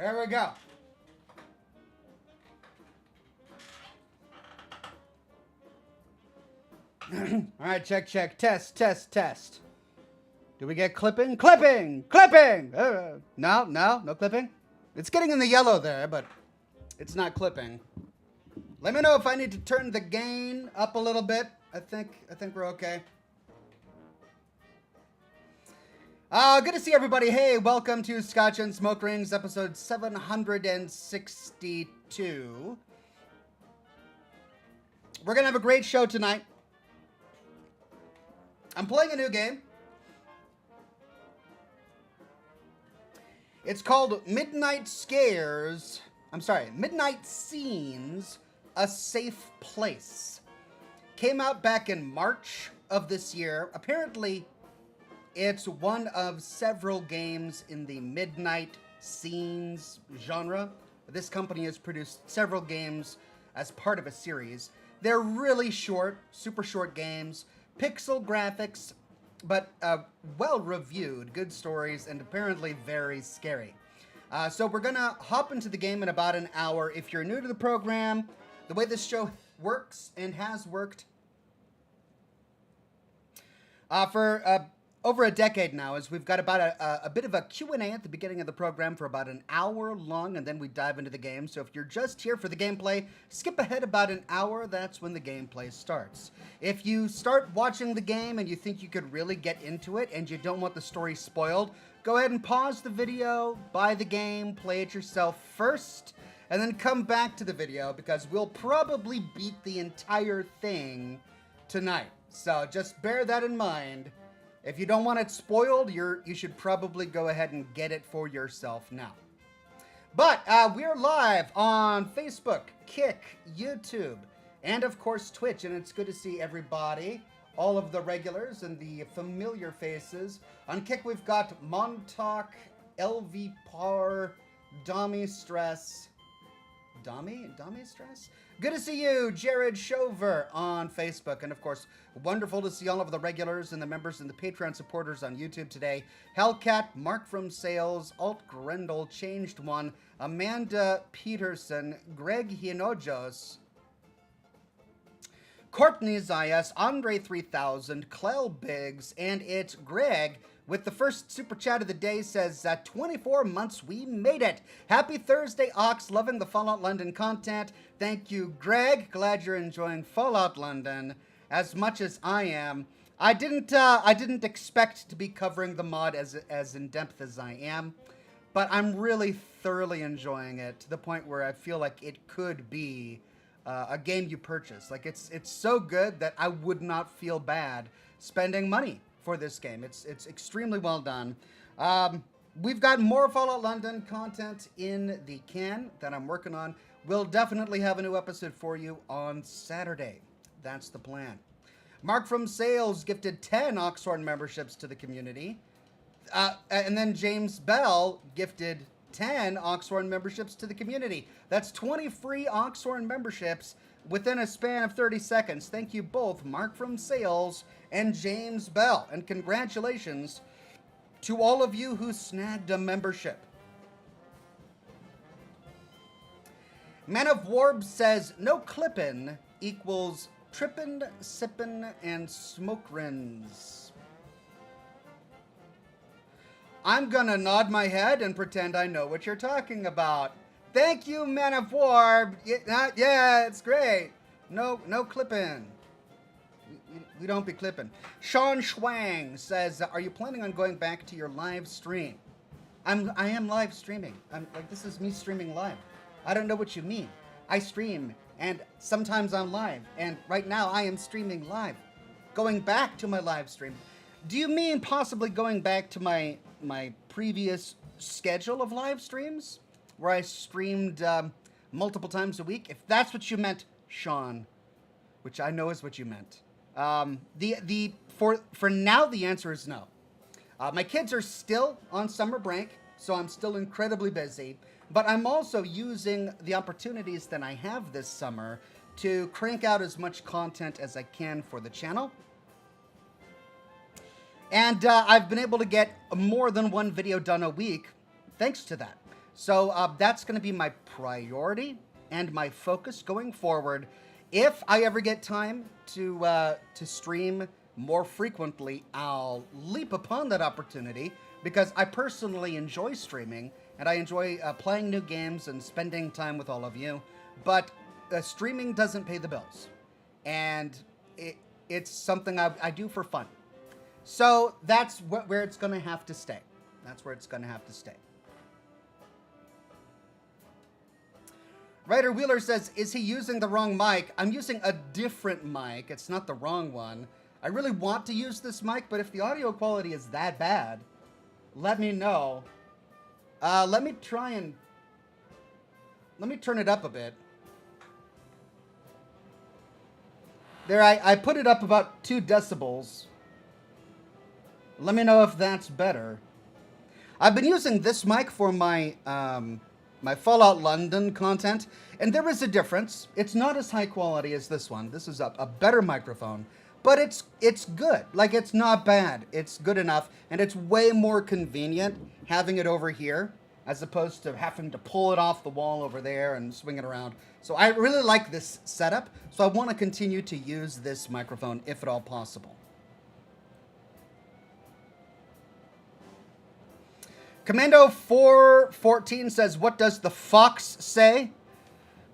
There we go. All right, check, check. Test, test, test. Do we get clipping? Clipping! Clipping! No clipping? It's getting in the yellow there, but it's not clipping. Let me know if I need to turn the gain up a little bit. I think we're okay. Good to see everybody. Hey, welcome to Scotch and Smoke Rings, episode 762. We're going to have a great show tonight. I'm playing a new game. It's called Midnight Scenes, A Safe Place. Came out back in March of this year. Apparently, it's one of several games in the Midnight Scenes genre. This company has produced several games as part of a series. They're really short, super short games, pixel graphics, but well-reviewed, good stories, and apparently very scary. So we're going to hop into the game in about an hour. If you're new to the program, the way this show works and has worked for over a decade now is we've got about a bit of a Q&A at the beginning of the program for about an hour long, and then we dive into the game. So if you're just here for the gameplay, skip ahead about an hour. That's when the gameplay starts. If you start watching the game and you think you could really get into it and you don't want the story spoiled, go ahead and pause the video, buy the game, play it yourself first, and then come back to the video because we'll probably beat the entire thing tonight. So just bear that in mind. If you don't want it spoiled, you should probably go ahead and get it for yourself now. But we're live on Facebook, Kick, YouTube, and of course Twitch, and it's good to see everybody, all of the regulars and the familiar faces. On Kick, we've got Montauk, LV Par, Dami Stress. Dami Stress? Good to see you, Jared Shover on Facebook. And of course, wonderful to see all of the regulars and the members and the Patreon supporters on YouTube today. Hellcat, Mark from Sales, Alt Grendel, Changed One, Amanda Peterson, Greg Hinojos, Courtney Zayas, Andre 3000, Clell Biggs, and it's Greg with the first super chat of the day. Says, 24 months, we made it. Happy Thursday, Ox. Loving the Fallout London content. Thank you, Greg. Glad you're enjoying Fallout London as much as I am. I didn't expect to be covering the mod as in depth as I am, but I'm really thoroughly enjoying it to the point where I feel like it could be a game you purchase. Like it's so good that I would not feel bad spending money for this game. It's extremely well done. We've got more Fallout London content in the can that I'm working on. We'll definitely have a new episode for you on Saturday. That's the plan. Mark from Sales gifted 10 Oxhorn memberships to the community. And then James Bell gifted 10 Oxhorn memberships to the community. That's 20 free Oxhorn memberships within a span of 30 seconds. Thank you both, Mark from Sales and James Bell. And congratulations to all of you who snagged a membership. Man of Warb says, no clippin' equals trippin', sippin', and smoke rins. I'm gonna nod my head and pretend I know what you're talking about. Thank you, Man of War. Yeah, it's great. No clipping. We don't be clipping. Sean Schwang says, are you planning on going back to your live stream? I am live streaming. This is me streaming live. I don't know what you mean. I stream, and sometimes I'm live, and right now I am streaming live. Going back to my live stream. Do you mean possibly going back to my previous schedule of live streams, where I streamed multiple times a week? If that's what you meant, Sean, which I know is what you meant. For now, the answer is no. My kids are still on summer break, so I'm still incredibly busy. But I'm also using the opportunities that I have this summer to crank out as much content as I can for the channel. And I've been able to get more than one video done a week thanks to that. So that's going to be my priority and my focus going forward. If I ever get time to stream more frequently, I'll leap upon that opportunity because I personally enjoy streaming and I enjoy playing new games and spending time with all of you. But streaming doesn't pay the bills, and it's something I do for fun. So that's where it's going to have to stay. That's where it's going to have to stay. Ryder Wheeler says, is he using the wrong mic? I'm using a different mic. It's not the wrong one. I really want to use this mic, but if the audio quality is that bad, let me know. Let me turn it up a bit. There, I put it up about 2 decibels. Let me know if that's better. I've been using this mic for my my Fallout London content, and there is a difference. It's not as high quality as this one. This is a better microphone, but it's good. Like, it's not bad. It's good enough, and it's way more convenient having it over here as opposed to having to pull it off the wall over there and swing it around. So I really like this setup, so I want to continue to use this microphone if at all possible. Commando 414 says, what does the fox say?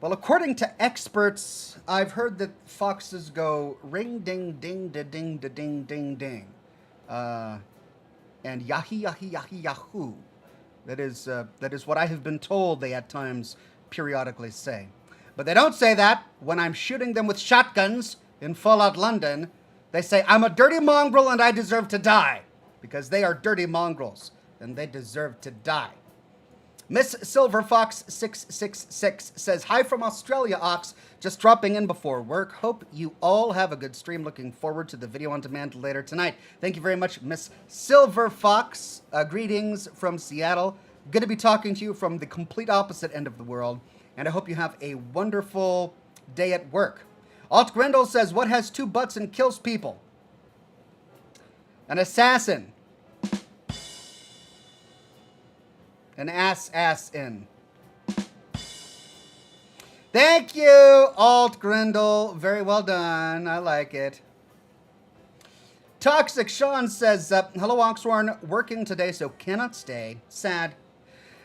Well, according to experts, I've heard that foxes go ring, ding, ding, da, ding, da, ding, ding, ding. And yahi, yahi, yahi, yahoo. That is what I have been told they at times periodically say. But they don't say that when I'm shooting them with shotguns in Fallout London. They say, I'm a dirty mongrel and I deserve to die. Because they are dirty mongrels. And they deserve to die. Miss Silver Fox 666 says, hi from Australia, Ox. Just dropping in before work. Hope you all have a good stream. Looking forward to the video on demand later tonight. Thank you very much, Miss Silver Fox. Greetings from Seattle. Going to be talking to you from the complete opposite end of the world. And I hope you have a wonderful day at work. Alt Grendel says, what has 2 butts and kills people? An assassin. An ass in. Thank you, Alt Grendel. Very well done. I like it. Toxic Sean says, hello, Oxhorn. Working today, so cannot stay. Sad.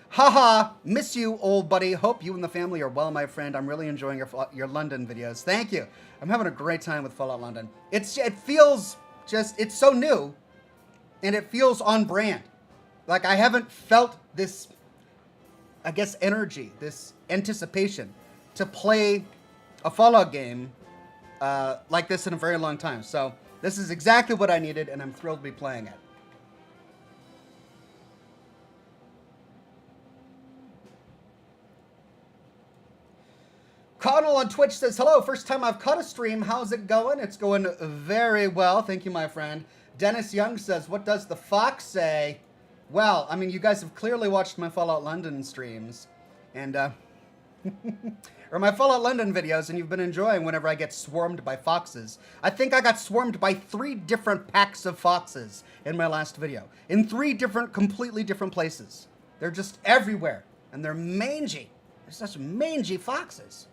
Haha. Miss you, old buddy. Hope you and the family are well, my friend. I'm really enjoying your London videos. Thank you. I'm having a great time with Fallout London. It feels just, it's so new, and it feels on brand. Like, I haven't felt this, I guess, energy, this anticipation to play a Fallout game like this in a very long time. So this is exactly what I needed, and I'm thrilled to be playing it. Connell on Twitch says, hello, first time I've caught a stream. How's it going? It's going very well. Thank you, my friend. Dennis Young says, what does the fox say? Well, I mean, you guys have clearly watched my Fallout London streams, and, or my Fallout London videos, and you've been enjoying whenever I get swarmed by foxes. I think I got swarmed by 3 different packs of foxes in my last video, in 3 completely different places. They're just everywhere, and they're mangy. They're such mangy foxes.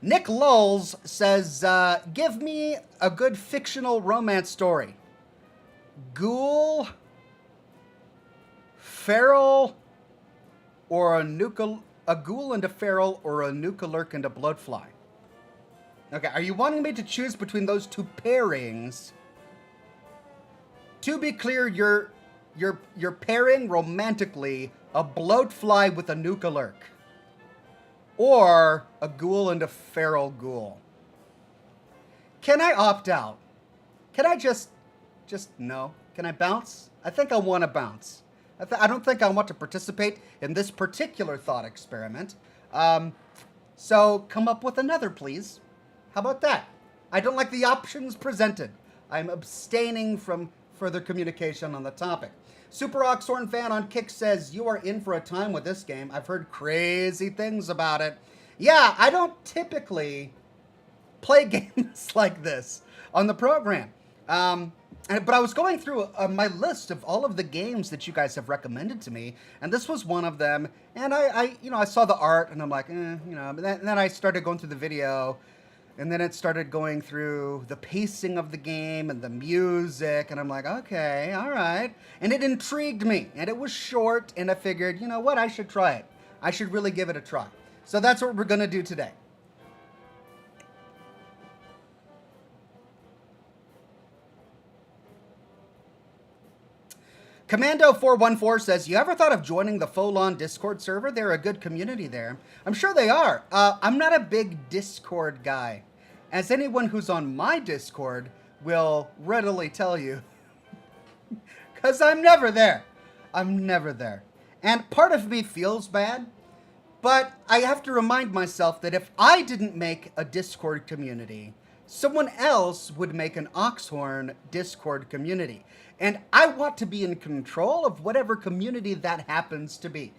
Nick Lulls says, give me a good fictional romance story. Ghoul, feral, or a ghoul and a feral, or a nuka-lurk and a bloodfly. Okay, are you wanting me to choose between those 2 pairings? To be clear, you're pairing romantically a bloatfly with a nuka-lurk. Or a ghoul and a feral ghoul. Can I opt out? Can I just no? Can I bounce? I think I want to bounce. I don't think I want to participate in this particular thought experiment. So come up with another, please. How about that? I don't like the options presented. I'm abstaining from further communication on the topic. Super Oxhorn fan on Kick says, you are in for a time with this game. I've heard crazy things about it. Yeah, I don't typically play games like this on the program. But I was going through my list of all of the games that you guys have recommended to me, and this was one of them. And I saw the art, and I'm like, and then I started going through the video, and then it started going through the pacing of the game and the music, and I'm like, okay, all right. And it intrigued me, and it was short, and I figured, you know what, I should try it. I should really give it a try. So that's what we're gonna do today. Commando414 says, you ever thought of joining the Folon Discord server? They're a good community there. I'm sure they are. I'm not a big Discord guy. As anyone who's on my Discord will readily tell you. Because I'm never there. I'm never there. And part of me feels bad, but I have to remind myself that if I didn't make a Discord community, someone else would make an Oxhorn Discord community. And I want to be in control of whatever community that happens to be.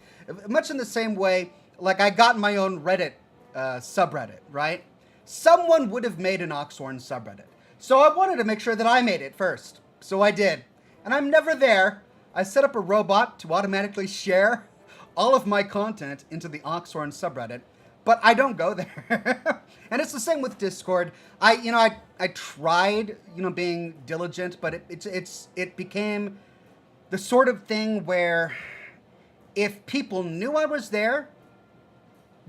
Much in the same way, like I got my own Reddit subreddit, right? Someone would have made an Oxhorn subreddit. So I wanted to make sure that I made it first. So I did. And I'm never there. I set up a robot to automatically share all of my content into the Oxhorn subreddit, but I don't go there. And it's the same with Discord. I tried, being diligent, but it became the sort of thing where if people knew I was there,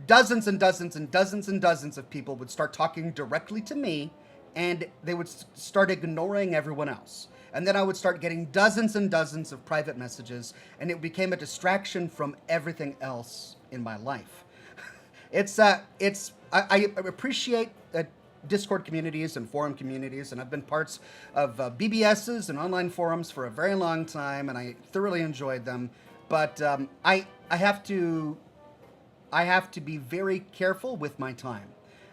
dozens and dozens and dozens and dozens of people would start talking directly to me, and they would start ignoring everyone else. And then I would start getting dozens and dozens of private messages, and it became a distraction from everything else in my life. I appreciate Discord communities and forum communities, and I've been parts of BBSs and online forums for a very long time, and I thoroughly enjoyed them. But I have to be very careful with my time,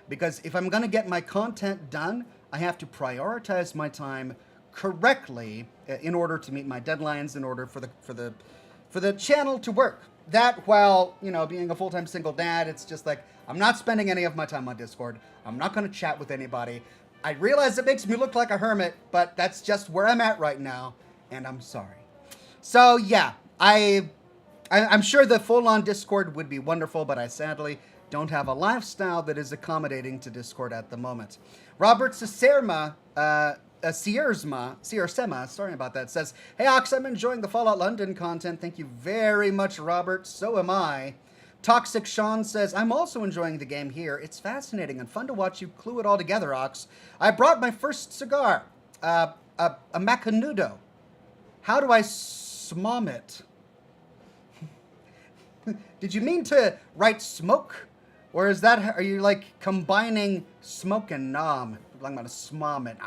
because if I'm going to get my content done, I have to prioritize my time correctly in order to meet my deadlines, in order for the channel to work. That, while being a full-time single dad, it's just like I'm not spending any of my time on Discord. I'm not going to chat with anybody. I realize it makes me look like a hermit, but that's just where I'm at right now, and I'm sorry. So yeah, I'm sure the full-on Discord would be wonderful, but I sadly don't have a lifestyle that is accommodating to Discord at the moment. Robert Cicerma, Siersema, sorry about that, says, hey Ox, I'm enjoying the Fallout London content. Thank you very much, Robert. So am I. Toxic Sean says, I'm also enjoying the game here. It's fascinating and fun to watch you clue it all together, Ox. I brought my first cigar, a Macanudo. How do I smom it? Did you mean to write smoke? Or are you like combining smoke and nom? I'm going to smom it.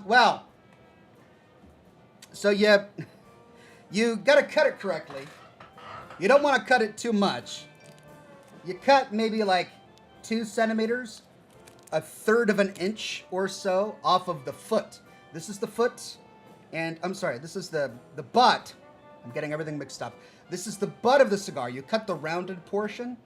Well, so you got to cut it correctly. You don't want to cut it too much. You cut maybe like 2 centimeters, a third of an inch or so off of the foot. This is the foot, and I'm sorry, this is the butt. I'm getting everything mixed up. This is the butt of the cigar. You cut the rounded portion,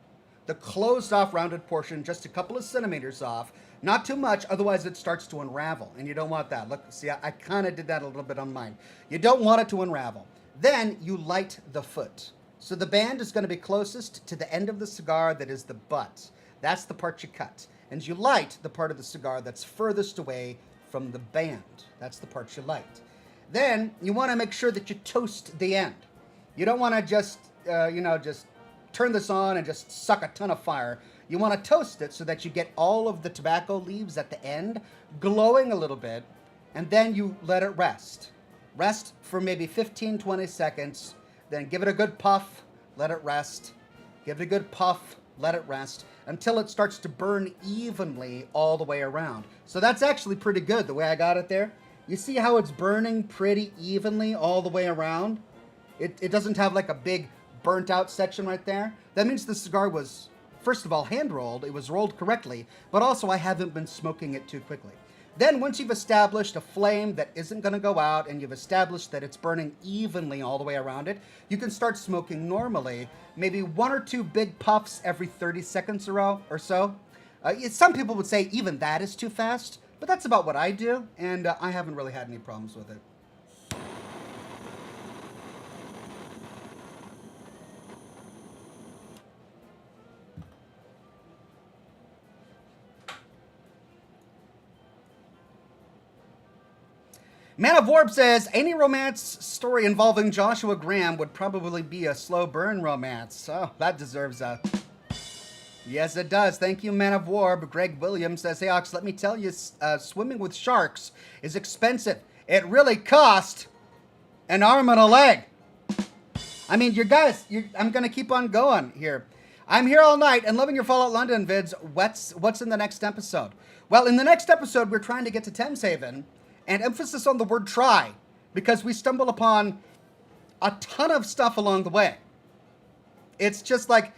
the closed off rounded portion, just a couple of centimeters off. Not too much, otherwise it starts to unravel, and you don't want that. Look, see, I kind of did that a little bit on mine. You don't want it to unravel. Then you light the foot. So the band is going to be closest to the end of the cigar that is the butt. That's the part you cut. And you light the part of the cigar that's furthest away from the band. That's the part you light. Then you want to make sure that you toast the end. You don't want to just turn this on and just suck a ton of fire. You want to toast it so that you get all of the tobacco leaves at the end glowing a little bit, and then you let it rest. Rest for maybe 15, 20 seconds, then give it a good puff, let it rest. Give it a good puff, let it rest, until it starts to burn evenly all the way around. So that's actually pretty good, the way I got it there. You see how it's burning pretty evenly all the way around? It doesn't have like a big burnt out section right there. That means the cigar was, first of all, hand rolled. It was rolled correctly, but also I haven't been smoking it too quickly. Then once you've established a flame that isn't going to go out, and you've established that it's burning evenly all the way around it, you can start smoking normally. Maybe 1 or 2 big puffs every 30 seconds or so. Some people would say even that is too fast. But that's about what I do, and I haven't really had any problems with it. Man of Warp says, any romance story involving Joshua Graham would probably be a slow burn romance. Oh, that deserves a... Yes, it does. Thank you, Man of Warp. Greg Williams says, hey, Ox, let me tell you, swimming with sharks is expensive. It really cost an arm and a leg. I mean, I'm going to keep on going here. I'm here all night and loving your Fallout London vids. What's in the next episode? Well, in the next episode, we're trying to get to Thameshaven. And emphasis on the word try, because we stumble upon a ton of stuff along the way. It's just like,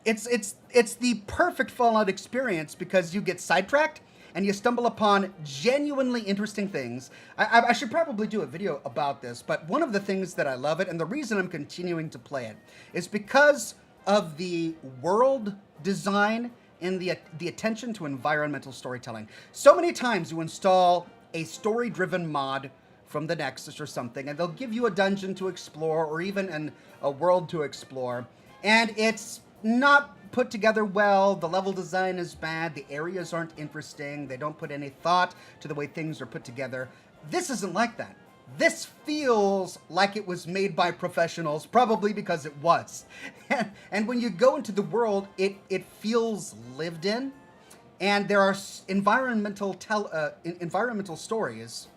it's the perfect Fallout experience because you get sidetracked and you stumble upon genuinely interesting things. I should probably do a video about this, but one of the things that I love it, and the reason I'm continuing to play it, is because of the world design and the attention to environmental storytelling. So many times you install a story-driven mod from the Nexus or something, and they'll give you a dungeon to explore or even a world to explore, and it's not put together well, the level design is bad, the areas aren't interesting, they don't put any thought to the way things are put together. This isn't like that. This feels like it was made by professionals, probably because it was. And when you go into the world, it feels lived in. And there are environmental stories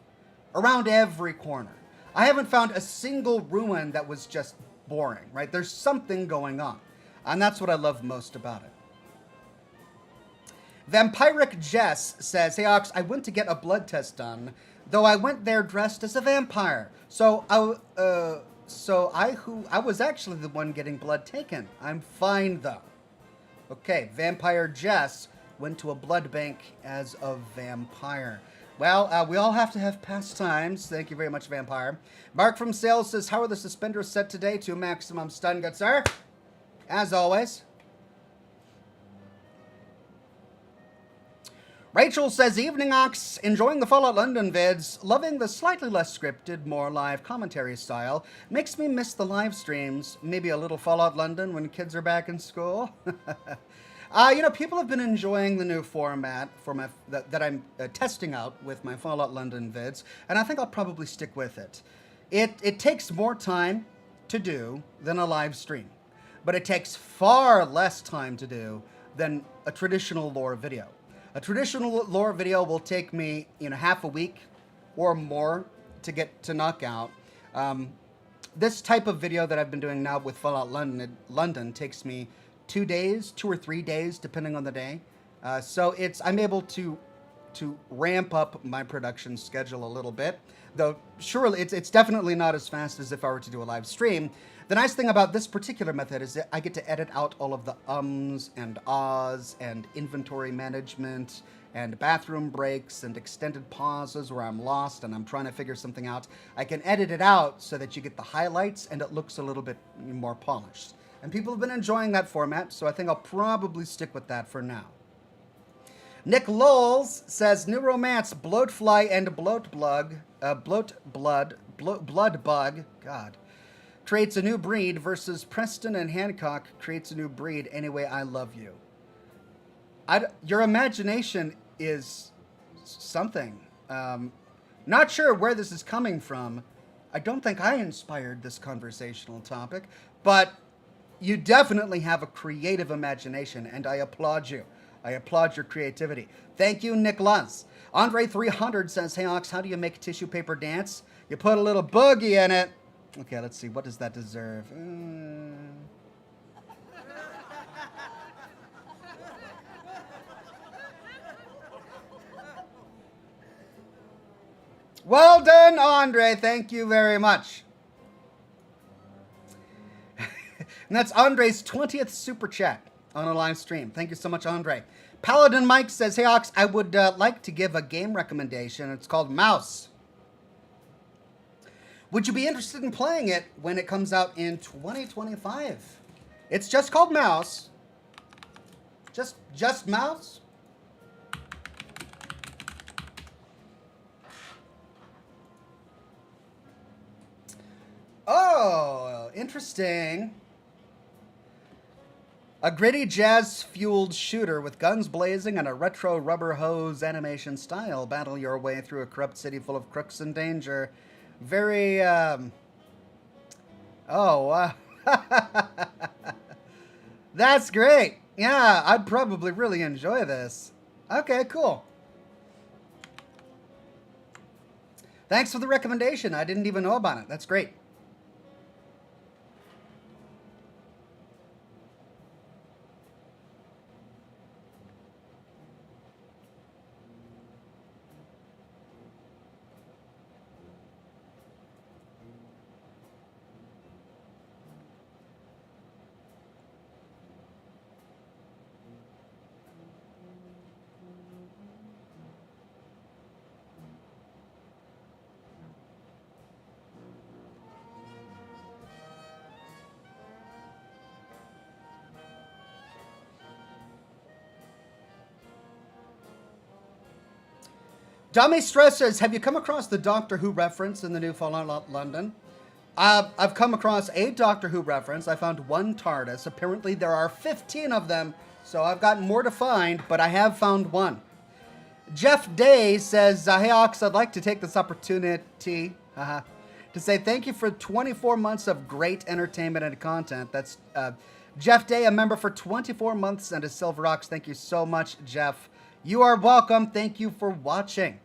around every corner. I haven't found a single ruin that was just boring, right? There's something going on. And that's what I love most about it. Vampiric Jess says, hey Ox, I went to get a blood test done, though I went there dressed as a vampire. So I was actually the one getting blood taken. I'm fine though. Okay, Vampire Jess went to a blood bank as a vampire. Well, we all have to have pastimes. Thank you very much, Vampire. Mark from Sales says, how are the suspenders set today to maximum stun, good sir? As always. Rachel says, evening Ox, enjoying the Fallout London vids, loving the slightly less scripted, more live commentary style. Makes me miss the live streams. Maybe a little Fallout London when kids are back in school. People have been enjoying the new format that I'm testing out with my Fallout London vids, and I think I'll probably stick with it. It takes more time to do than a live stream, but it takes far less time to do than a traditional lore video. A traditional lore video will take me, half a week or more to knock out. This type of video that I've been doing now with Fallout London takes me 2 days, 2 or 3 days, depending on the day. So I'm able to ramp up my production schedule a little bit. Though surely it's definitely not as fast as if I were to do a live stream. The nice thing about this particular method is that I get to edit out all of the ums and ahs and inventory management and bathroom breaks and extended pauses where I'm lost and I'm trying to figure something out. I can edit it out so that you get the highlights and it looks a little bit more polished. And people have been enjoying that format, so I think I'll probably stick with that for now. Nick Lowles says, new romance, bloatfly and bloatbug, God, creates a new breed versus Preston and Hancock creates a new breed. Anyway, I love you. Your imagination is something. Not sure where this is coming from. I don't think I inspired this conversational topic, but you definitely have a creative imagination, and I applaud you. I applaud your creativity. Thank you, Nicholas. Andre300 says, hey, Ox, how do you make a tissue paper dance? You put a little boogie in it. Okay, let's see. What does that deserve? Well done, Andre. Thank you very much. And that's Andre's 20th super chat on a live stream. Thank you so much, Andre. Paladin Mike says, hey, Ox, I would like to give a game recommendation. It's called Mouse. Would you be interested in playing it when it comes out in 2025? It's just called Mouse. Just Mouse. Interesting. A gritty jazz-fueled shooter with guns blazing and a retro rubber hose animation style. Battle your way through a corrupt city full of crooks and danger. Very, Oh, that's great. Yeah, I'd probably really enjoy this. Okay, cool. Thanks for the recommendation. I didn't even know about it. That's great. Dummy Stress says, have you come across the Doctor Who reference in the new Fallout London? I've come across a Doctor Who reference. I found one TARDIS. Apparently there are 15 of them, so I've got more to find, but I have found one. Jeff Day says, hey Ox, I'd like to take this opportunity to say thank you for 24 months of great entertainment and content. That's Jeff Day, a member for 24 months and a Silver Ox. Thank you so much, Jeff. You are welcome. Thank you for watching.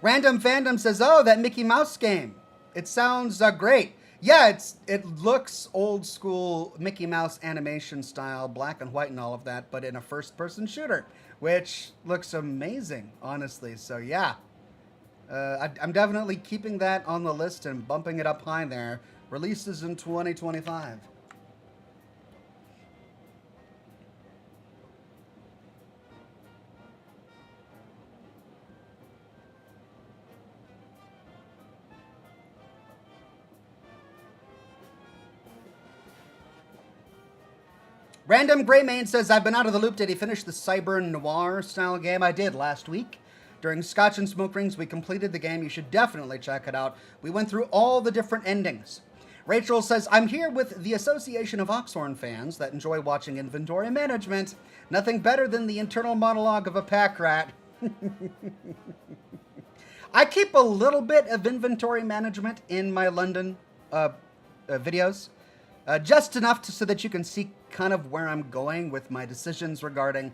Random Fandom says, oh, that Mickey Mouse game. It sounds great. Yeah, it looks old school Mickey Mouse animation style, black and white and all of that, but in a first-person shooter, which looks amazing, honestly. So yeah, I'm definitely keeping that on the list and bumping it up high there. Releases in 2025. Random Greymane says, I've been out of the loop. Did he finish the Cyber Noir style game? I did last week. During Scotch and Smoke Rings, we completed the game. You should definitely check it out. We went through all the different endings. Rachel says, I'm here with the Association of Oxhorn fans that enjoy watching inventory management. Nothing better than the internal monologue of a pack rat. I keep a little bit of inventory management in my London videos. Just enough so that you can see kind of where I'm going with my decisions regarding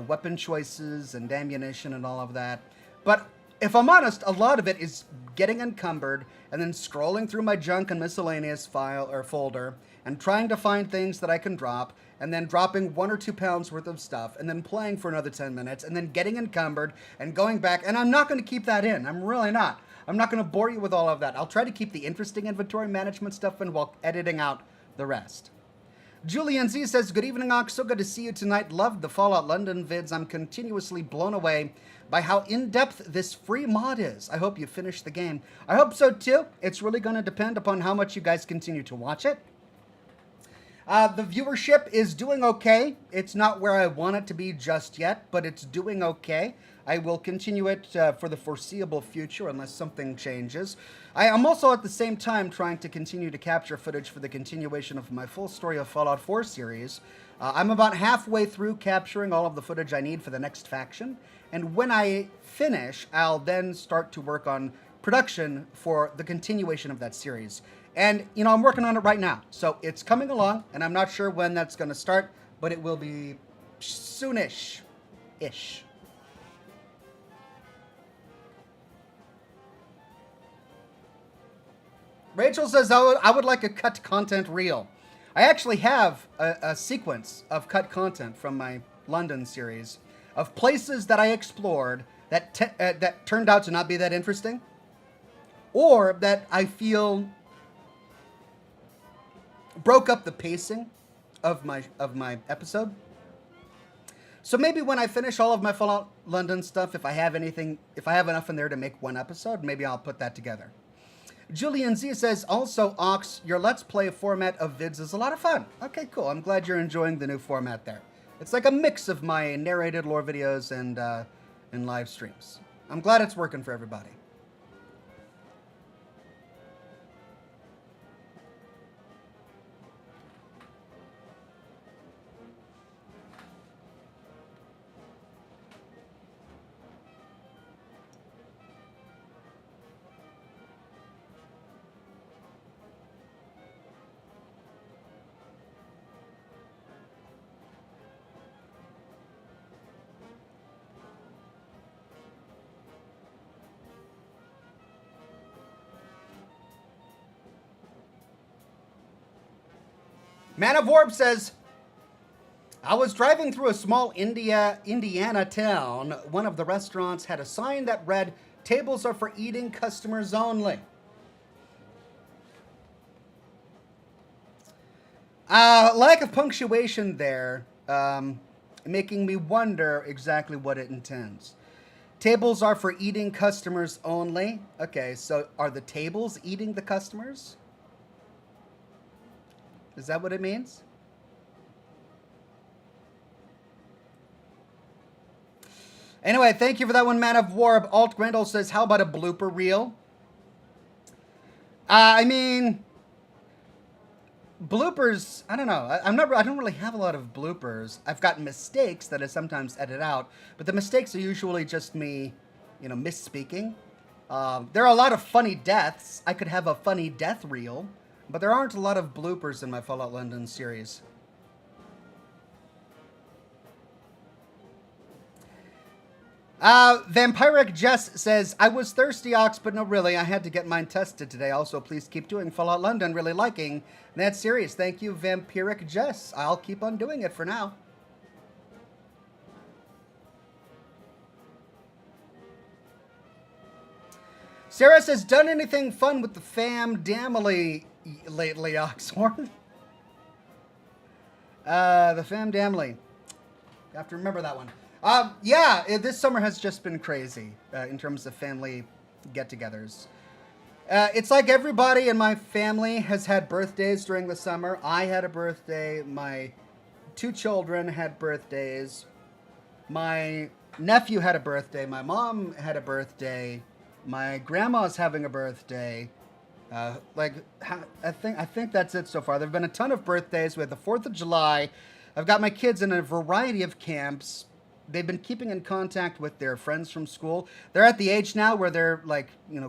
weapon choices and ammunition and all of that. But if I'm honest, a lot of it is getting encumbered and then scrolling through my junk and miscellaneous file or folder and trying to find things that I can drop and then dropping 1 or 2 pounds worth of stuff and then playing for another 10 minutes and then getting encumbered and going back. And I'm not going to keep that in. I'm really not. I'm not going to bore you with all of that. I'll try to keep the interesting inventory management stuff in while editing out the rest. Julian Z says, good evening, Ox. So good to see you tonight. Loved the Fallout London vids. I'm continuously blown away by how in-depth this free mod is. I hope you finish the game. I hope so, too. It's really going to depend upon how much you guys continue to watch it. The viewership is doing okay. It's not where I want it to be just yet, but it's doing okay. I will continue it for the foreseeable future unless something changes. I am also at the same time trying to continue to capture footage for the continuation of my full Story of Fallout 4 series. I'm about halfway through capturing all of the footage I need for the next faction, and when I finish, I'll then start to work on production for the continuation of that series. And, you know, I'm working on it right now, so it's coming along, and I'm not sure when that's going to start, but it will be soonish-ish. Rachel says, I would like a cut content reel. I actually have a sequence of cut content from my London series of places that I explored that turned out to not be that interesting, or that I feel broke up the pacing of my episode. So maybe when I finish all of my Fallout London stuff, if I have enough in there to make one episode, maybe I'll put that together. Julian Z says, also, Ox, your Let's Play format of vids is a lot of fun. Okay, cool. I'm glad you're enjoying the new format there. It's like a mix of my narrated lore videos and live streams. I'm glad it's working for everybody. Man of Warp says, I was driving through a small Indiana town. One of the restaurants had a sign that read, tables are for eating customers only. Lack of punctuation there, making me wonder exactly what it intends. Tables are for eating customers only. Okay, so are the tables eating the customers? Is that what it means? Anyway, thank you for that one, Man of War. Alt Grendel says, how about a blooper reel? I mean, bloopers, I don't know. I don't really have a lot of bloopers. I've got mistakes that I sometimes edit out, but the mistakes are usually just me, misspeaking. There are a lot of funny deaths. I could have a funny death reel, but there aren't a lot of bloopers in my Fallout London series. Vampiric Jess says, I was thirsty, Ox, but no, really, I had to get mine tested today. Also, please keep doing Fallout London. Really liking that series. Thank you, Vampiric Jess. I'll keep on doing it for now. Sarah says, done anything fun with the fam damily lately, Oxhorn? The fam damily. You have to remember that one. Yeah, this summer has just been crazy in terms of family get-togethers. It's like everybody in my family has had birthdays during the summer. I had a birthday. My 2 children had birthdays. My nephew had a birthday. My mom had a birthday. My grandma's having a birthday. I think that's it so far. There have been a ton of birthdays. We had the 4th of July. I've got my kids in a variety of camps. They've been keeping in contact with their friends from school. They're at the age now where they're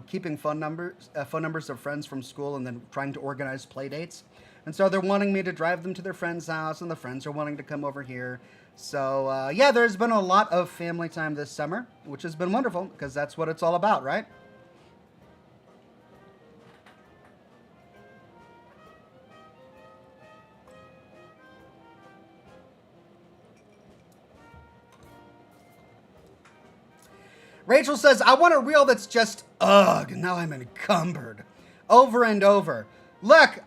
keeping phone numbers of friends from school and then trying to organize play dates. And so they're wanting me to drive them to their friend's house, and the friends are wanting to come over here. So yeah, there's been a lot of family time this summer, which has been wonderful because that's what it's all about, right? Rachel says, I want a reel that's just, ugh, now I'm encumbered. Over and over. Look,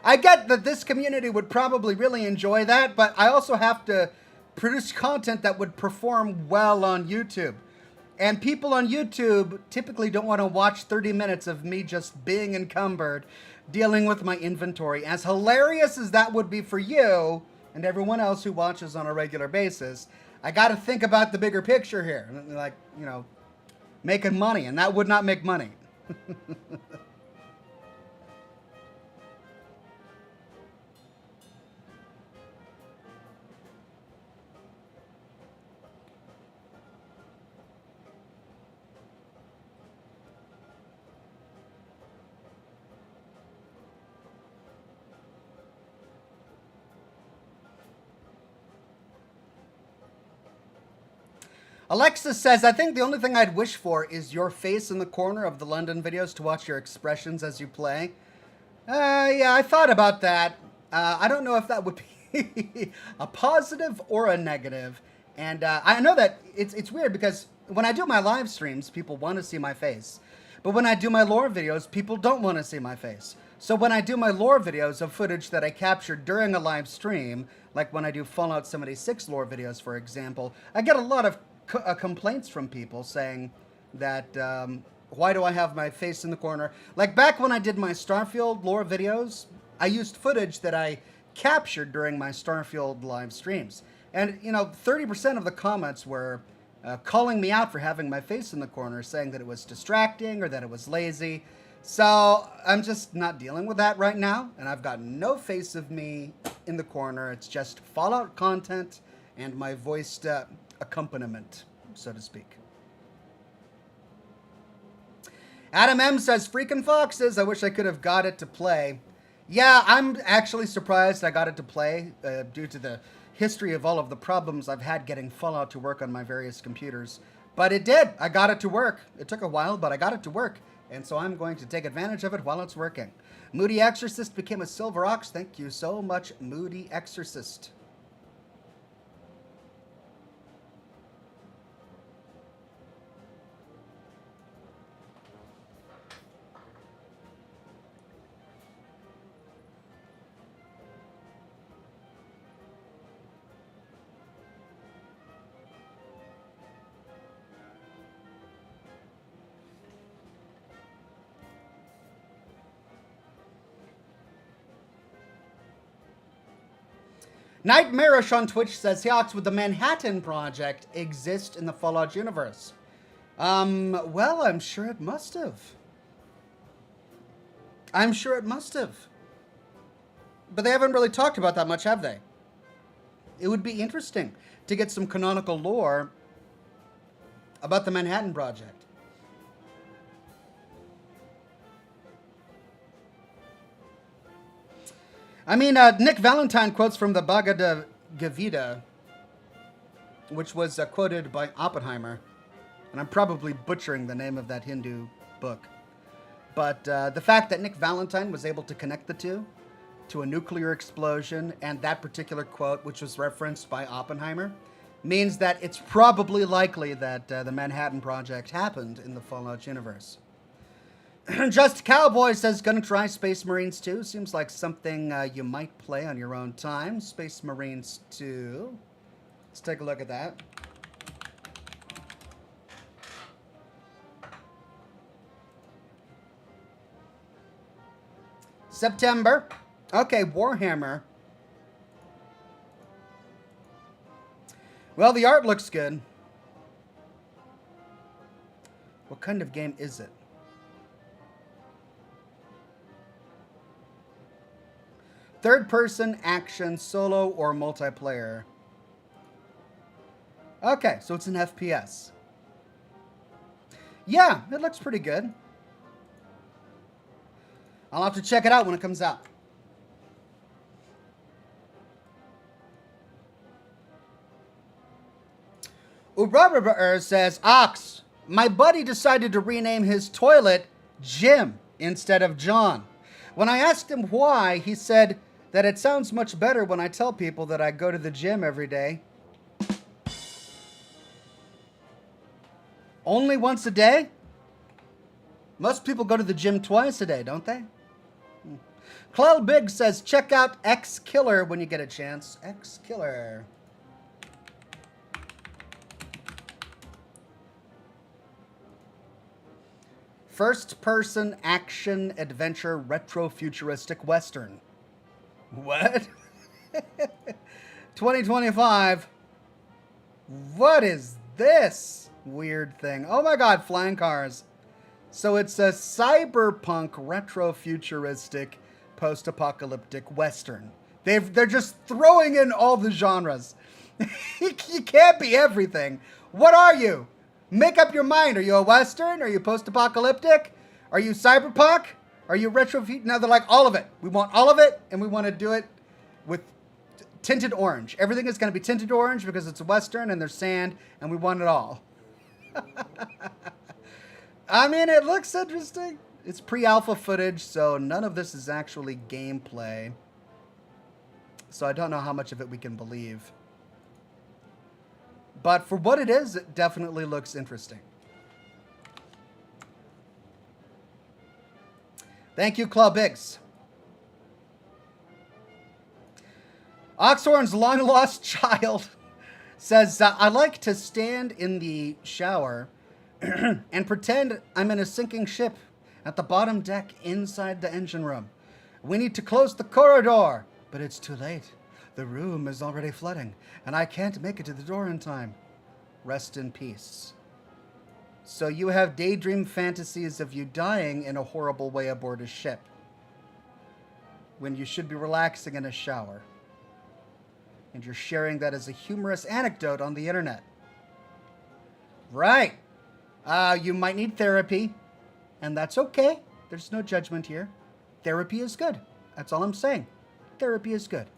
I get that this community would probably really enjoy that, but I also have to produce content that would perform well on YouTube. And people on YouTube typically don't want to watch 30 minutes of me just being encumbered, dealing with my inventory. As hilarious as that would be for you and everyone else who watches on a regular basis, I got to think about the bigger picture here. Like, making money, and that would not make money. Alexa says, I think the only thing I'd wish for is your face in the corner of the London videos to watch your expressions as you play. Yeah, I thought about that. I don't know if that would be a positive or a negative. And I know that it's weird because when I do my live streams, people want to see my face. But when I do my lore videos, people don't want to see my face. So when I do my lore videos of footage that I captured during a live stream, like when I do Fallout 76 lore videos, for example, I get a lot of complaints from people saying that, why do I have my face in the corner? Like back when I did my Starfield lore videos, I used footage that I captured during my Starfield live streams. And, 30% of the comments were calling me out for having my face in the corner, saying that it was distracting or that it was lazy. So I'm just not dealing with that right now, and I've got no face of me in the corner. It's just Fallout content and my voiced accompaniment, so to speak. Adam M says, freaking foxes, I wish I could have got it to play. Yeah, I'm actually surprised I got it to play due to the history of all of the problems I've had getting Fallout to work on my various computers. But it did. I got it to work. It took a while, but I got it to work. And so I'm going to take advantage of it while it's working. Moody Exorcist became a Silver Ox. Thank you so much, Moody Exorcist. Nightmarish on Twitch says, Seahawks, would the Manhattan Project exist in the Fallout universe? Well, I'm sure it must have. I'm sure it must have. But they haven't really talked about that much, have they? It would be interesting to get some canonical lore about the Manhattan Project. I mean, Nick Valentine quotes from the Bhagavad Gita, which was quoted by Oppenheimer. And I'm probably butchering the name of that Hindu book. But the fact that Nick Valentine was able to connect the two to a nuclear explosion and that particular quote, which was referenced by Oppenheimer, means that it's probably likely that the Manhattan Project happened in the Fallout universe. Just Cowboy says, gonna try Space Marines 2. Seems like something you might play on your own time. Space Marines 2. Let's take a look at that. September. Okay, Warhammer. Well, the art looks good. What kind of game is it? Third person, action, solo, or multiplayer. Okay, so it's an FPS. Yeah, it looks pretty good. I'll have to check it out when it comes out. Ubrabber says, Ox, my buddy decided to rename his toilet Jim instead of John. When I asked him why, he said that it sounds much better when I tell people that I go to the gym every day. Only once a day? Most people go to the gym twice a day, don't they? Clell Big says, check out X Killer when you get a chance. X Killer. First-person action adventure retro futuristic western. What? 2025. What is this weird thing? Oh my god, flying cars. So it's a cyberpunk retro futuristic post-apocalyptic western. They're just throwing in all the genres. You can't be everything. What are you? Make up your mind. Are you a western? Are you post-apocalyptic? Are you cyberpunk? Are you retro? Now they're like, all of it. We want all of it, and we want to do it with tinted orange. Everything is going to be tinted orange because it's a western and there's sand, and we want it all. I mean, it looks interesting. It's pre-alpha footage, so none of this is actually gameplay. So I don't know how much of it we can believe. But for what it is, it definitely looks interesting. Thank you, Club Biggs. Oxhorn's long-lost child says, I like to stand in the shower and pretend I'm in a sinking ship at the bottom deck inside the engine room. We need to close the corridor, but it's too late. The room is already flooding, and I can't make it to the door in time. Rest in peace. So you have daydream fantasies of you dying in a horrible way aboard a ship, when you should be relaxing in a shower. And you're sharing that as a humorous anecdote on the internet. Right. You might need therapy, and that's okay. There's no judgment here. Therapy is good. That's all I'm saying. Therapy is good.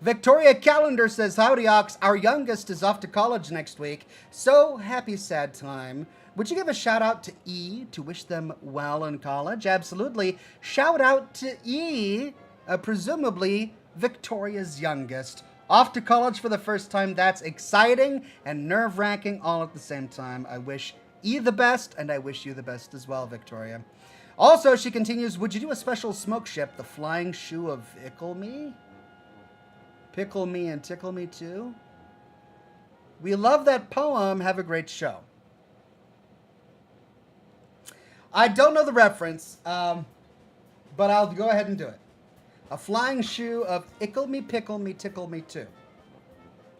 Victoria Calendar says, howdy, Ox. Our youngest is off to college next week. So happy, sad time. Would you give a shout out to E to wish them well in college? Absolutely. Shout out to E, presumably Victoria's youngest. Off to college for the first time. That's exciting and nerve-wracking all at the same time. I wish E the best, and I wish you the best as well, Victoria. Also, she continues, would you do a special smoke ship, the flying shoe of Ickle Me? Pickle me and tickle me too? We love that poem. Have a great show. I don't know the reference, but I'll go ahead and do it. A flying shoe of Ickle me, pickle me, tickle me too.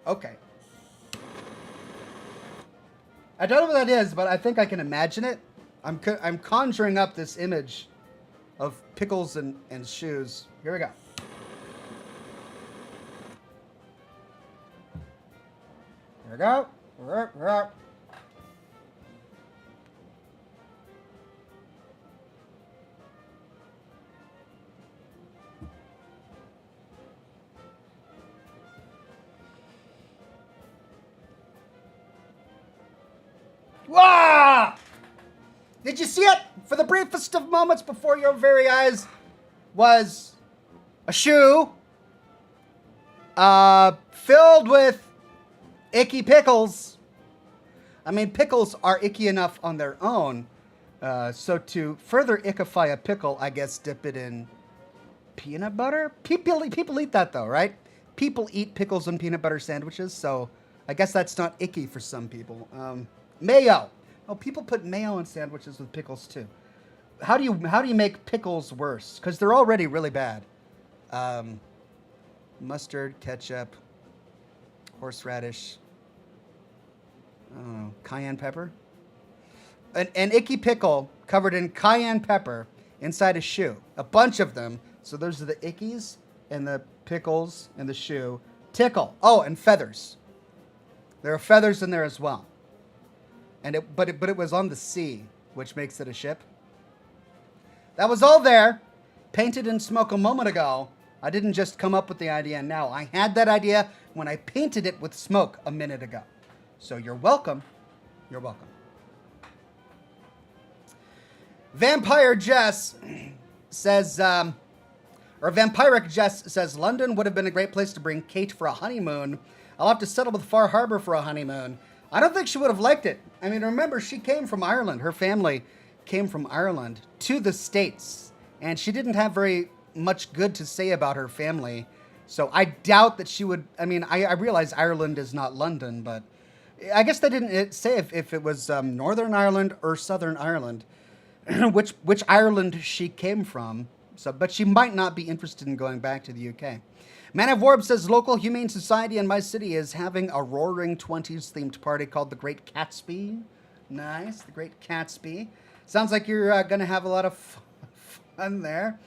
Okay. I don't know what that is, but I think I can imagine it. I'm conjuring up this image of pickles and shoes. Here we go. Here we go. Wow! Did you see it? For the briefest of moments before your very eyes was a shoe filled with icky pickles. I mean, pickles are icky enough on their own. So to further ickify a pickle, I guess dip it in peanut butter? People eat that though, right? People eat pickles and peanut butter sandwiches, so I guess that's not icky for some people. Mayo. Oh, people put mayo in sandwiches with pickles too. How do you make pickles worse? Because they're already really bad. Mustard, ketchup, horseradish. I don't know, cayenne pepper. An icky pickle covered in cayenne pepper inside a shoe. A bunch of them. So those are the ickies and the pickles and the shoe. Tickle. Oh, and feathers. There are feathers in there as well. But it was on the sea, which makes it a ship. That was all there, painted in smoke a moment ago. I didn't just come up with the idea now. I had that idea when I painted it with smoke a minute ago. So you're welcome. You're welcome. Vampire Jess says, or Vampiric Jess says, London would have been a great place to bring Kate for a honeymoon. I'll have to settle with Far Harbor for a honeymoon. I don't think she would have liked it. I mean, remember, she came from Ireland. Her family came from Ireland to the States, and she didn't have very much good to say about her family. So I doubt that she would. I mean, I realize Ireland is not London, but I guess they didn't say if it was Northern Ireland or Southern Ireland, which Ireland she came from. So, but she might not be interested in going back to the UK. Man of Warb says, local humane society in my city is having a roaring 20s themed party called the Great Catsby. Nice, the Great Catsby. Sounds like you're going to have a lot of fun there.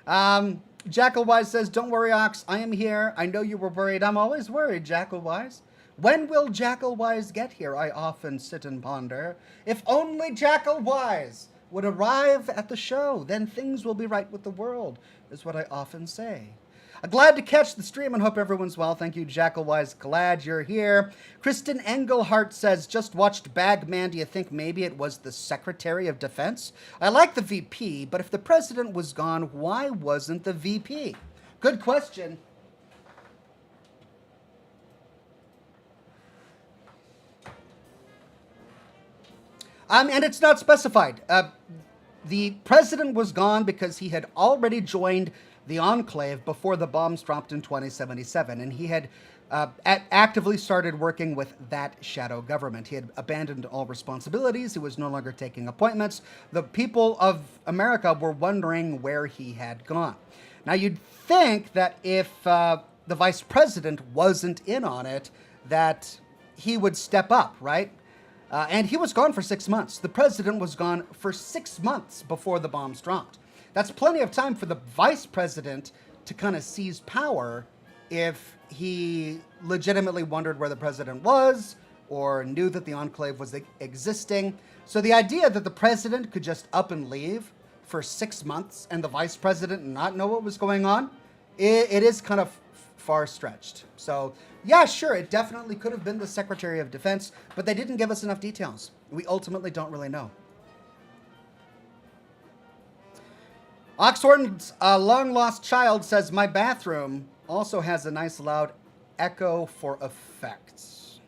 Jackalwise says, don't worry, Ox, I am here. I know you were worried. I'm always worried, Jackalwise. When will Jackalwise get here? I often sit and ponder. If only Jackalwise would arrive at the show, then things will be right with the world, is what I often say. Glad to catch the stream and hope everyone's well. Thank you, Jackalwise. Glad you're here. Kristen Engelhart says, just watched Bagman. Do you think maybe it was the Secretary of Defense? I like the VP, but if the president was gone, why wasn't the VP? Good question. And it's not specified. The president was gone because he had already joined the Enclave before the bombs dropped in 2077, and he had actively started working with that shadow government. He had abandoned all responsibilities. He was no longer taking appointments. The people of America were wondering where he had gone. Now, you'd think that if the vice president wasn't in on it, that he would step up, right? And he was gone for 6 months. The president was gone for 6 months before the bombs dropped. That's plenty of time for the vice president to kind of seize power if he legitimately wondered where the president was or knew that the Enclave was existing. So the idea that the president could just up and leave for 6 months and the vice president not know what was going on, it is kind of far-stretched. So, yeah, sure, it definitely could have been the Secretary of Defense, but they didn't give us enough details. We ultimately don't really know. Oxhorn's long-lost child says, my bathroom also has a nice loud echo for effects.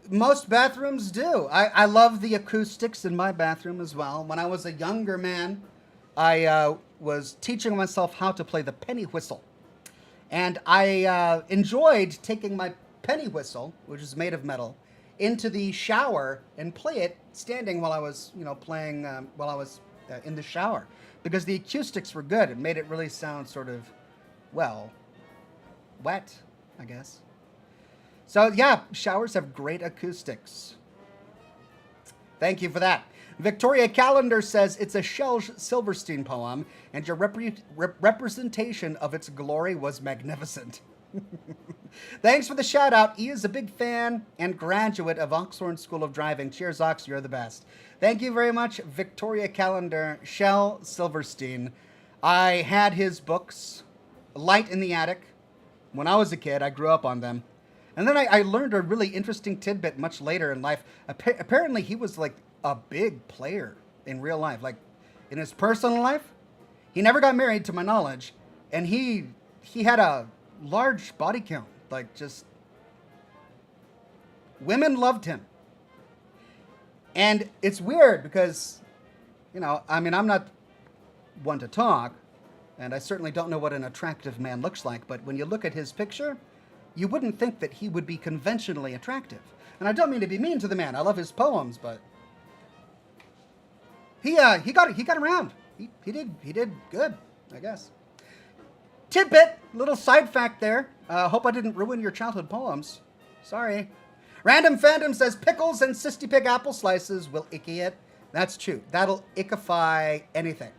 Most bathrooms do. I love the acoustics in my bathroom as well. When I was a younger man, I was teaching myself how to play the penny whistle. And I enjoyed taking my penny whistle, which is made of metal, into the shower and play it standing while I was, playing while I was in the shower. Because the acoustics were good. It made it really sound sort of, well, wet, I guess. So, yeah, showers have great acoustics. Thank you for that. Victoria Calendar says, it's a Shel Silverstein poem, and your representation of its glory was magnificent. Thanks for the shout out. E is a big fan and graduate of Oxhorn School of Driving. Cheers, Ox, you're the best. Thank you very much, Victoria Calendar, Shel Silverstein. I had his books, Light in the Attic. When I was a kid, I grew up on them. And then I learned a really interesting tidbit much later in life. Apparently, he was like a big player in real life. Like, in his personal life, he never got married, to my knowledge. And he had a large body count. Like, just... women loved him. And it's weird because, I'm not one to talk. And I certainly don't know what an attractive man looks like. But when you look at his picture, you wouldn't think that he would be conventionally attractive. And I don't mean to be mean to the man. I love his poems, but he got around. He did good, I guess. Tidbit, little side fact there. Hope I didn't ruin your childhood poems. Sorry. Random Fandom says pickles and Sisty Pig apple slices will icky it. That's true. That'll ickify anything.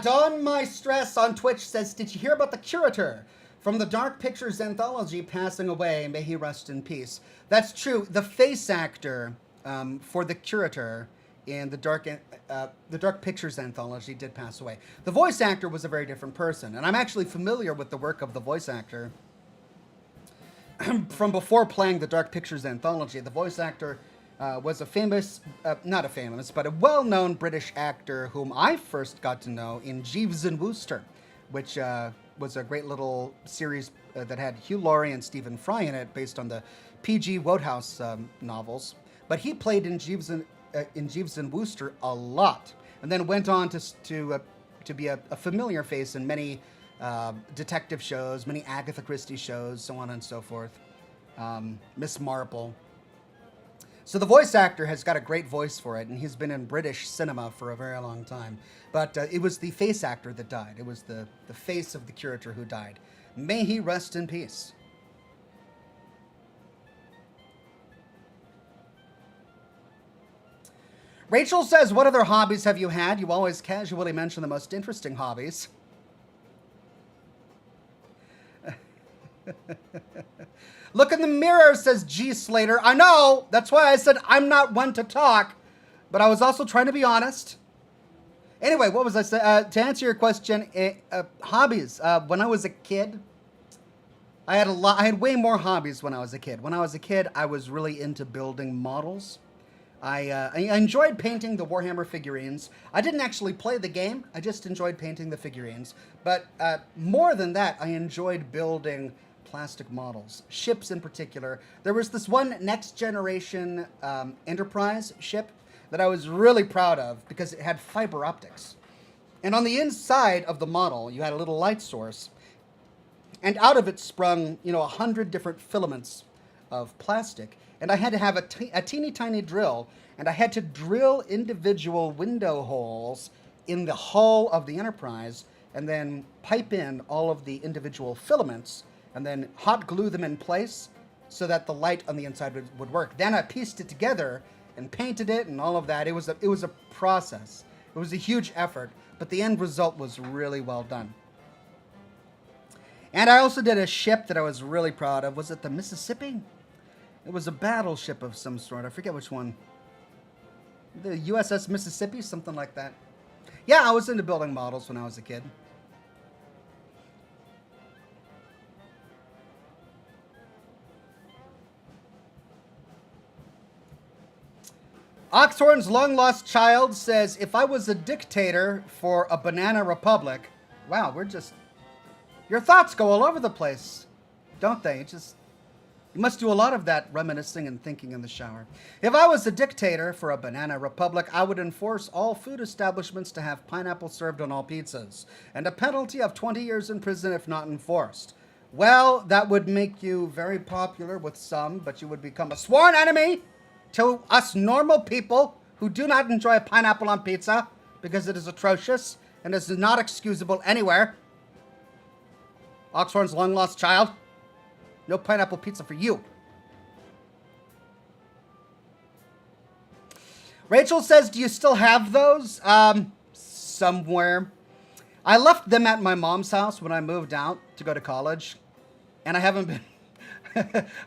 Don My Stress on Twitch says, did you hear about the curator from the Dark Pictures anthology passing away? May he rest in peace. That's true. The face actor for the curator in the Dark Pictures anthology did pass away. The voice actor was a very different person, and I'm actually familiar with the work of the voice actor from before playing the Dark Pictures anthology. The voice actor was a famous, not a famous, but a well-known British actor whom I first got to know in Jeeves and Wooster, which was a great little series that had Hugh Laurie and Stephen Fry in it, based on the P.G. Wodehouse novels. But he played in Jeeves and Wooster a lot, and then went on to be a familiar face in many detective shows, many Agatha Christie shows, so on and so forth. Miss Marple. So the voice actor has got a great voice for it, and he's been in British cinema for a very long time. But it was the face actor that died. It was the face of the curator who died. May he rest in peace. Rachel says, what other hobbies have you had? You always casually mention the most interesting hobbies. Look in the mirror, says G. Slater. I know. That's why I said I'm not one to talk. But I was also trying to be honest. Anyway, what was I saying? To answer your question, hobbies. When I was a kid, I had way more hobbies when I was a kid. When I was a kid, I was really into building models. I enjoyed painting the Warhammer figurines. I didn't actually play the game. I just enjoyed painting the figurines. But more than that, I enjoyed building plastic models, ships in particular. There was this one Next Generation Enterprise ship that I was really proud of because it had fiber optics. And on the inside of the model, you had a little light source. And out of it sprung, 100 different filaments of plastic. And I had to have a teeny tiny drill, and I had to drill individual window holes in the hull of the Enterprise, and then pipe in all of the individual filaments, and then hot glue them in place so that the light on the inside would work. Then I pieced it together and painted it and all of that. It was a process. It was a huge effort, but the end result was really well done. And I also did a ship that I was really proud of. Was it the Mississippi? It was a battleship of some sort. I forget which one. The USS Mississippi, something like that. Yeah, I was into building models when I was a kid. Oxhorn's long-lost child says, if I was a dictator for a banana republic... Wow, we're just... Your thoughts go all over the place, don't they? You must do a lot of that reminiscing and thinking in the shower. If I was a dictator for a banana republic, I would enforce all food establishments to have pineapple served on all pizzas, and a penalty of 20 years in prison if not enforced. Well, that would make you very popular with some, but you would become a sworn enemy to us normal people who do not enjoy pineapple on pizza because it is atrocious and is not excusable anywhere. Oxhorn's long-lost child. No pineapple pizza for you. Rachel says, do you still have those? Somewhere. I left them at my mom's house when I moved out to go to college. And I haven't been...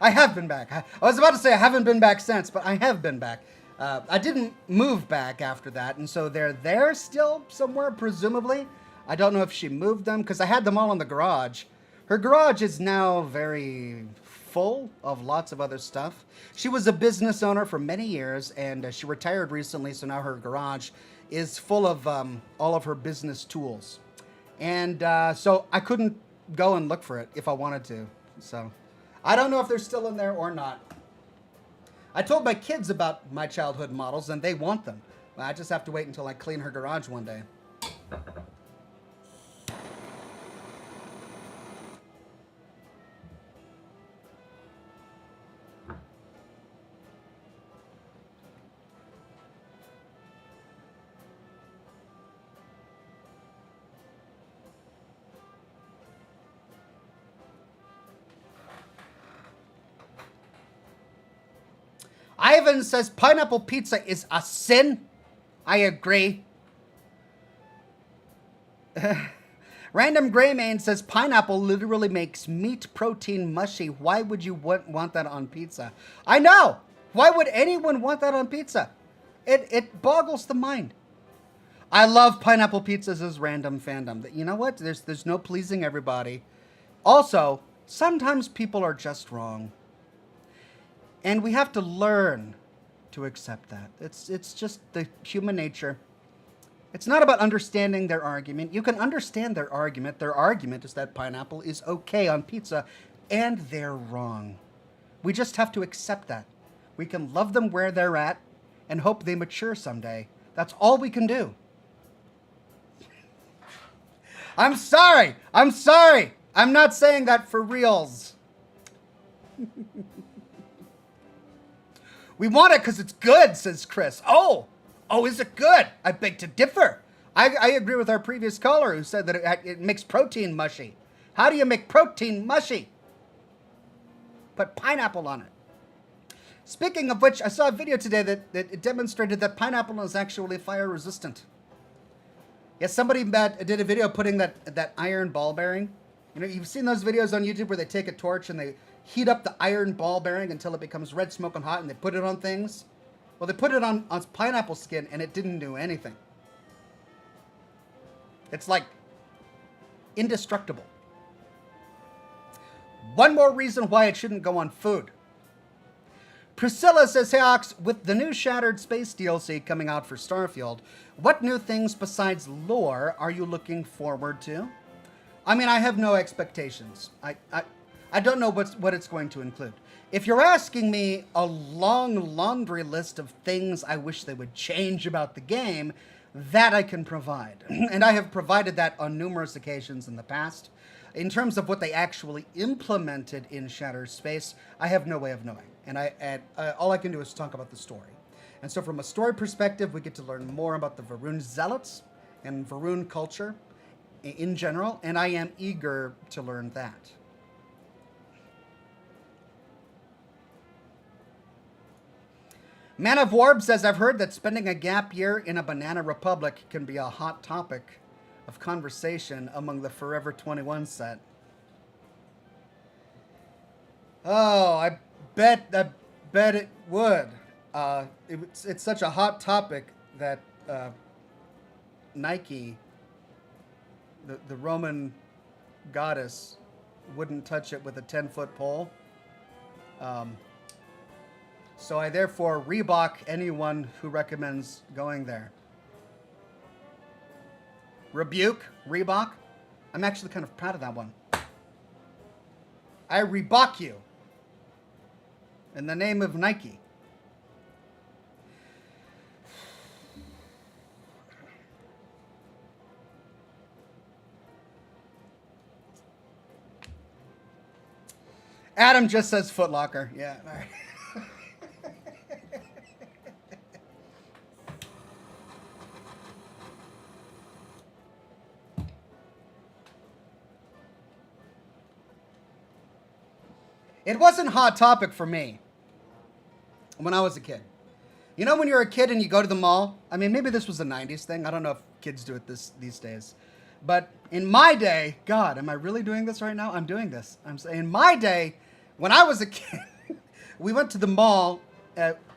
I have been back. I was about to say I haven't been back since, but I have been back. I didn't move back after that, and so they're there still somewhere, presumably. I don't know if she moved them, because I had them all in the garage. Her garage is now very full of lots of other stuff. She was a business owner for many years, and she retired recently, so now her garage is full of all of her business tools. And so I couldn't go and look for it if I wanted to. So I don't know if they're still in there or not. I told my kids about my childhood models, and they want them. I just have to wait until I clean her garage one day. Ivan says pineapple pizza is a sin. I agree. Random Greymane says pineapple literally makes meat protein mushy. Why would you want that on pizza? I know. Why would anyone want that on pizza? It boggles the mind. I love pineapple pizzas as random fandom. You know what? There's no pleasing everybody. Also, sometimes people are just wrong. And we have to learn to accept that. It's just the human nature. It's not about understanding their argument. You can understand their argument. Their argument is that pineapple is okay on pizza, and they're wrong. We just have to accept that. We can love them where they're at and hope they mature someday. That's all we can do. I'm sorry. I'm sorry. I'm not saying that for reals. We want it because it's good, says Chris. Oh, is it good? I beg to differ. I agree with our previous caller who said that it makes protein mushy. How do you make protein mushy? Put pineapple on it. Speaking of which, I saw a video today that it demonstrated that pineapple is actually fire resistant. Yes, somebody did a video putting that iron ball bearing. You know, you've seen those videos on YouTube where they take a torch and they heat up the iron ball bearing until it becomes red, smoking hot, and they put it on things. Well, they put it on pineapple skin, and it didn't do anything. It's like indestructible. One more reason why it shouldn't go on food. Priscilla says, hey Ox, with the new Shattered Space DLC coming out for Starfield, what new things besides lore are you looking forward to? I mean, I have no expectations. I don't know what it's going to include. If you're asking me a long laundry list of things I wish they would change about the game, that I can provide. And I have provided that on numerous occasions in the past. In terms of what they actually implemented in Shattered Space, I have no way of knowing. And all I can do is talk about the story. And so from a story perspective, we get to learn more about the Varun Zealots and Varun culture in general, and I am eager to learn that. Man of Warb says, I've heard that spending a gap year in a banana republic can be a hot topic of conversation among the Forever 21 set. Oh, I bet it would. It's such a hot topic that Nike, the Roman goddess, wouldn't touch it with a 10-foot pole. Um, so I therefore rebuke anyone who recommends going there. Rebuke, Reebok. I'm actually kind of proud of that one. I rebuke you in the name of Nike. Adam just says Foot Locker. Yeah. All right. It wasn't Hot Topic for me when I was a kid. You know when you're a kid and you go to the mall? I mean, maybe this was a 90s thing. I don't know if kids do it these days. But in my day, God, am I really doing this right now? I'm doing this. I'm saying in my day, when I was a kid, we went to the mall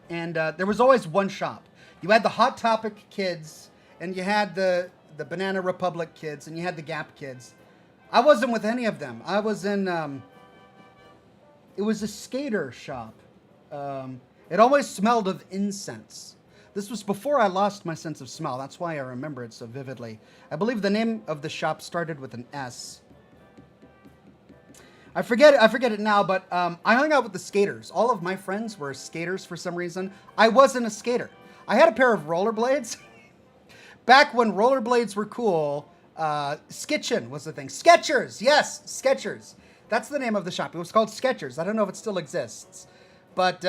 and there was always one shop. You had the Hot Topic kids and you had the Banana Republic kids and you had the Gap kids. I wasn't with any of them. I was in... it was a skater shop. It always smelled of incense. This was before I lost my sense of smell. That's why I remember it so vividly. I believe the name of the shop started with an S. I forget it now, but I hung out with the skaters. All of my friends were skaters for some reason. I wasn't a skater. I had a pair of rollerblades. Back when rollerblades were cool, Skitchin was the thing. Skechers, yes, Skechers. That's the name of the shop. It was called Skechers. I don't know if it still exists. But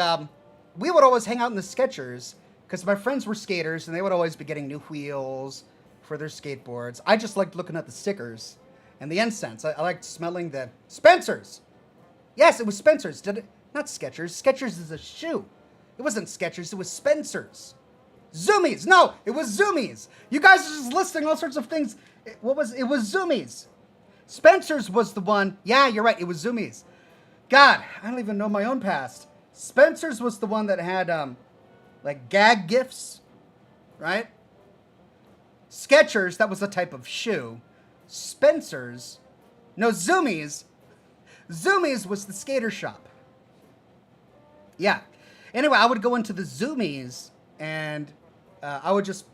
we would always hang out in the Skechers because my friends were skaters and they would always be getting new wheels for their skateboards. I just liked looking at the stickers and the incense. I liked smelling the... Spencer's! Yes, it was Spencer's. Did it? Not Skechers. Skechers is a shoe. It wasn't Skechers. It was Spencer's. Zoomies! No, it was Zoomies! You guys are just listing all sorts of things. It was Zoomies. Spencer's was the one. Yeah, you're right. It was Zoomies. God, I don't even know my own past. Spencer's was the one that had, like, gag gifts, right? Skechers, that was a type of shoe. Spencer's, no, Zoomies. Zoomies was the skater shop. Yeah. Anyway, I would go into the Zoomies and I would just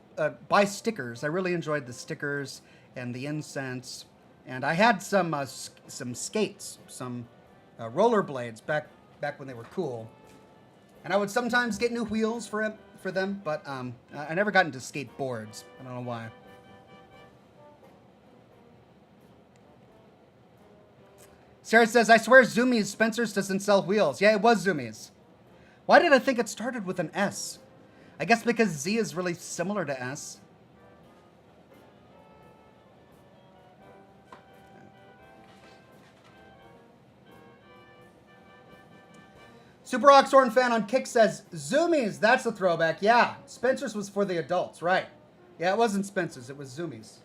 buy stickers. I really enjoyed the stickers and the incense. And I had some skates, some rollerblades back when they were cool. And I would sometimes get new wheels for them, but I never got into skateboards. I don't know why. Sarah says, I swear Zoomies Spencer's doesn't sell wheels. Yeah, it was Zoomies. Why did I think it started with an S? I guess because Z is really similar to S. Super Oxhorn fan on Kick says, Zoomies, that's a throwback. Yeah, Spencer's was for the adults, right. Yeah, it wasn't Spencer's, it was Zoomies.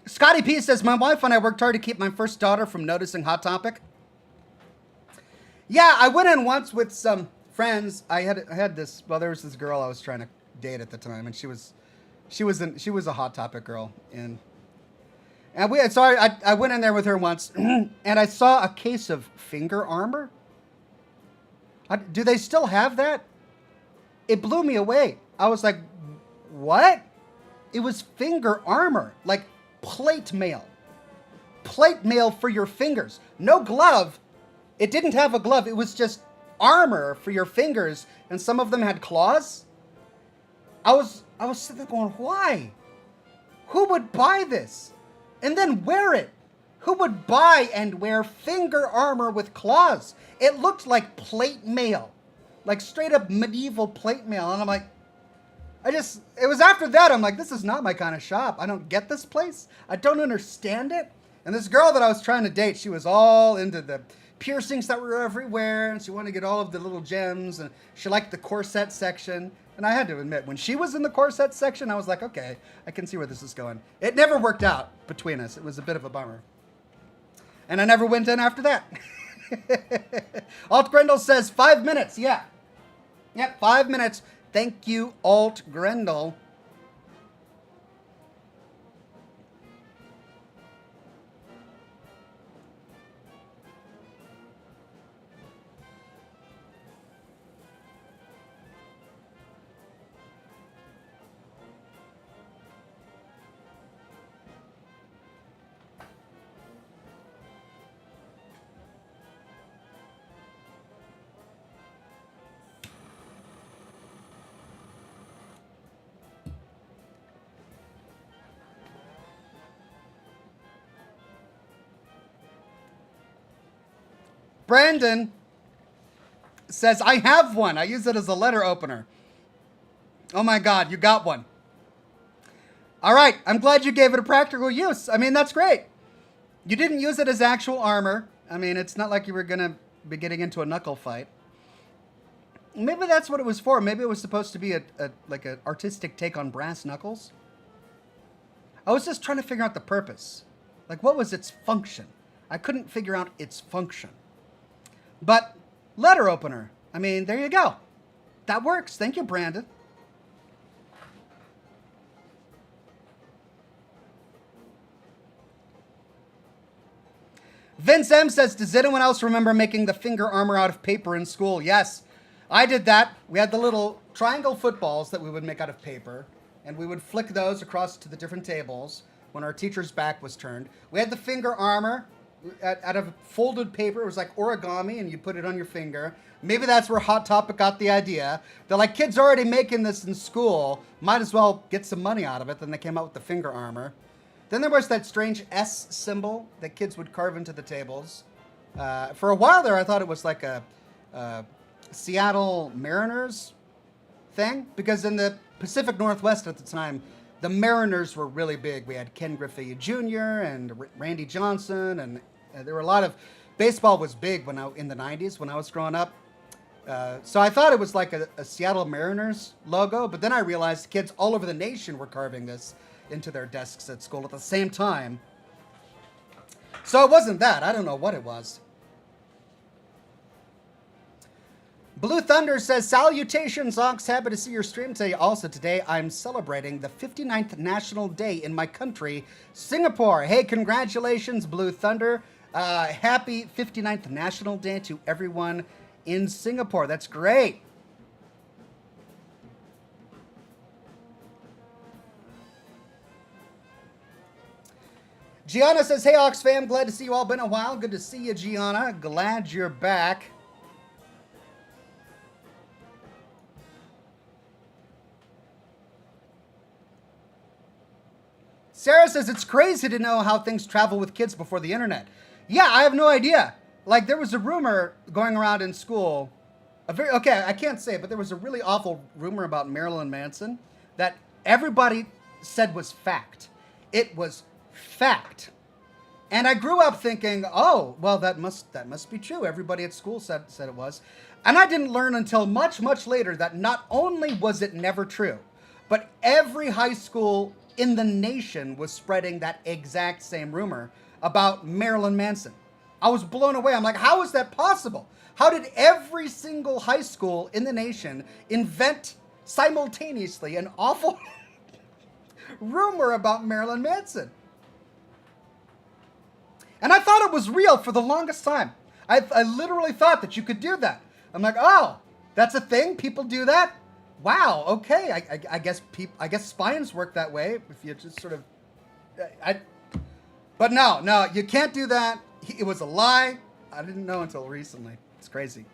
Scotty P says, my wife and I worked hard to keep my first daughter from noticing Hot Topic. Yeah, I went in once with some friends. I had this. Well, there was this girl I was trying to date at the time, and she was a Hot Topic girl, and I went in there with her once, and I saw a case of finger armor. Do they still have that? It blew me away. I was like, what? It was finger armor, like plate mail for your fingers. No glove. It didn't have a glove. It was just armor for your fingers, and some of them had claws. I was sitting there going, why? Who would buy this and then wear it? Who would buy and wear finger armor with claws? It looked like plate mail, like straight up medieval plate mail. And I'm like, it was after that, I'm like, this is not my kind of shop. I don't get this place. I don't understand it. And this girl that I was trying to date, she was all into the piercings that were everywhere, and she wanted to get all of the little gems, and she liked the corset section. And I had to admit, when she was in the corset section, I was like, okay, I can see where this is going. It never worked out between us. It was a bit of a bummer. And I never went in after that. Alt Grendel says 5 minutes. Yeah. Yep, 5 minutes. Thank you, Alt Grendel. Brandon says, I have one. I use it as a letter opener. Oh my God, you got one. All right, I'm glad you gave it a practical use. I mean, that's great. You didn't use it as actual armor. I mean, it's not like you were going to be getting into a knuckle fight. Maybe that's what it was for. Maybe it was supposed to be like an artistic take on brass knuckles. I was just trying to figure out the purpose. Like, what was its function? I couldn't figure out its function. But letter opener. I mean, there you go. That works. Thank you, Brandon. Vince M says, does anyone else remember making the finger armor out of paper in school? Yes, I did that. We had the little triangle footballs that we would make out of paper, and we would flick those across to the different tables when our teacher's back was turned. We had the finger armor out of folded paper. It was like origami, and you put it on your finger. Maybe that's where Hot Topic got the idea. They're like, kids already making this in school. Might as well get some money out of it. Then they came out with the finger armor. Then there was that strange S symbol that kids would carve into the tables. For a while there, I thought it was like a Seattle Mariners thing, because in the Pacific Northwest at the time, the Mariners were really big. We had Ken Griffey Jr. and Randy Johnson, and there were a lot of... Baseball was big in the 90s when I was growing up. So I thought it was like a Seattle Mariners logo, but then I realized kids all over the nation were carving this into their desks at school at the same time. So it wasn't that. I don't know what it was. Blue Thunder says, salutations, Ox. Happy to see your stream today. Also today, I'm celebrating the 59th National Day in my country, Singapore. Hey, congratulations, Blue Thunder. Happy 59th National Day to everyone in Singapore. That's great. Gianna says, hey, Ox fam, glad to see you all. Been a while. Good to see you, Gianna. Glad you're back. Sarah says, it's crazy to know how things travel with kids before the internet. Yeah, I have no idea. Like, there was a rumor going around in school. Okay, I can't say it, but there was a really awful rumor about Marilyn Manson that everybody said was fact. It was fact. And I grew up thinking, oh, well, that must be true. Everybody at school said it was. And I didn't learn until much, much later that not only was it never true, but every high school in the nation was spreading that exact same rumor about Marilyn Manson. I was blown away. I'm like, how is that possible? How did every single high school in the nation invent simultaneously an awful rumor about Marilyn Manson? And I thought it was real for the longest time. I literally thought that you could do that. I'm like, oh, that's a thing? People do that? Wow, okay. I guess spines work that way if you just sort of... But no, you can't do that. It was a lie. I didn't know until recently. It's crazy.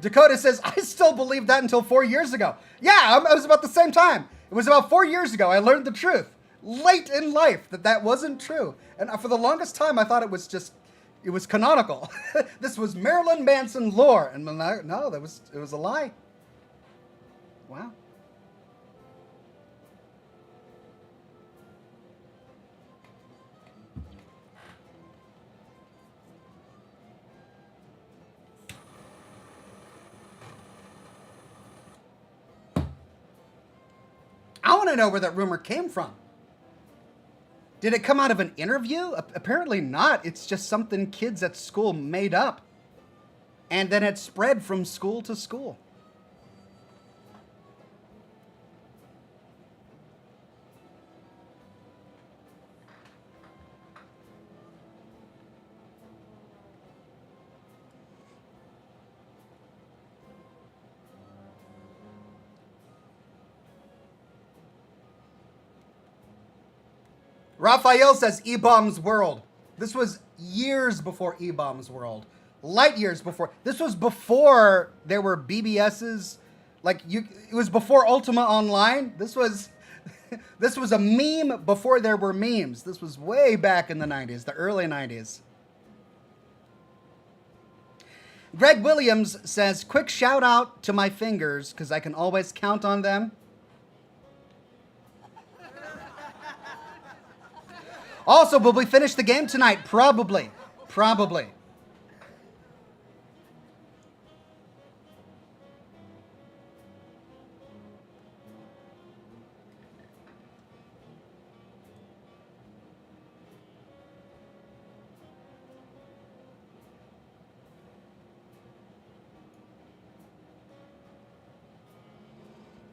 Dakota says, I still believed that until 4 years ago. Yeah, it was about the same time. It was about 4 years ago. I learned the truth late in life that wasn't true. And for the longest time, I thought it was canonical. This was Marilyn Manson lore. And no, it was a lie. Wow. I want to know where that rumor came from. Did it come out of an interview? Apparently not. It's just something kids at school made up. And then it spread from school to school. Raphael says E-Bombs World. This was years before E-Bombs World. Light years before. This was before there were BBSs. It was before Ultima Online. This was a meme before there were memes. This was way back in the 90s, the early 90s. Greg Williams says, quick shout out to my fingers because I can always count on them. Also, will we finish the game tonight? Probably.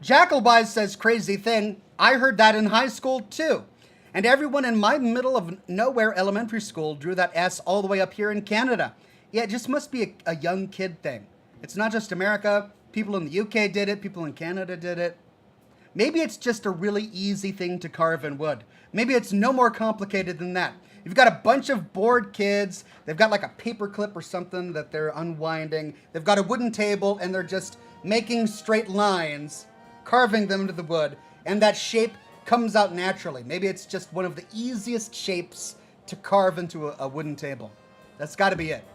Jackalbise says, crazy thing. I heard that in high school too. And everyone in my middle of nowhere elementary school drew that S all the way up here in Canada. Yeah, it just must be a young kid thing. It's not just America. People in the UK did it. People in Canada did it. Maybe it's just a really easy thing to carve in wood. Maybe it's no more complicated than that. You've got a bunch of bored kids. They've got like a paper clip or something that they're unwinding. They've got a wooden table and they're just making straight lines, carving them into the wood, and that shape comes out naturally. Maybe it's just one of the easiest shapes to carve into a wooden table. That's got to be it.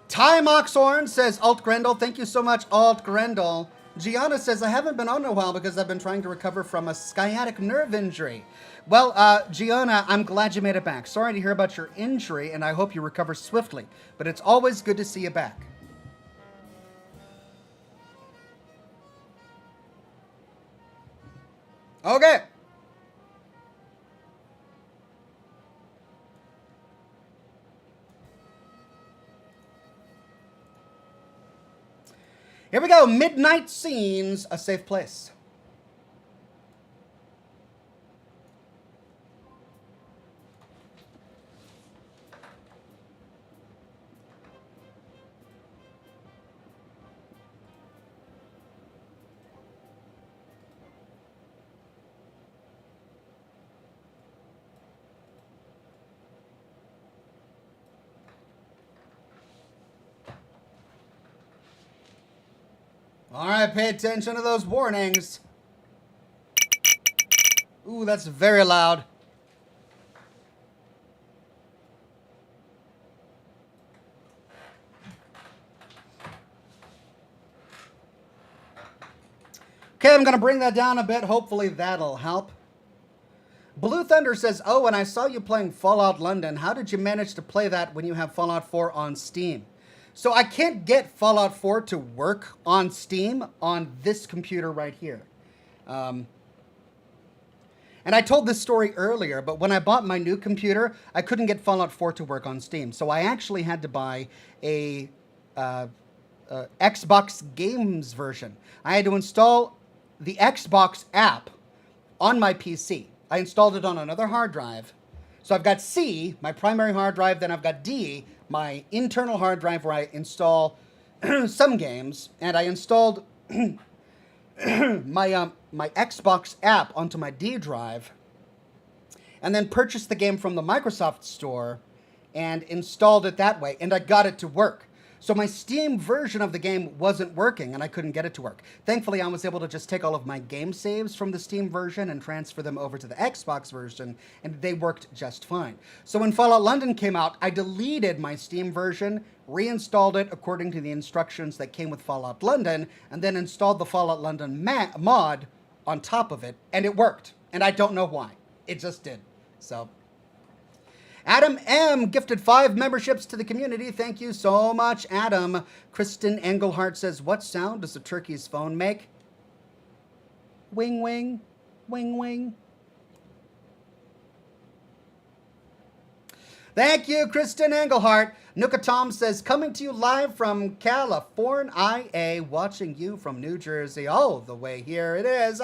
Time Oxhorn says, Alt Grendel. Thank you so much, Alt Grendel. Gianna says, I haven't been on in a while because I've been trying to recover from a sciatic nerve injury. Well, Gianna, I'm glad you made it back. Sorry to hear about your injury, and I hope you recover swiftly. But it's always good to see you back. Okay. Here we go. Midnight Scenes, A Safe Place. All right, pay attention to those warnings. Ooh, that's very loud. Okay, I'm going to bring that down a bit. Hopefully that'll help. Blue Thunder says, oh, and I saw you playing Fallout London. How did you manage to play that when you have Fallout 4 on Steam? So I can't get Fallout 4 to work on Steam on this computer right here. And I told this story earlier, but when I bought my new computer, I couldn't get Fallout 4 to work on Steam. So I actually had to buy a Xbox Games version. I had to install the Xbox app on my PC. I installed it on another hard drive. So I've got C, my primary hard drive, then I've got D, my internal hard drive where I install some games, and I installed my Xbox app onto my D drive, and then purchased the game from the Microsoft Store and installed it that way, and I got it to work. So my Steam version of the game wasn't working, and I couldn't get it to work. Thankfully, I was able to just take all of my game saves from the Steam version and transfer them over to the Xbox version, and they worked just fine. So when Fallout London came out, I deleted my Steam version, reinstalled it according to the instructions that came with Fallout London, and then installed the Fallout London mod on top of it, and it worked. And I don't know why. It just did. So Adam M. gifted 5 memberships to the community. Thank you so much, Adam. Kristen Engelhardt says, what sound does a turkey's phone make? Wing, wing. Wing, wing. Thank you, Kristen Engelhart. Nuka Tom says, coming to you live from California, watching you from New Jersey. All the way here it is.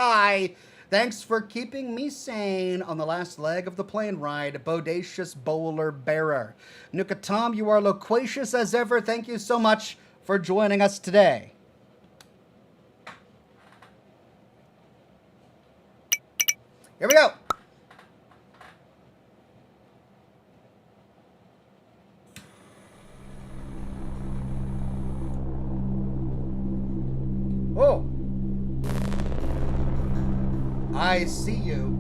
Thanks for keeping me sane on the last leg of the plane ride. Bodacious bowler bearer. Nuka Tom, you are loquacious as ever. Thank you so much for joining us today. Here we go. Oh. I see you.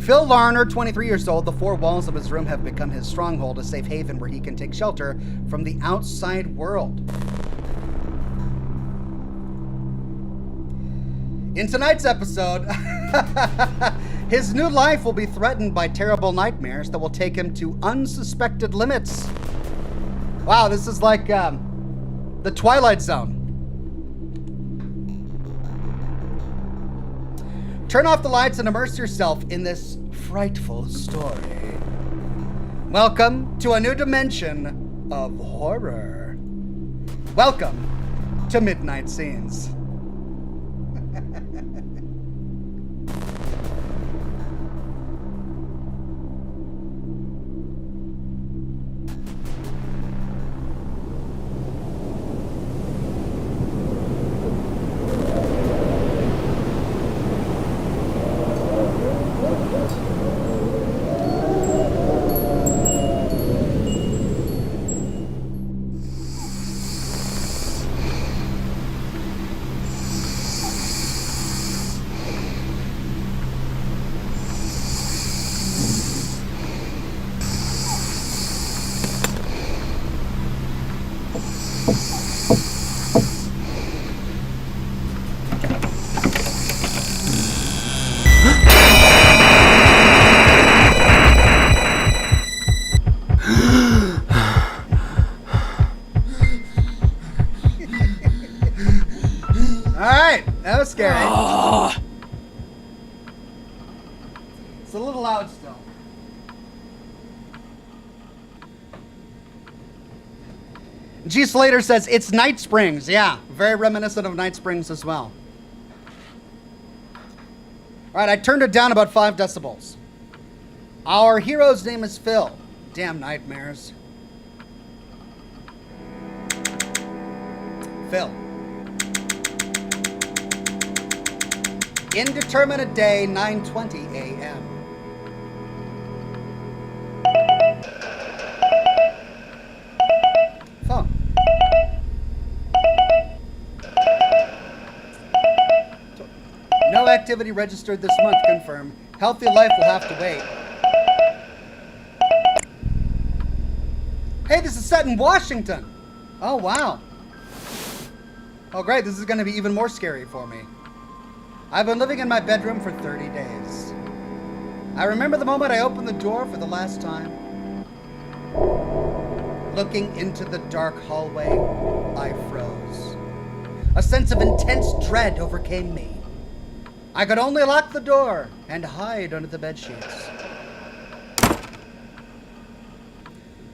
Phil Larner, 23 years old, the four walls of his room have become his stronghold, a safe haven where he can take shelter from the outside world. In tonight's episode, his new life will be threatened by terrible nightmares that will take him to unsuspected limits. Wow, this is like the Twilight Zone. Turn off the lights and immerse yourself in this frightful story. Welcome to a new dimension of horror. Welcome to Midnight Scenes. Scary. It's a little loud still. G. Slater says, it's Night Springs. Yeah, very reminiscent of Night Springs as well. All right, I turned it down about 5 decibels. Our hero's name is Phil. Damn nightmares. Phil. Indeterminate day, 9:20 a.m. Phone. No activity registered this month, confirmed. Healthy life will have to wait. Hey, this is set in Washington. Oh, wow. Oh, great. This is going to be even more scary for me. I've been living in my bedroom for 30 days. I remember the moment I opened the door for the last time. Looking into the dark hallway, I froze. A sense of intense dread overcame me. I could only lock the door and hide under the bedsheets.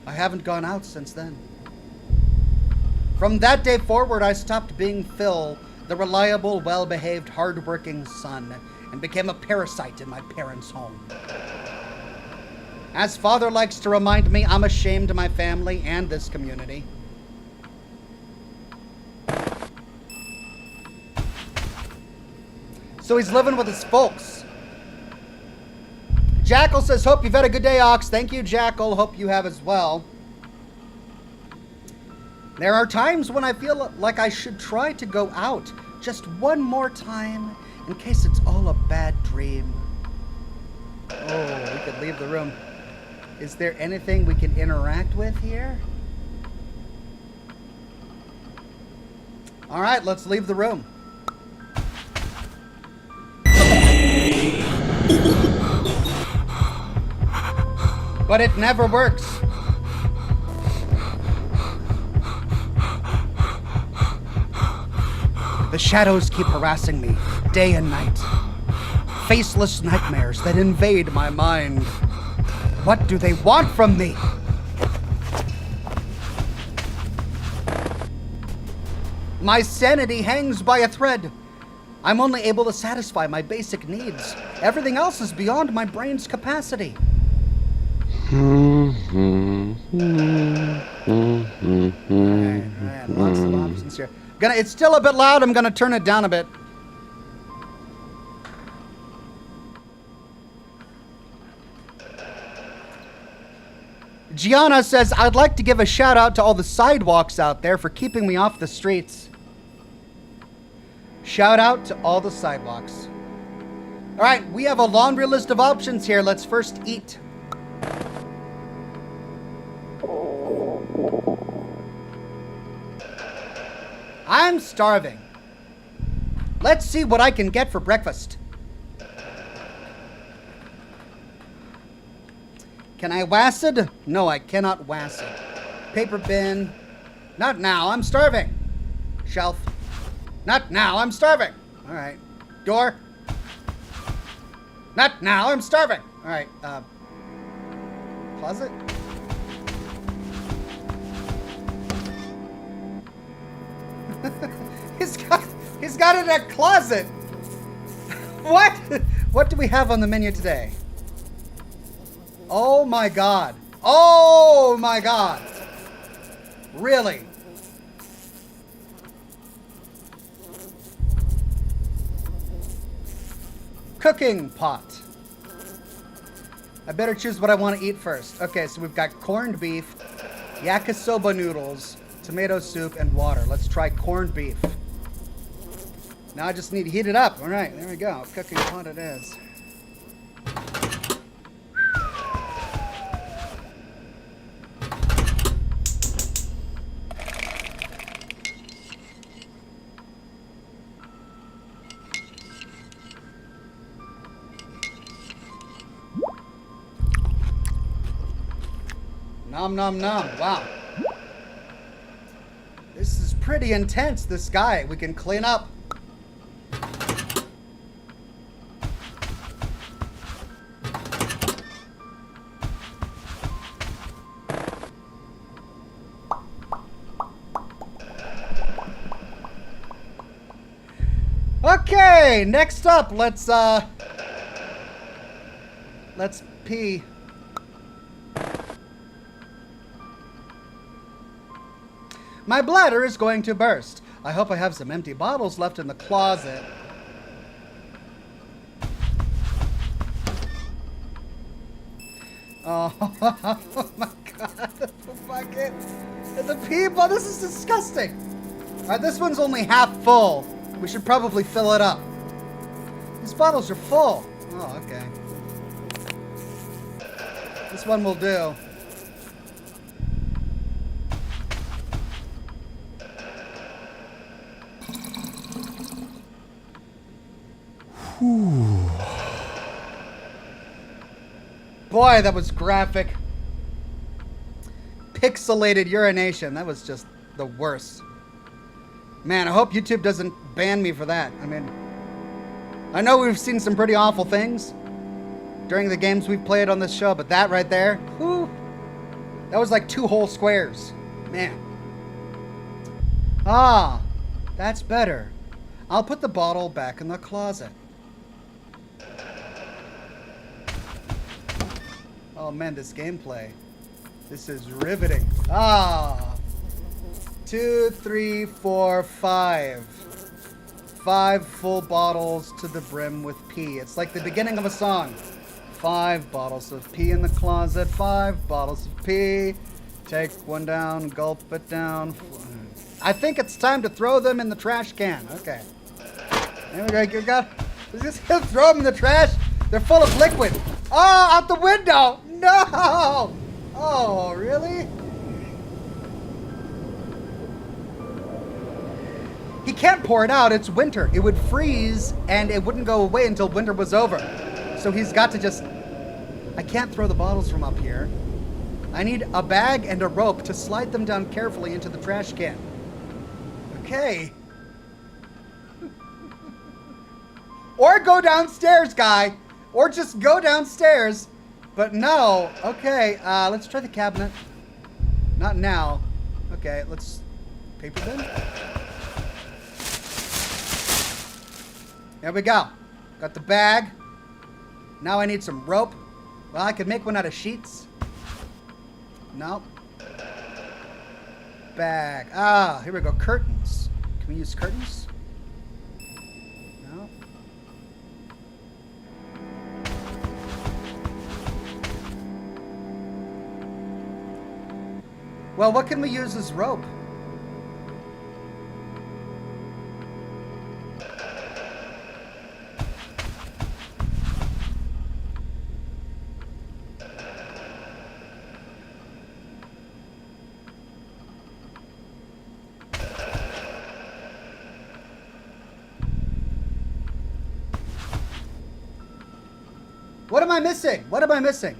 I haven't gone out since then. From that day forward, I stopped being Phil, the reliable, well-behaved, hard-working son, and became a parasite in my parents' home. As Father likes to remind me, I'm ashamed of my family and this community. So he's living with his folks. Jackal says, hope you've had a good day, Ox. Thank you, Jackal. Hope you have as well. There are times when I feel like I should try to go out just one more time in case it's all a bad dream. Oh, we could leave the room. Is there anything we can interact with here? All right, let's leave the room. But it never works. The shadows keep harassing me, day and night. Faceless nightmares that invade my mind. What do they want from me? My sanity hangs by a thread. I'm only able to satisfy my basic needs. Everything else is beyond my brain's capacity. Alright, lots of options here. It's still a bit loud. I'm gonna turn it down a bit. Gianna says, I'd like to give a shout out to all the sidewalks out there for keeping me off the streets. Shout out to all the sidewalks. All right, we have a laundry list of options here. Let's first eat. I'm starving. Let's see what I can get for breakfast. Can I wassid? No, I cannot wassid. Paper bin. Not now, I'm starving. Shelf. Not now, I'm starving. All right. Door. Not now, I'm starving. All right. Closet. He's got it in a closet. What? What do we have on the menu today? Oh my God. Oh my God. Really? Cooking pot. I better choose what I want to eat first. Okay, so we've got corned beef, yakisoba noodles, tomato soup, and water. Let's try corned beef. Now I just need to heat it up. All right, there we go. Cooking pot it is. Nom nom nom. Wow. This is pretty intense, this guy. We can clean up. Okay, next up, let's pee. My bladder is going to burst. I hope I have some empty bottles left in the closet. Oh, oh my God, the bucket. The pee bottle, this is disgusting. All right, this one's only half full. We should probably fill it up. These bottles are full. Oh, okay. This one will do. Whew. Boy, that was graphic. Pixelated urination. That was just the worst. Man, I hope YouTube doesn't ban me for that. I mean, I know we've seen some pretty awful things during the games we've played on this show, but that right there, whew, that was like 2 whole squares. Man. Ah, that's better. I'll put the bottle back in the closet. Oh man, this gameplay. This is riveting. Ah. 2, 3, 4, 5. 5 full bottles to the brim with pee. It's like the beginning of a song. 5 bottles of pee in the closet. 5 bottles of pee. Take one down, gulp it down. I think it's time to throw them in the trash can. Okay. There we go. You got. Just throw them in the trash. They're full of liquid. Oh, out the window. No. Oh, really? He can't pour it out. It's winter. It would freeze and it wouldn't go away until winter was over. So he's got to just... I can't throw the bottles from up here. I need a bag and a rope to slide them down carefully into the trash can. Okay. Or go downstairs, guy. Or just go downstairs. But no. Okay, let's try the cabinet. Not now. Okay, let's... Paper bin? There we go. Got the bag. Now I need some rope. Well, I could make one out of sheets. No. Bag. Ah, here we go. Curtains. Can we use curtains? No. Well, what can we use as rope? What am I missing? What am I missing?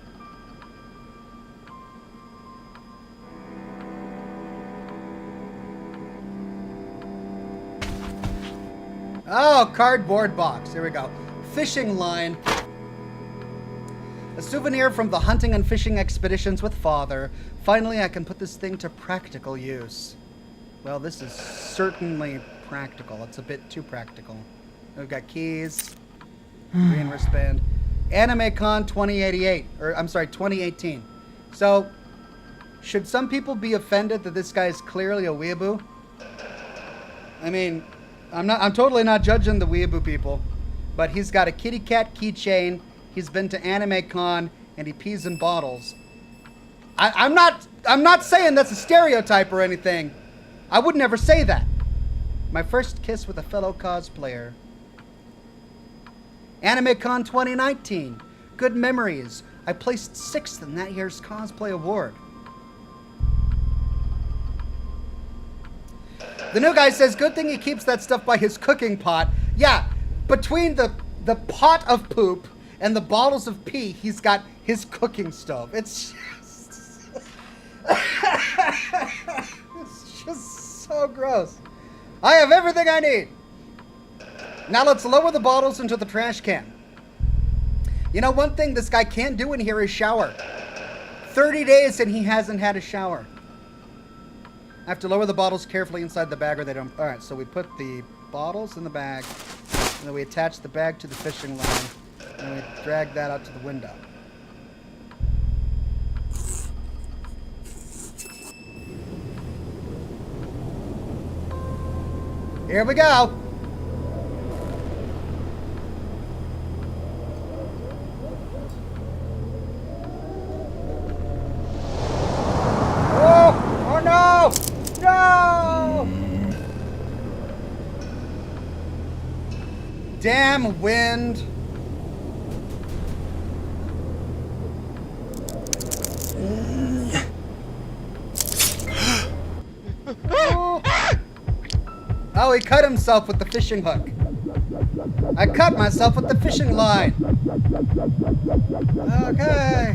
Oh, cardboard box. Here we go. Fishing line. A souvenir from the hunting and fishing expeditions with father. Finally, I can put this thing to practical use. Well, this is certainly practical. It's a bit too practical. We've got keys. Green wristband. AnimeCon 2088. Or, I'm sorry, 2018. So, should some people be offended that this guy is clearly a weeaboo? I mean... I'm totally not judging the weeaboo people, but he's got a kitty cat keychain. He's been to AnimeCon and he pees in bottles. I'm not saying that's a stereotype or anything. I would never say that. My first kiss with a fellow cosplayer. AnimeCon 2019. Good memories. I placed 6th in that year's cosplay award. The new guy says, good thing he keeps that stuff by his cooking pot. Yeah, between the pot of poop and the bottles of pee, he's got his cooking stove. It's just... it's just so gross. I have everything I need. Now let's lower the bottles into the trash can. You know, one thing this guy can't do in here is shower. 30 days and he hasn't had a shower. I have to lower the bottles carefully inside the bag or they don't... Alright, so we put the bottles in the bag, and then we attach the bag to the fishing line, and we drag that out to the window. Here we go! Damn wind. Oh, he cut himself with the fishing hook. I cut myself with the fishing line. Okay.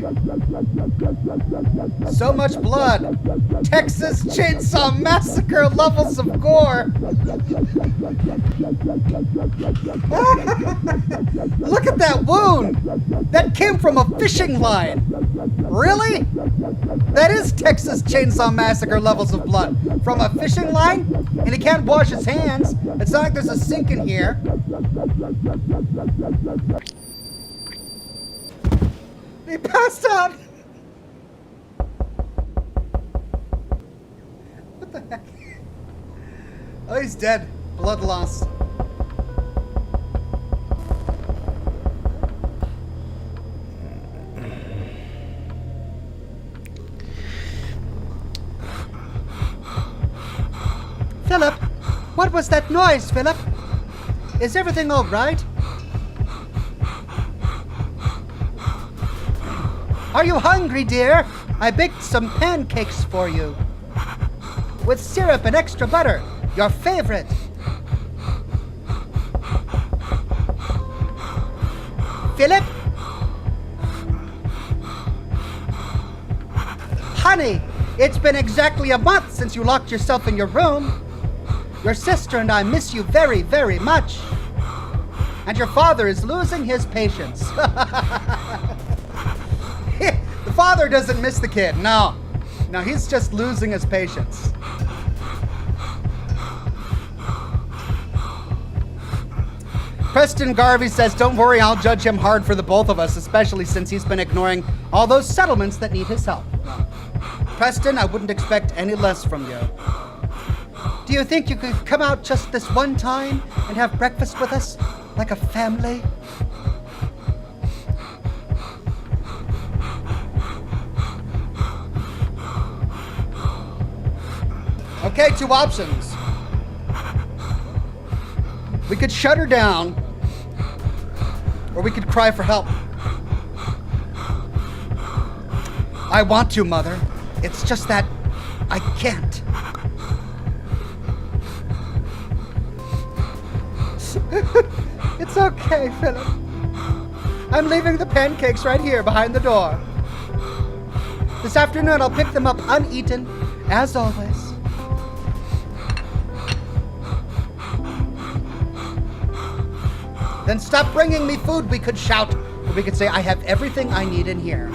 So much blood. Texas Chainsaw Massacre levels of gore. Look at that wound. That came from a fishing line. Really? That is Texas Chainsaw Massacre levels of blood. From a fishing line? And he can't wash his hands. It's not like there's a sink in here. He passed out. What the heck? Oh, he's dead. Blood loss. Philip, what was that noise, Philip? Is everything all right? Are you hungry, dear? I baked some pancakes for you. With syrup and extra butter. Your favorite. Philip? Honey, it's been exactly a month since you locked yourself in your room. Your sister and I miss you very, very much. And your father is losing his patience. The father doesn't miss the kid. No. No, he's just losing his patience. Preston Garvey says, don't worry, I'll judge him hard for the both of us, especially since he's been ignoring all those settlements that need his help. Preston, I wouldn't expect any less from you. Do you think you could come out just this one time and have breakfast with us, like a family? Okay, two options. We could shut her down, or we could cry for help. I want to, Mother. It's just that I can't. It's okay, Philip. I'm leaving the pancakes right here behind the door. This afternoon I'll pick them up uneaten, as always. Then stop bringing me food, we could shout. Or we could say, I have everything I need in here.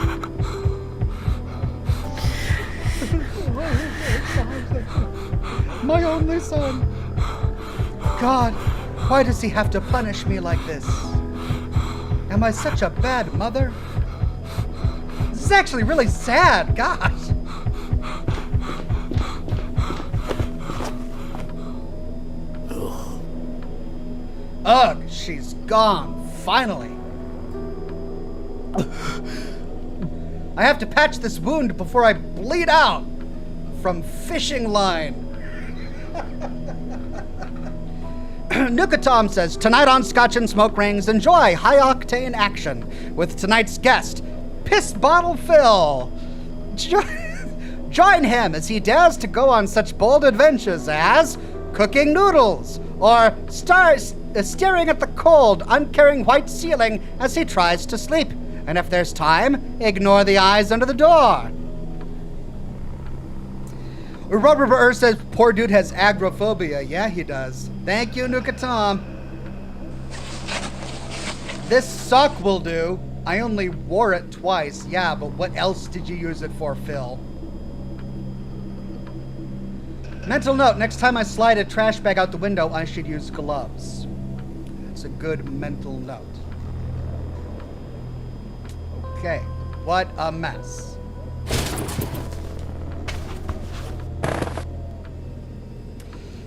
My only son. God, why does he have to punish me like this? Am I such a bad mother? This is actually really sad, gosh. Ugh, she's gone, finally. I have to patch this wound before I bleed out from fishing line. Nukatom says, tonight on Scotch and Smoke Rings, enjoy high-octane action with tonight's guest, Piss Bottle Phil. Join him as he dares to go on such bold adventures as cooking noodles or staring at the cold, uncaring white ceiling as he tries to sleep. And if there's time, ignore the eyes under the door. Rubber Burr says, poor dude has agoraphobia. Yeah, he does. Thank you, Nuka Tom. This sock will do. I only wore it twice. Yeah, but what else did you use it for, Phil? Mental note, next time I slide a trash bag out the window, I should use gloves. It's a good mental note. Okay, what a mess.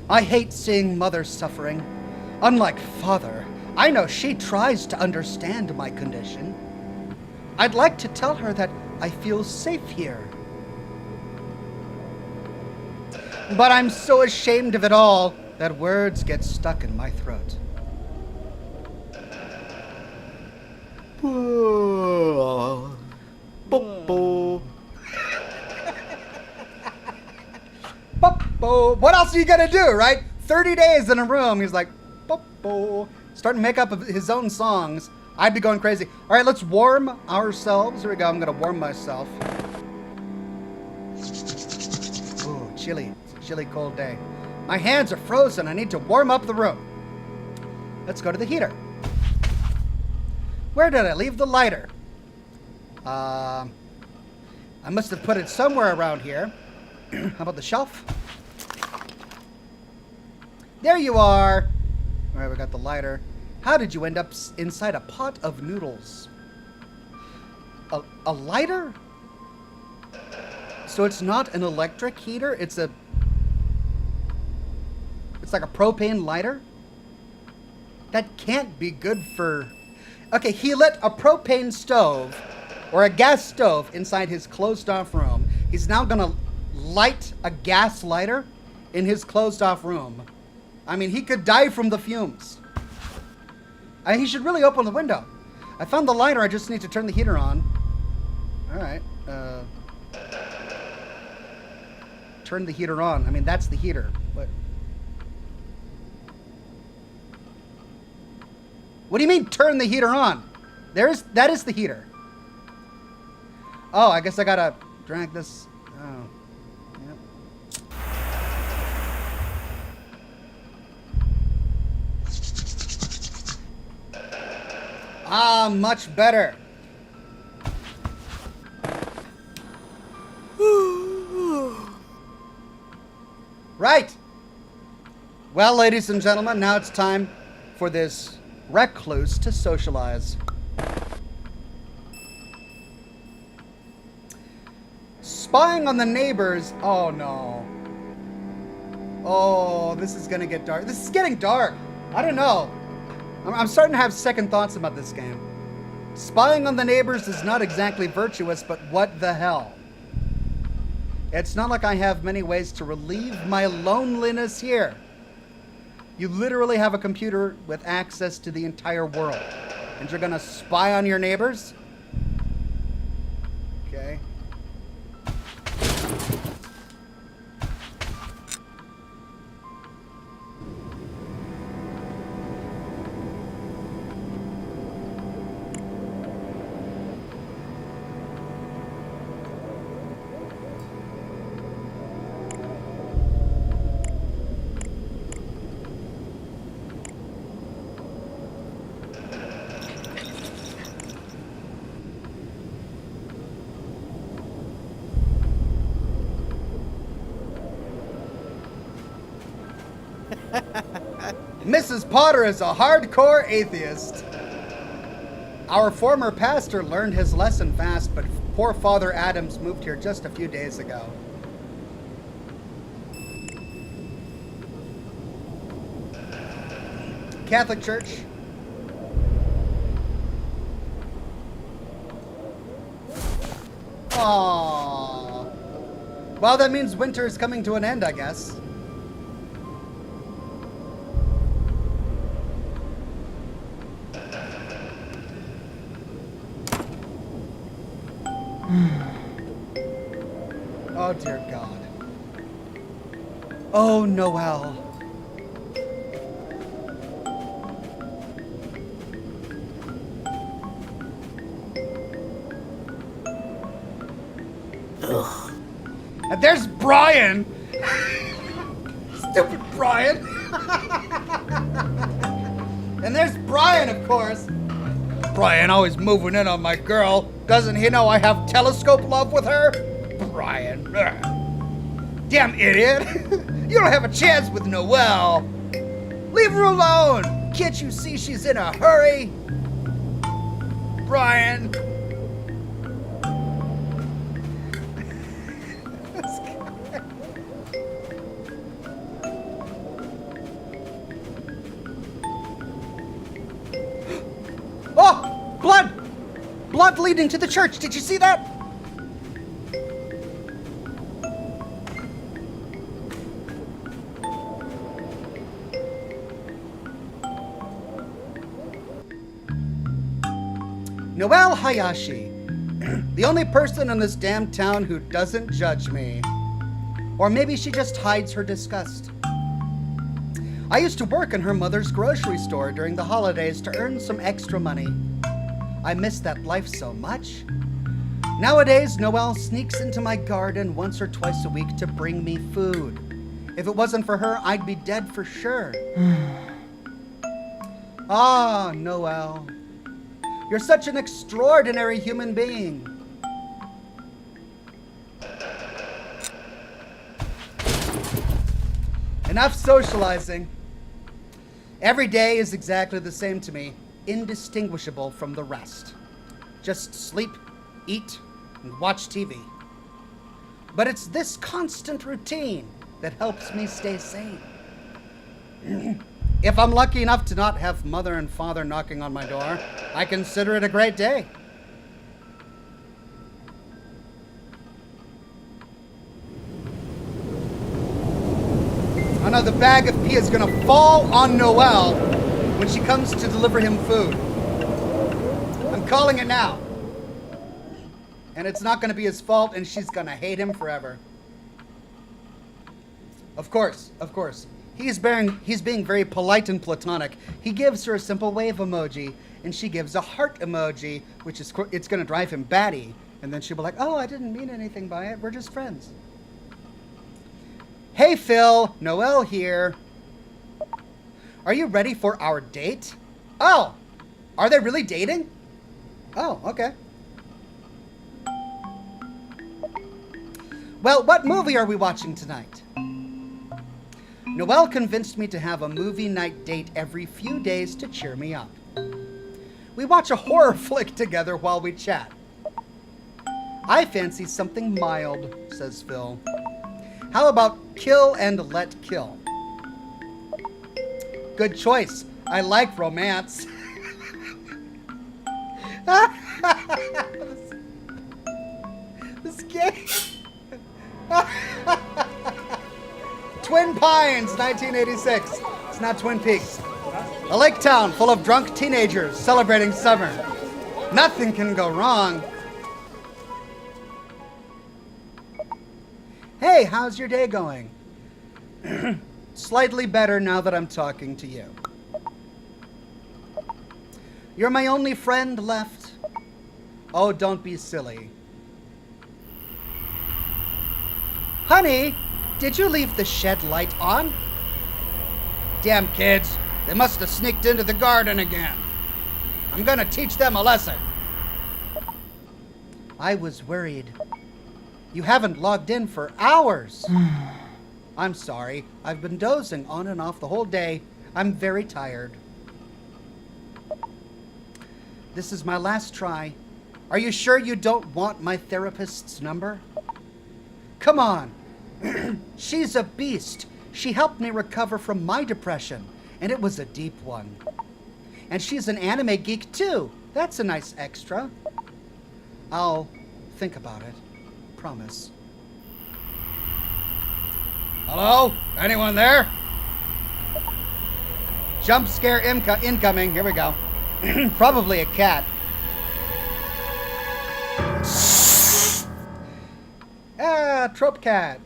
I hate seeing Mother suffering. Unlike Father, I know she tries to understand my condition. I'd like to tell her that I feel safe here. But I'm so ashamed of it all that words get stuck in my throat. What else are you gonna do, right? 30 days in a room, he's like, starting to make up his own songs. I'd be going crazy. All right, let's warm ourselves. Here we go, I'm gonna warm myself. Ooh, chilly. It's a chilly, cold day. My hands are frozen. I need to warm up the room. Let's go to the heater. Where did I leave the lighter? I must have put it somewhere around here. How about the shelf? There you are. All right, we got the lighter. How did you end up inside a pot of noodles? A lighter? So it's not an electric heater, it's like a propane lighter? That can't be good for... Okay, he lit a propane stove or a gas stove inside his closed off room. He's now gonna light a gas lighter in his closed off room. I mean, he could die from the fumes. He should really open the window. I found the lighter, I just need to turn the heater on. All right. Turn the heater on. I mean, that's the heater. What do you mean, turn the heater on? That is the heater. Oh, I guess I gotta drag this. Oh, yep. Ah, much better. Right. Well, ladies and gentlemen, now it's time for this recluse to socialize. Spying on the neighbors. Oh, no. Oh, this is going to get dark. This is getting dark. I don't know. I'm starting to have second thoughts about this game. Spying on the neighbors is not exactly virtuous, but what the hell? It's not like I have many ways to relieve my loneliness here. You literally have a computer with access to the entire world. And you're gonna spy on your neighbors? Okay. Mrs. Potter is a hardcore atheist. Our former pastor learned his lesson fast, but poor Father Adams moved here just a few days ago. Catholic Church. Aww. Well, that means winter is coming to an end, I guess. Oh, dear God. Oh, Noel. Ugh. And there's Brian. Stupid Brian. And there's Brian, of course. Brian always moving in on my girl. Doesn't he know I have telescope love with her? Brian. Ugh. Damn idiot. You don't have a chance with Noelle. Leave her alone. Can't you see she's in a hurry? Brian. Oh! Blood! Blood leading to the church. Did you see that? Noelle Hayashi, the only person in this damn town who doesn't judge me. Or maybe she just hides her disgust. I used to work in her mother's grocery store during the holidays to earn some extra money. I miss that life so much. Nowadays, Noelle sneaks into my garden once or twice a week to bring me food. If it wasn't for her, I'd be dead for sure. Ah, Noelle. You're such an extraordinary human being. Enough socializing. Every day is exactly the same to me, indistinguishable from the rest. Just sleep, eat, and watch TV. But it's this constant routine that helps me stay sane. If I'm lucky enough to not have mother and father knocking on my door, I consider it a great day. Oh no, the bag of pee is gonna fall on Noelle when she comes to deliver him food. I'm calling it now. And it's not gonna be his fault, and she's gonna hate him forever. Of course, of course. He's being very polite and platonic. He gives her a simple wave emoji, and she gives a heart emoji, which is, it's going to drive him batty. And then she'll be like, oh, I didn't mean anything by it. We're just friends. Hey, Phil. Noelle here. Are you ready for our date? Oh, Are they really dating? Oh, okay. Well, what movie are we watching tonight? Noelle convinced me to have a movie night date every few days to cheer me up. We watch a horror flick together while we chat. I fancy something mild, says Phil. How about Kill and Let Kill? Good choice. I like romance. This game. Twin Pines, 1986. It's not Twin Peaks. A lake town full of drunk teenagers celebrating summer. Nothing can go wrong. Hey, how's your day going? Slightly better now that I'm talking to you. You're my only friend left. Oh, don't be silly. Honey, did you leave the shed light on? Damn kids. They must have sneaked into the garden again. I'm gonna teach them a lesson. I was worried. You haven't logged in for hours. I'm sorry. I've been dozing on and off the whole day. I'm very tired. This is my last try. Are you sure you don't want my therapist's number? Come on. She's a beast. She helped me recover from my depression, and it was a deep one. And she's an anime geek too. That's a nice extra. I'll think about it. Promise. Hello? Anyone there? Jump scare incoming. Here we go. Probably a cat. Trope cat.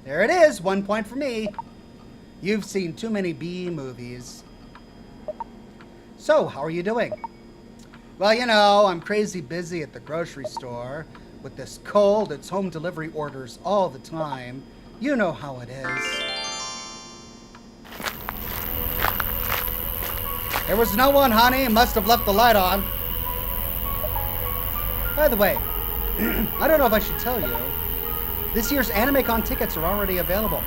There it is. 1 point for me. You've seen too many B movies. So, how are you doing? Well, you know, I'm crazy busy at the grocery store. With this cold, it's home delivery orders all the time. You know how it is. There was no one, honey. Must have left the light on. By the way, I don't know if I should tell you. This year's AnimeCon tickets are already available.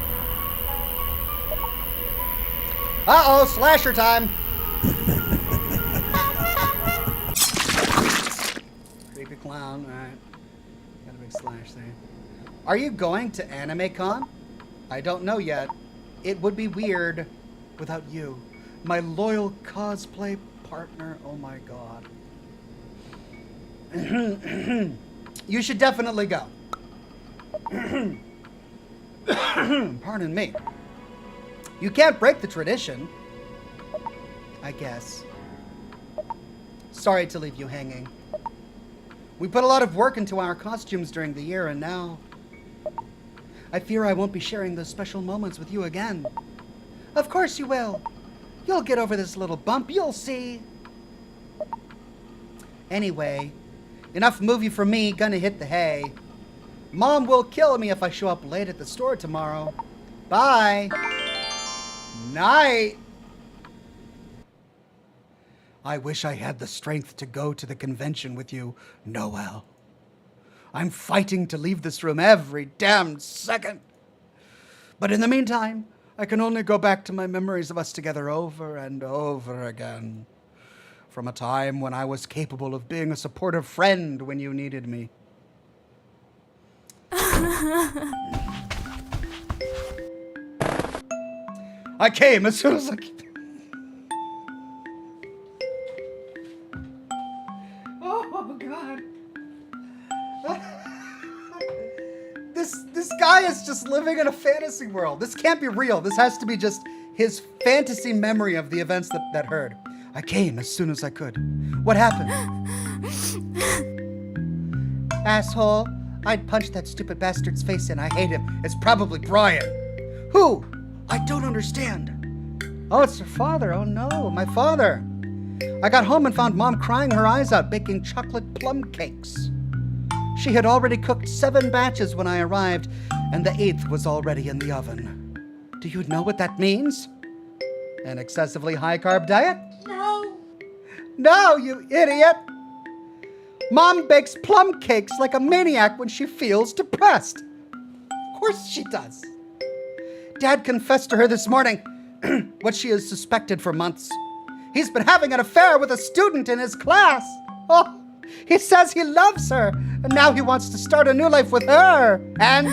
Uh-oh, slasher time. Creepy clown, all right. Got a big slash there. Are you going to AnimeCon? I don't know yet. It would be weird without you. My loyal cosplay partner. Oh my god. You should definitely go. Pardon me. You can't break the tradition. I guess. Sorry to leave you hanging. We put a lot of work into our costumes during the year, and now I fear I won't be sharing those special moments with you again. Of course you will. You'll get over this little bump, you'll see. Anyway, enough movie for me, gonna hit the hay. Mom will kill me if I show up late at the store tomorrow. Bye. Night. I wish I had the strength to go to the convention with you, Noelle. I'm fighting to leave this room every damn second. But in the meantime, I can only go back to my memories of us together over and over again. From a time when I was capable of being a supportive friend when you needed me. I came as soon as I could. Oh, God. This guy is just living in a fantasy world. This can't be real. This has to be just his fantasy memory of the events that heard. I came as soon as I could. What happened? Asshole. I'd punch that stupid bastard's face in. I hate him. It's probably Brian. Who? I don't understand. Oh, it's your father. Oh, no, my father. I got home and found Mom crying her eyes out baking chocolate plum cakes. She had already cooked 7 batches when I arrived, and the 8th was already in the oven. Do you know what that means? An excessively high-carb diet? No! No, you idiot. Mom bakes plum cakes like a maniac when she feels depressed. Of course she does. Dad confessed to her this morning what she has suspected for months. He's been having an affair with a student in his class. Oh, he says he loves her, and now he wants to start a new life with her. And...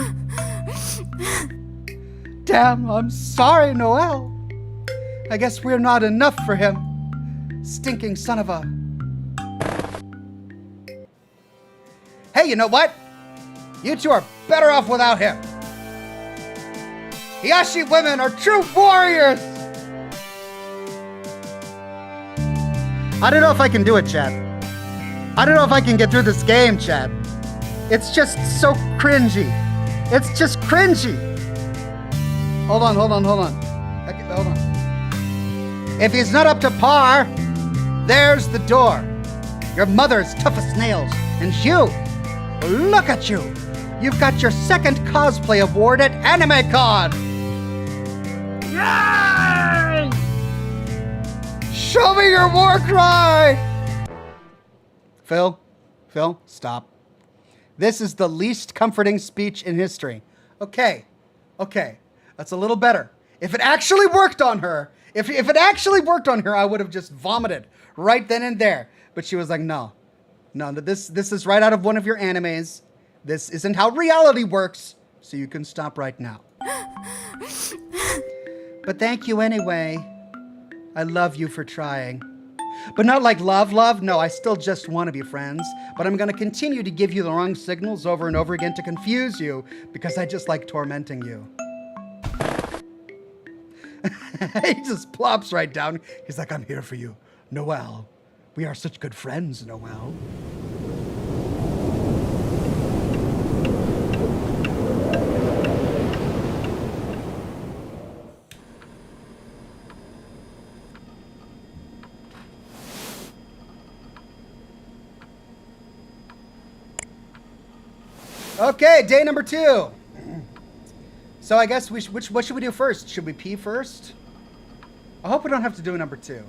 Damn, I'm sorry, Noelle. I guess we're not enough for him. Stinking son of a... Hey, you know what? You two are better off without him. Hiyashi women are true warriors! I don't know if I can do it, Chad. I don't know if I can get through this game, Chad. It's just so cringy. It's just cringy. Hold on. Hold on. If he's not up to par, there's the door. Your mother's tough as nails. And you, look at you. You've got your second cosplay award at AnimeCon. Yay! Show me your war cry! Phil, stop. This is the least comforting speech in history. Okay, that's a little better. If it actually worked on her, I would have just vomited right then and there. But she was like, no, this is right out of one of your animes. This isn't how reality works, so you can stop right now. But thank you anyway. I love you for trying. But not like love. No, I still just want to be friends. But I'm going to continue to give you the wrong signals over and over again to confuse you because I just like tormenting you. He just plops right down. He's like, I'm here for you, Noelle. We are such good friends, Noelle. Okay, day number 2. So I guess what should we do first? Should we pee first? I hope we don't have to do number 2.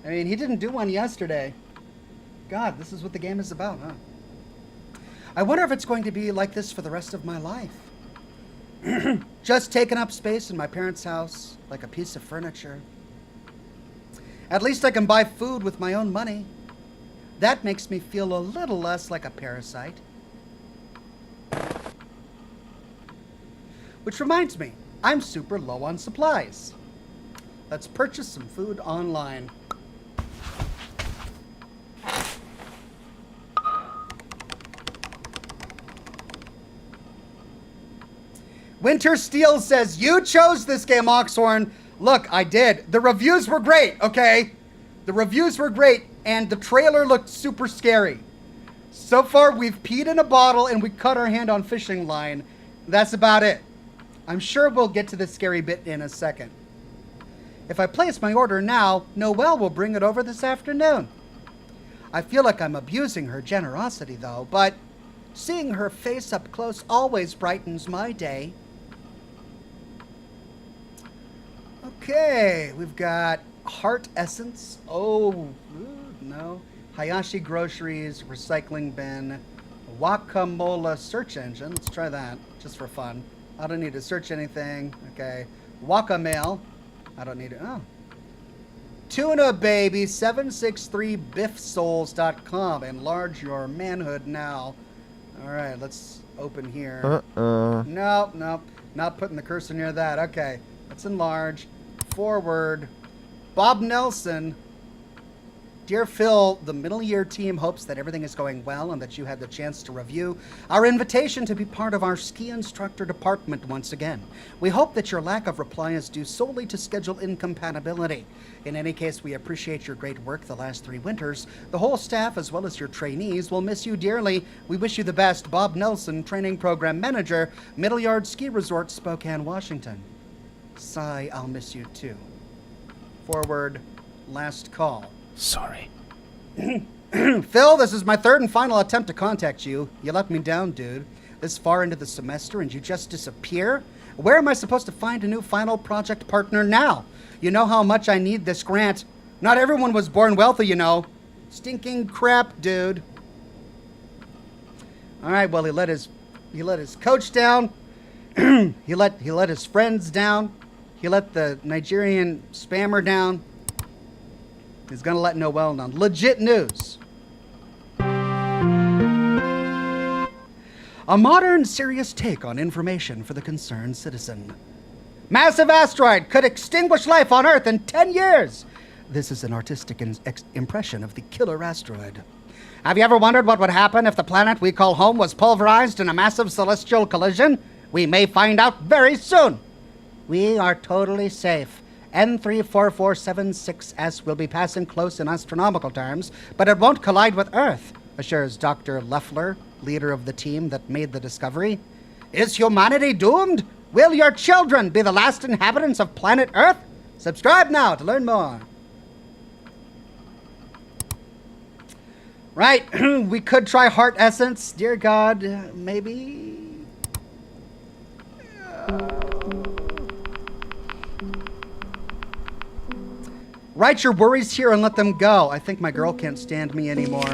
I mean, he didn't do one yesterday. God, this is what the game is about, huh? I wonder if it's going to be like this for the rest of my life. Just taking up space in my parents' house like a piece of furniture. At least I can buy food with my own money. That makes me feel a little less like a parasite. Which reminds me, I'm super low on supplies. Let's purchase some food online. Winter Steel says, you chose this game, Oxhorn. Look, I did. The reviews were great, okay? The reviews were great, and the trailer looked super scary. So far, we've peed in a bottle and we cut our hand on fishing line. That's about it. I'm sure we'll get to the scary bit in a second. If I place my order now, Noelle will bring it over this afternoon. I feel like I'm abusing her generosity, though, but seeing her face up close always brightens my day. Okay, we've got Heart Essence. Oh, no. Hayashi Groceries, Recycling Bin, Guacamole Search Engine. Let's try that, just for fun. I don't need to search anything. Okay. Waka-mail. I don't need it. Oh. Tuna Baby 763biffsouls.com. Enlarge your manhood now. All right, let's open here. Nope. Not putting the cursor near that. Okay. Let's enlarge. Forward. Bob Nelson. Dear Phil, the middle year team hopes that everything is going well and that you had the chance to review our invitation to be part of our ski instructor department once again. We hope that your lack of reply is due solely to schedule incompatibility. In any case, we appreciate your great work the last 3 winters. The whole staff, as well as your trainees, will miss you dearly. We wish you the best. Bob Nelson, Training Program Manager, Middle Yard Ski Resort, Spokane, Washington. Sigh, I'll miss you too. Forward, last call. Sorry. Phil, this is my 3rd and final attempt to contact you. You let me down, dude. This far into the semester and you just disappear? Where am I supposed to find a new final project partner now? You know how much I need this grant. Not everyone was born wealthy, you know. Stinking crap, dude. All right, well, he let his coach down. he let his friends down. He let the Nigerian spammer down. He's gonna let Noel down. Legit news. A modern, serious take on information for the concerned citizen. Massive asteroid could extinguish life on Earth in 10 years. This is an artistic impression of the killer asteroid. Have you ever wondered what would happen if the planet we call home was pulverized in a massive celestial collision? We may find out very soon. We are totally safe. N34476S will be passing close in astronomical terms, but it won't collide with Earth, assures Dr. Leffler, leader of the team that made the discovery. Is humanity doomed? Will your children be the last inhabitants of planet Earth? Subscribe now to learn more. Right, we could try heart essence. Dear God, maybe. Write your worries here and let them go. I think my girl can't stand me anymore.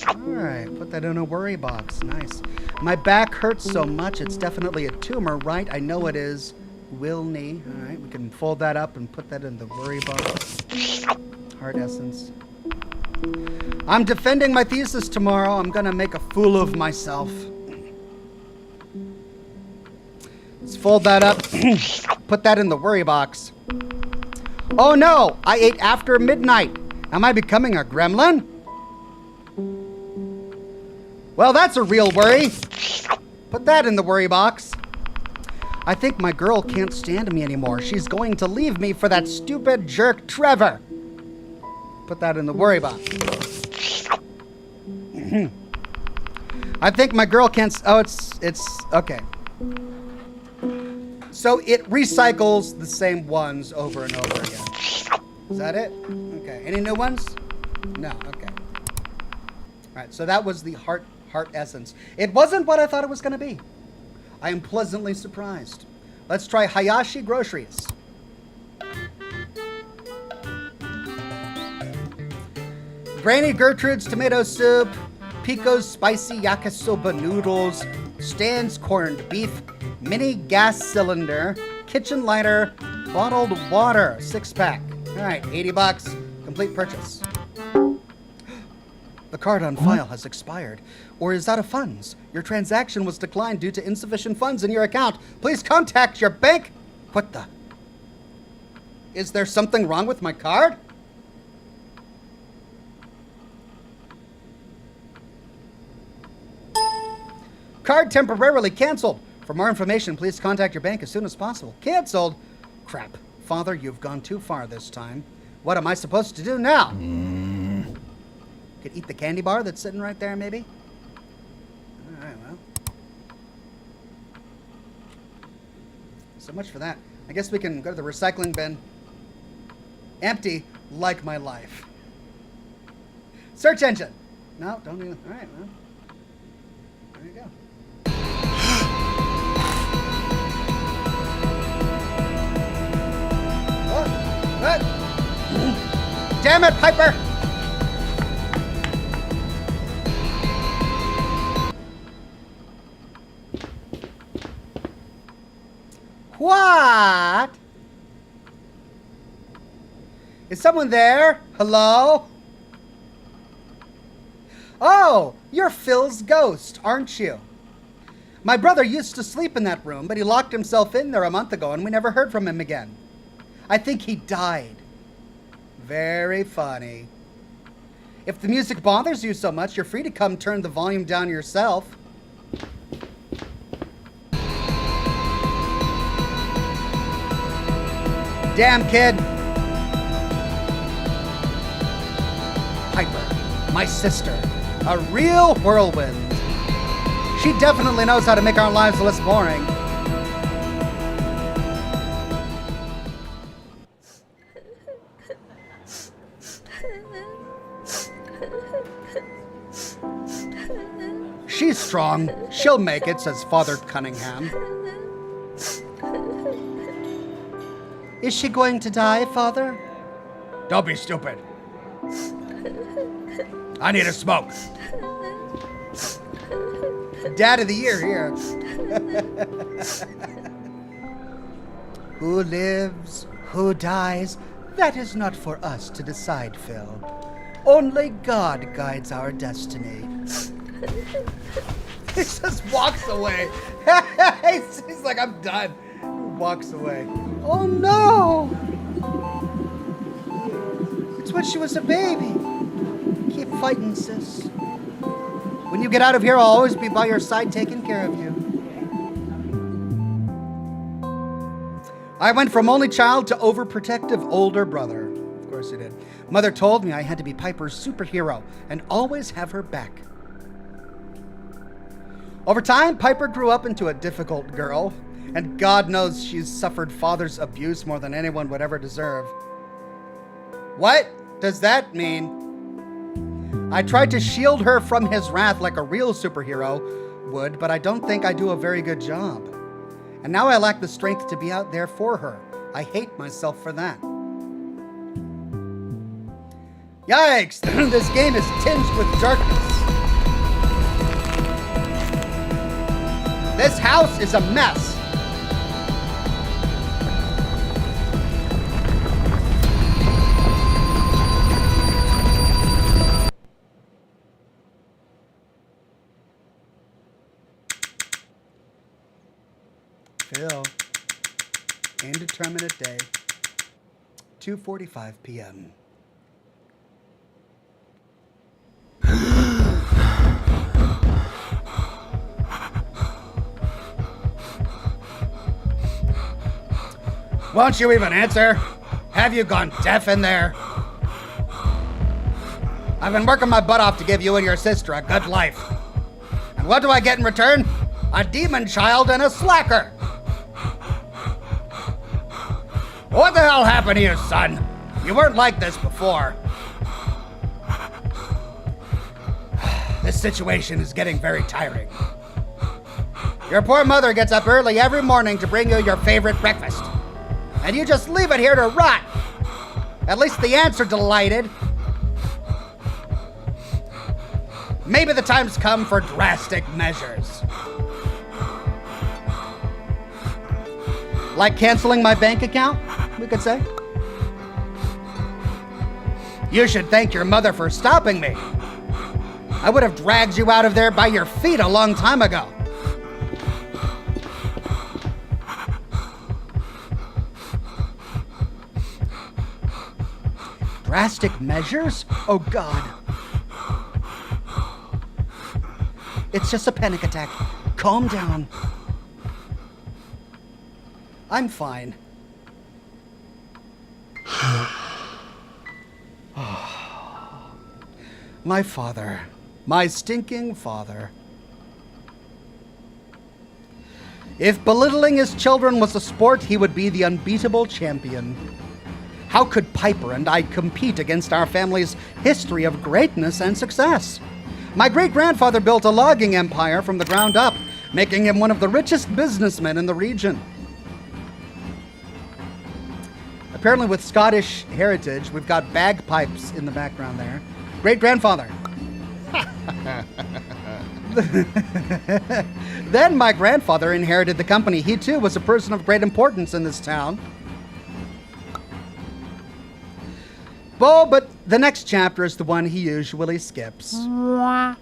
All right, put that in a worry box. Nice. My back hurts so much, it's definitely a tumor, right? I know it is. Wilney. All right, we can fold that up and put that in the worry box. Heart essence. I'm defending my thesis tomorrow. I'm gonna make a fool of myself. Let's fold that up. Put that in the worry box. Oh no! I ate after midnight. Am I becoming a gremlin? Well, that's a real worry. Put that in the worry box. I think my girl can't stand me anymore. She's going to leave me for that stupid jerk Trevor. Put that in the worry box. I think my girl can't... Oh, it's... Okay. So it recycles the same ones over and over again. Is that it? Okay. Any new ones? No. Okay. All right. So that was the heart essence. It wasn't what I thought it was going to be. I am pleasantly surprised. Let's try Hayashi groceries. Granny Gertrude's tomato soup, Pico's spicy yakisoba noodles, Stan's corned beef, mini gas cylinder, kitchen lighter, bottled water, 6-pack. All right, $80, complete purchase. The card on file has expired, or is out of funds. Your transaction was declined due to insufficient funds in your account. Please contact your bank. What the? Is there something wrong with my card? Card temporarily canceled. For more information, please contact your bank as soon as possible. Canceled? Crap. Father, you've gone too far this time. What am I supposed to do now? Could eat the candy bar that's sitting right there, maybe? All right, well. So much for that. I guess we can go to the recycling bin. Empty, like my life. Search engine. No, don't do it. All right, well. There you go. What? Damn it, Piper! What? Is someone there? Hello? Oh, you're Phil's ghost, aren't you? My brother used to sleep in that room, but he locked himself in there a month ago and we never heard from him again. I think he died. Very funny. If the music bothers you so much, you're free to come turn the volume down yourself. Damn, kid. Piper, my sister, a real whirlwind. She definitely knows how to make our lives less boring. She's strong. She'll make it, says Father Cunningham. Is she going to die, Father? Don't be stupid. I need a smoke. Dad of the year here. Who lives, who dies, that is not for us to decide, Phil. Only God guides our destiny. He just walks away. He's like, I'm done. Walks away. Oh no! It's when she was a baby. Keep fighting, sis. When you get out of here, I'll always be by your side taking care of you. I went from only child to overprotective older brother. Of course he did. Mother told me I had to be Piper's superhero and always have her back. Over time, Piper grew up into a difficult girl, and God knows she's suffered father's abuse more than anyone would ever deserve. What does that mean? I tried to shield her from his wrath like a real superhero would, but I don't think I do a very good job. And now I lack the strength to be out there for her. I hate myself for that. Yikes! This game is tinged with darkness. This house is a mess. Phil, indeterminate day, 2:45 p.m. Won't you even answer? Have you gone deaf in there? I've been working my butt off to give you and your sister a good life. And what do I get in return? A demon child and a slacker. What the hell happened to you, son? You weren't like this before. This situation is getting very tiring. Your poor mother gets up early every morning to bring you your favorite breakfast. And you just leave it here to rot. At least the ants are delighted. Maybe the time's come for drastic measures. Like canceling my bank account, we could say. You should thank your mother for stopping me. I would have dragged you out of there by your feet a long time ago. Drastic measures? Oh, God. It's just a panic attack. Calm down. I'm fine. My father. My stinking father. If belittling his children was a sport, he would be the unbeatable champion. How could Piper and I compete against our family's history of greatness and success? My great-grandfather built a logging empire from the ground up, making him one of the richest businessmen in the region. Apparently with Scottish heritage, we've got bagpipes in the background there. Great-grandfather. Then my grandfather inherited the company. He too was a person of great importance in this town. Oh, but the next chapter is the one he usually skips. I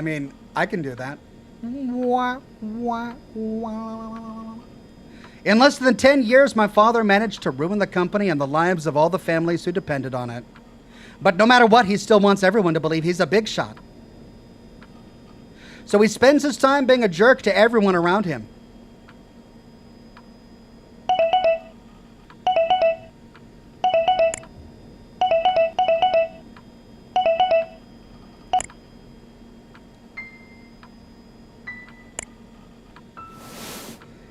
mean, I can do that. In less than 10 years, my father managed to ruin the company and the lives of all the families who depended on it. But no matter what, he still wants everyone to believe he's a big shot. So he spends his time being a jerk to everyone around him.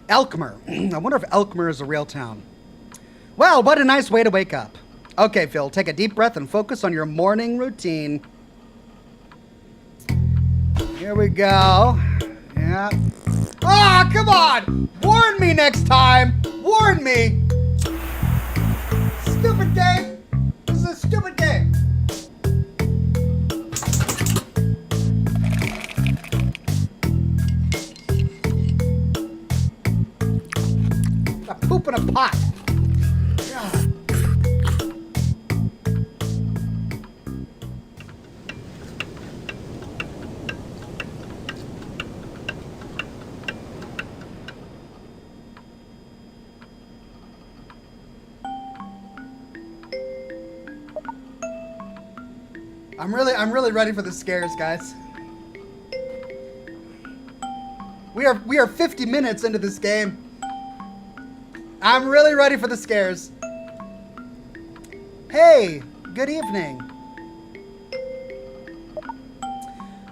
Elkmer. I wonder if Elkmer is a real town. Well, what a nice way to wake up. Okay, Phil, take a deep breath and focus on your morning routine. Here we go. Yeah. Ah, come on! Warn me next time! Warn me! poop in a pot. God. I'm really ready for the scares, guys. We are 50 minutes into this game. I'm really ready for the scares. Hey, good evening.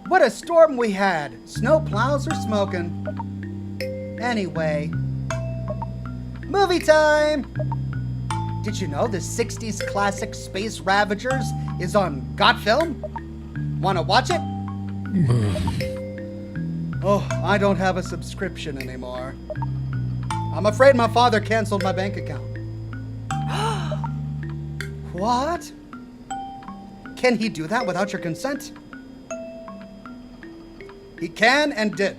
What a storm we had. Snow plows are smoking. Anyway, movie time. Did you know the 60s classic Space Ravagers is on Got Film? Wanna watch it? Oh, I don't have a subscription anymore. I'm afraid my father canceled my bank account. What? Can he do that without your consent? He can and did.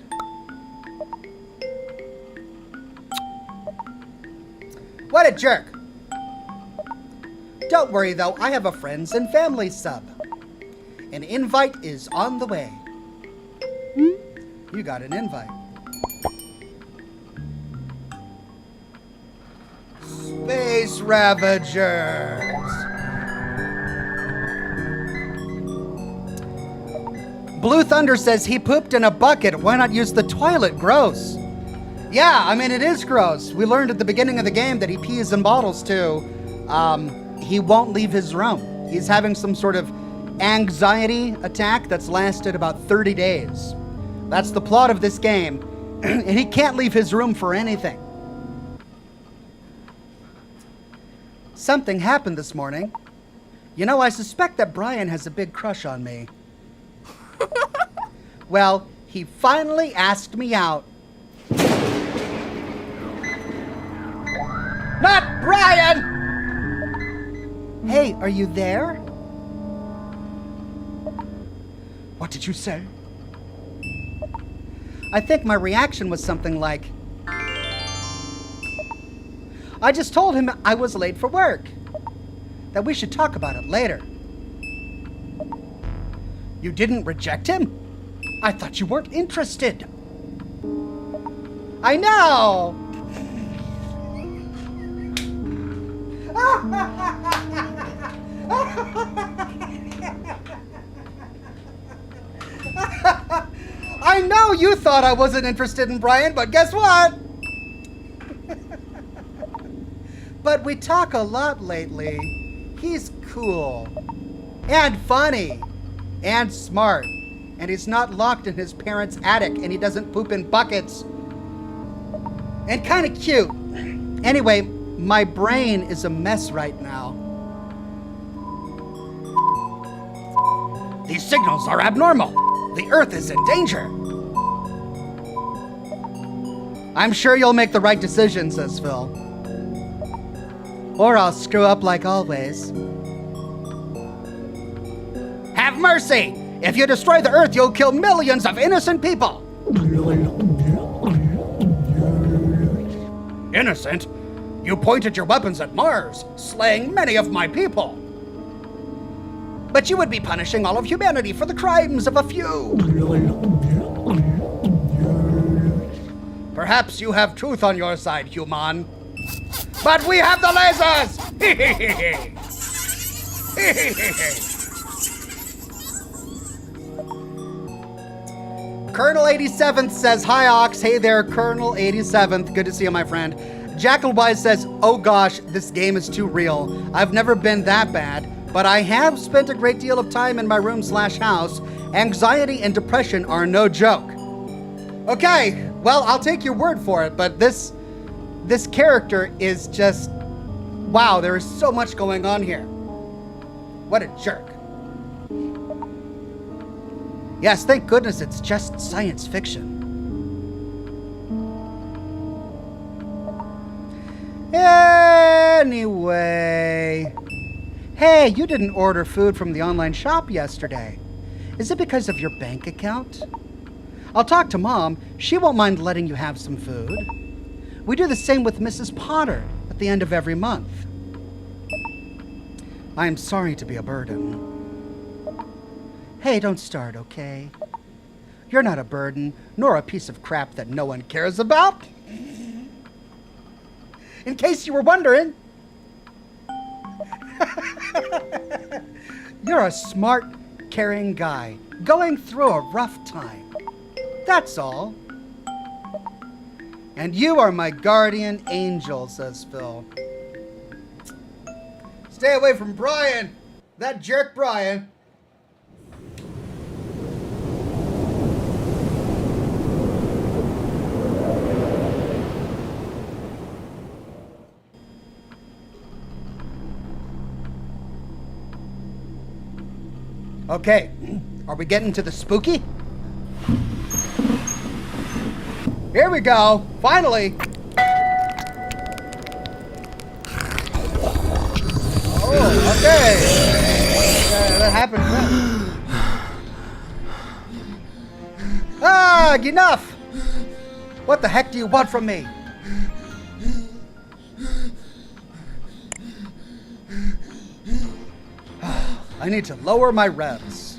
What a jerk. Don't worry though, I have a friends and family sub. An invite is on the way. You got an invite. Space Ravagers. Blue Thunder says he pooped in a bucket. Why not use the toilet? Gross. Yeah, I mean, it is gross. We learned at the beginning of the game that he pees in bottles too. He won't leave his room. He's having some sort of anxiety attack that's lasted about 30 days. That's the plot of this game. And he can't leave his room for anything. Something happened this morning. You know, I suspect that Brian has a big crush on me. Well, he finally asked me out. Not Brian! Hey, are you there? What did you say? I think my reaction was something like, I just told him I was late for work, that we should talk about it later. You didn't reject him? I thought you weren't interested. I know! I know you thought I wasn't interested in Brian, but guess what? But we talk a lot lately. He's cool and funny and smart, and he's not locked in his parents' attic, and he doesn't poop in buckets, and kind of cute. Anyway, my brain is a mess right now. These signals are abnormal. The Earth is in danger. I'm sure you'll make the right decision, says Phil. Or I'll screw up like always. Have mercy! If you destroy the Earth, you'll kill millions of innocent people. Innocent? You pointed your weapons at Mars, slaying many of my people. But you would be punishing all of humanity for the crimes of a few. Perhaps you have truth on your side, human. But we have the lasers! Colonel 87th says, hi, Ox. Hey there, Colonel 87th. Good to see you, my friend. Jackal Wise says, oh gosh, this game is too real. I've never been that bad, but I have spent a great deal of time in my room/house. Anxiety and depression are no joke. Okay, well, I'll take your word for it, but this character is just, wow, there is so much going on here. What a jerk. Yes, thank goodness it's just science fiction. Anyway. Hey, you didn't order food from the online shop yesterday. Is it because of your bank account? I'll talk to Mom. She won't mind letting you have some food. We do the same with Mrs. Potter at the end of every month. I am sorry to be a burden. Hey, don't start, okay? You're not a burden, nor a piece of crap that no one cares about. In case you were wondering. You're a smart, caring guy going through a rough time. That's all. And you are my guardian angel, says Phil. Stay away from Brian. That jerk Brian. Okay, are we getting to the spooky? Here we go, finally. Oh, okay. That happened. Ah, enough! What the heck do you want from me? I need to lower my revs.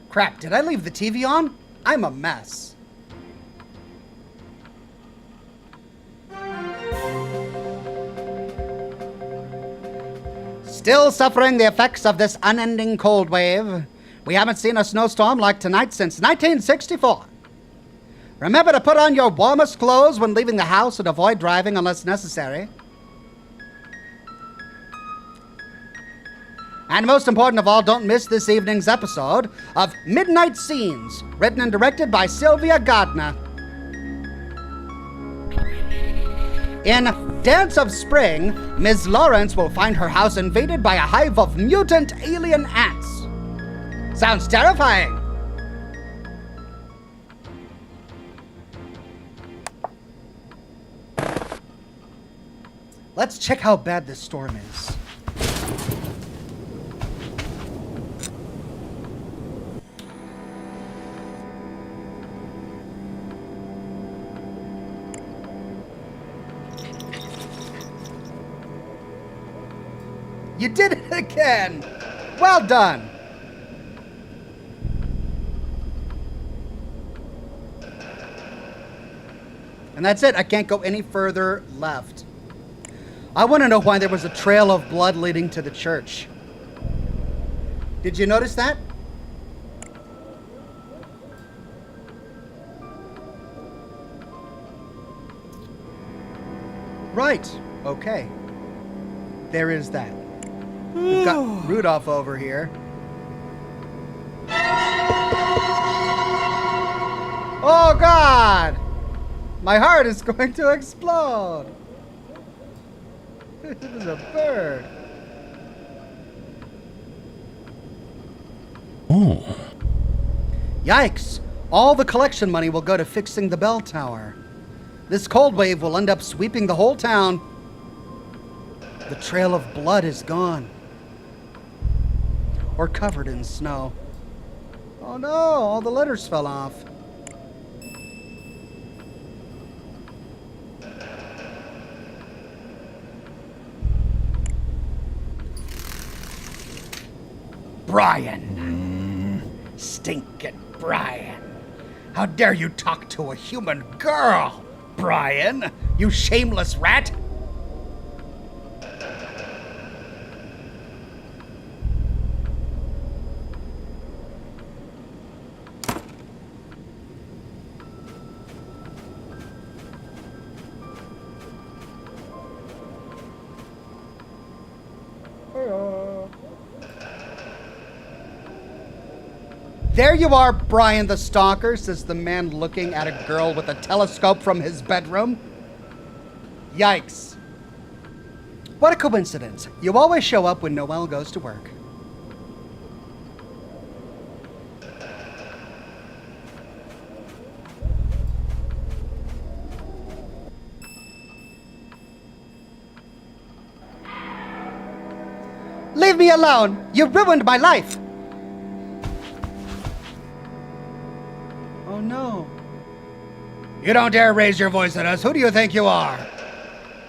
Crap, did I leave the TV on? I'm a mess. Still suffering the effects of this unending cold wave. We haven't seen a snowstorm like tonight since 1964. Remember to put on your warmest clothes when leaving the house and avoid driving unless necessary. And most important of all, don't miss this evening's episode of Midnight Scenes, written and directed by Sylvia Gardner. In Dance of Spring, Ms. Lawrence will find her house invaded by a hive of mutant alien ants. Sounds terrifying. Let's check how bad this storm is. You did it again! Well done! And that's it. I can't go any further left. I want to know why there was a trail of blood leading to the church. Did you notice that? Right. Okay. There is that. We've got Rudolph over here. Oh, God! My heart is going to explode. It is a bird. Oh. Yikes! All the collection money will go to fixing the bell tower. This cold wave will end up sweeping the whole town. The trail of blood is gone. Or covered in snow. Oh no, all the letters fell off. Brian. Stinking Brian. How dare you talk to a human girl, Brian? You shameless rat. There you are, Brian the Stalker, says the man looking at a girl with a telescope from his bedroom. Yikes. What a coincidence. You always show up when Noelle goes to work. Leave me alone! You ruined my life! Oh, no. You don't dare raise your voice at us. Who do you think you are?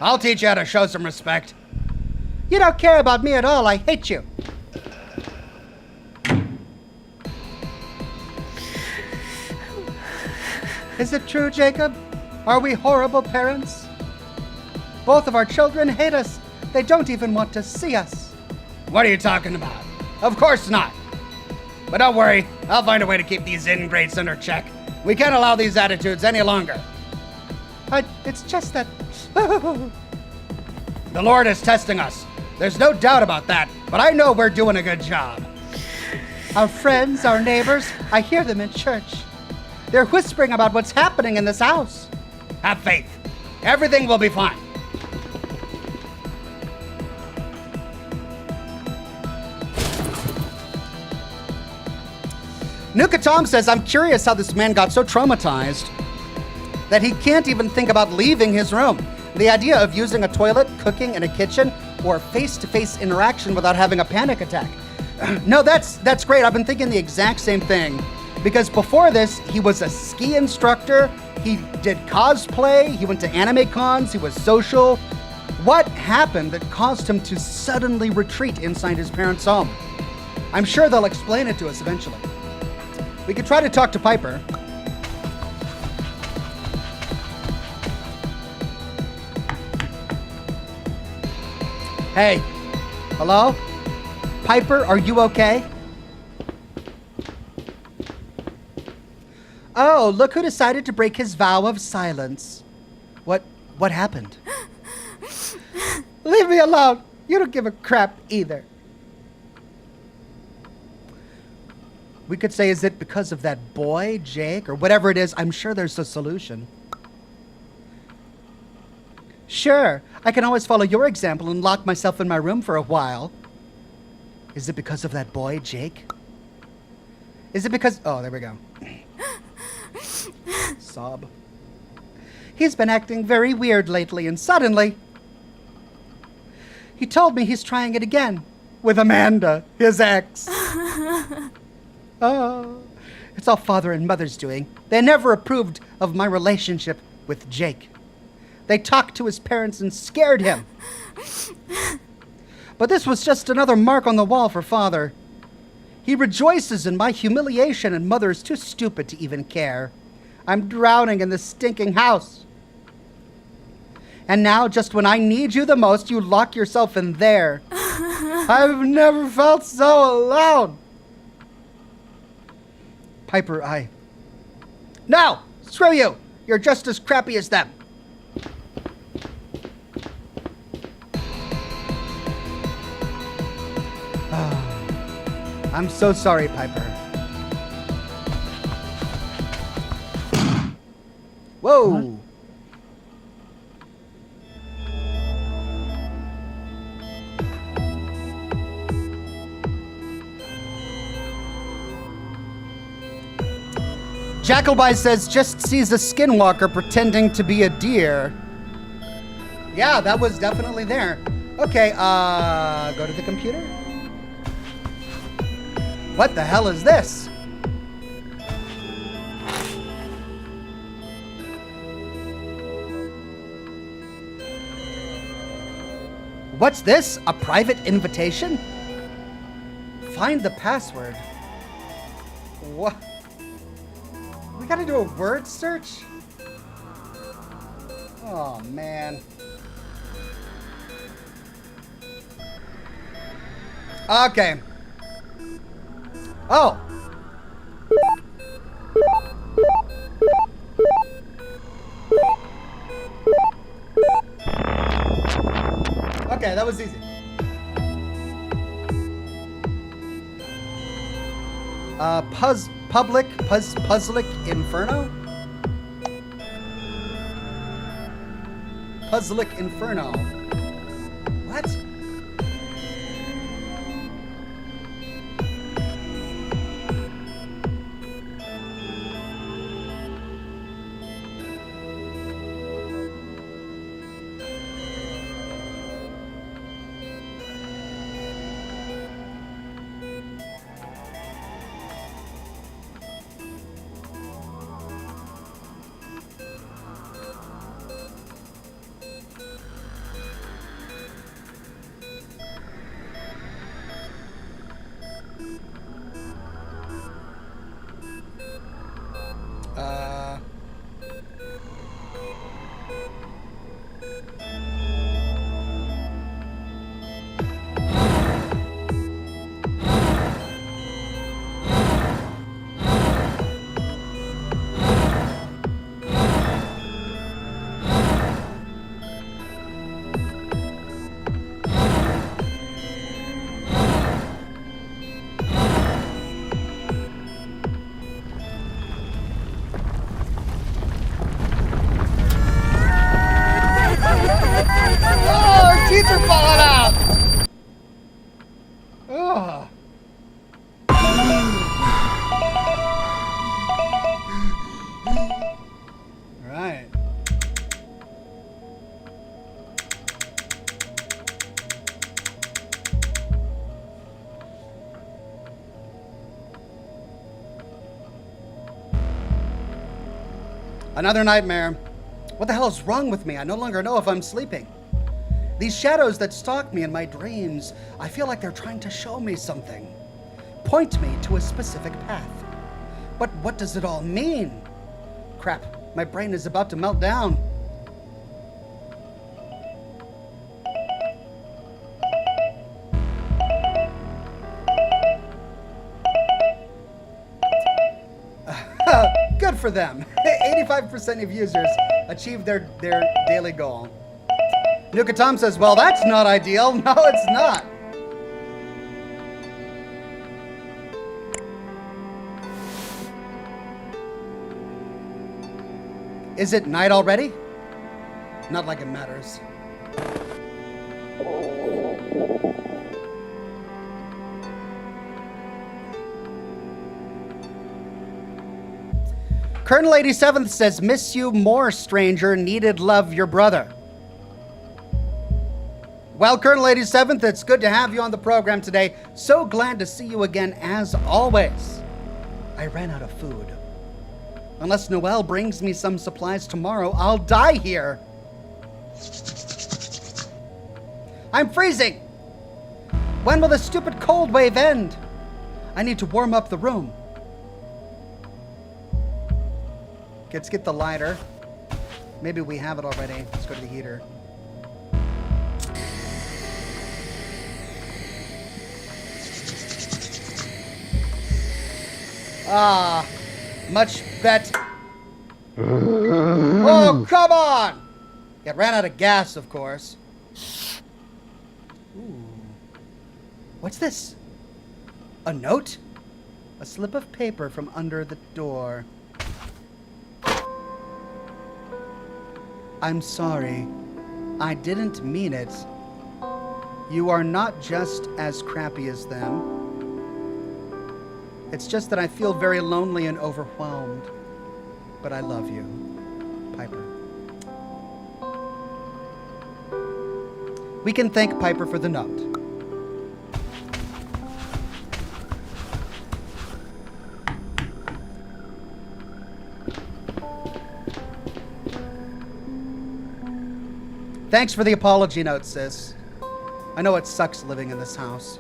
I'll teach you how to show some respect. You don't care about me at all. I hate you. Is it true, Jacob? Are we horrible parents? Both of our children hate us. They don't even want to see us. What are you talking about? Of course not. But don't worry, I'll find a way to keep these ingrates under check. We can't allow these attitudes any longer. It's just that... The Lord is testing us. There's no doubt about that, but I know we're doing a good job. Our friends, our neighbors, I hear them in church. They're whispering about what's happening in this house. Have faith. Everything will be fine. Nuka Tom says, I'm curious how this man got so traumatized that he can't even think about leaving his room. The idea of using a toilet, cooking in a kitchen, or face-to-face interaction without having a panic attack. No, that's great. I've been thinking the exact same thing. Because before this, he was a ski instructor, he did cosplay, he went to anime cons, he was social. What happened that caused him to suddenly retreat inside his parents' home? I'm sure they'll explain it to us eventually. We could try to talk to Piper. Hey, hello? Piper, are you okay? Oh, look who decided to break his vow of silence. What happened? Leave me alone. You don't give a crap either. We could say, is it because of that boy, Jake, or whatever it is? I'm sure there's a solution. Sure, I can always follow your example and lock myself in my room for a while. Is it because of that boy, Jake? Is it because... Oh, there we go. Sob. He's been acting very weird lately, and suddenly... He told me he's trying it again. With Amanda, his ex. Oh, it's all father and mother's doing. They never approved of my relationship with Jake. They talked to his parents and scared him. But this was just another mark on the wall for father. He rejoices in my humiliation, and mother is too stupid to even care. I'm drowning in this stinking house. And now, just when I need you the most, you lock yourself in there. I've never felt so alone. Piper, No! Screw you! You're just as crappy as them. I'm so sorry, Piper. Whoa! What? Jackalby says, just sees a skinwalker pretending to be a deer. Yeah, that was definitely there. Okay, go to the computer. What the hell is this? What's this? A private invitation? Find the password. What? We gotta do a word search? Oh, man. Okay. Oh. Okay, that was easy. Puzzlic Inferno? Puzzlic Inferno. What? Another nightmare. What the hell is wrong with me? I no longer know if I'm sleeping. These shadows that stalk me in my dreams, I feel like they're trying to show me something. Point me to a specific path. But what does it all mean? Crap, my brain is about to melt down. Good for them. 85% of users achieved their daily goal. Nuka Tom says, well, that's not ideal. No, it's not. Is it night already? Not like it matters. Colonel 87th says, miss you more, stranger. Needed love, your brother. Well, Colonel 87th, it's good to have you on the program today. So glad to see you again, as always. I ran out of food. Unless Noelle brings me some supplies tomorrow, I'll die here. I'm freezing. When will the stupid cold wave end? I need to warm up the room. Let's get the lighter. Maybe we have it already. Let's go to the heater. Ah, much better. Oh, come on! It ran out of gas, of course. Ooh. What's this? A note? A slip of paper from under the door. I'm sorry. I didn't mean it. You are not just as crappy as them. It's just that I feel very lonely and overwhelmed. But I love you, Piper. We can thank Piper for the note. Thanks for the apology note, sis. I know it sucks living in this house,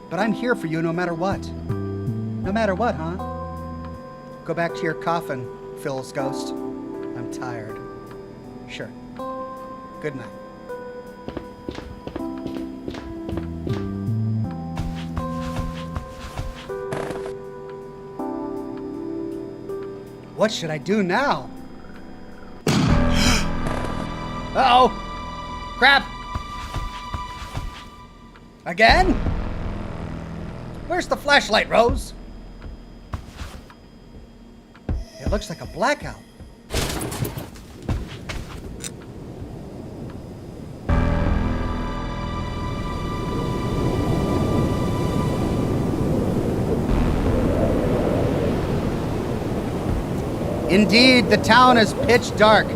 but I'm here for you no matter what. No matter what, huh? Go back to your coffin, Phil's ghost. I'm tired. Sure. Good night. What should I do now? Uh-oh! Crap! Again? Where's the flashlight, Rose? It looks like a blackout. Indeed, the town is pitch dark.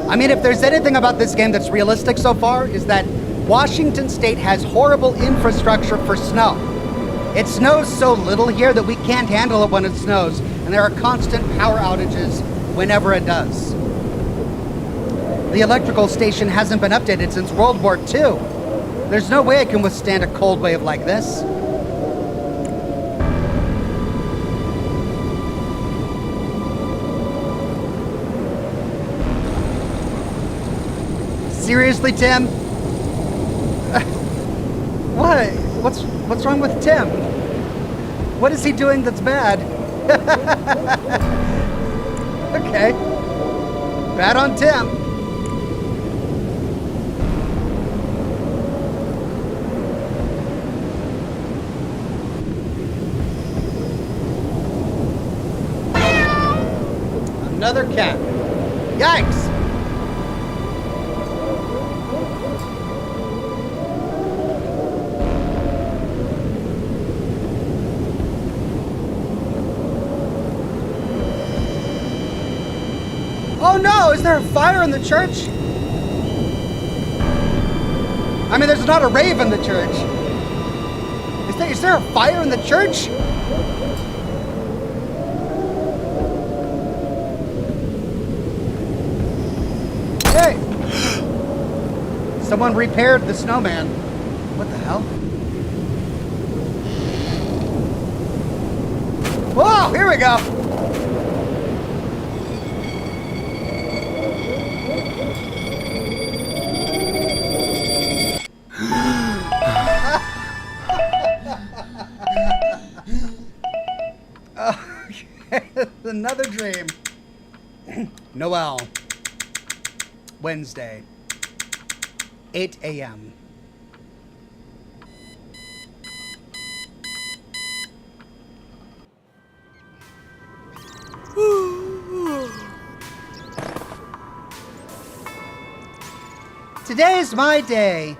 I mean, if there's anything about this game that's realistic so far, is that Washington State has horrible infrastructure for snow. It snows so little here that we can't handle it when it snows, and there are constant power outages whenever it does. The electrical station hasn't been updated since World War II. There's no way it can withstand a cold wave like this. Seriously, Tim? What? What's wrong with Tim? What is he doing that's bad? Okay. Bad on Tim. Another cat. Yikes! Oh no, is there a fire in the church? I mean, there's not a rave in the church. Is there a fire in the church? Someone repaired the snowman. What the hell? Whoa, here we go. Another dream. Noel. Wednesday. 8 a.m. Today's my day.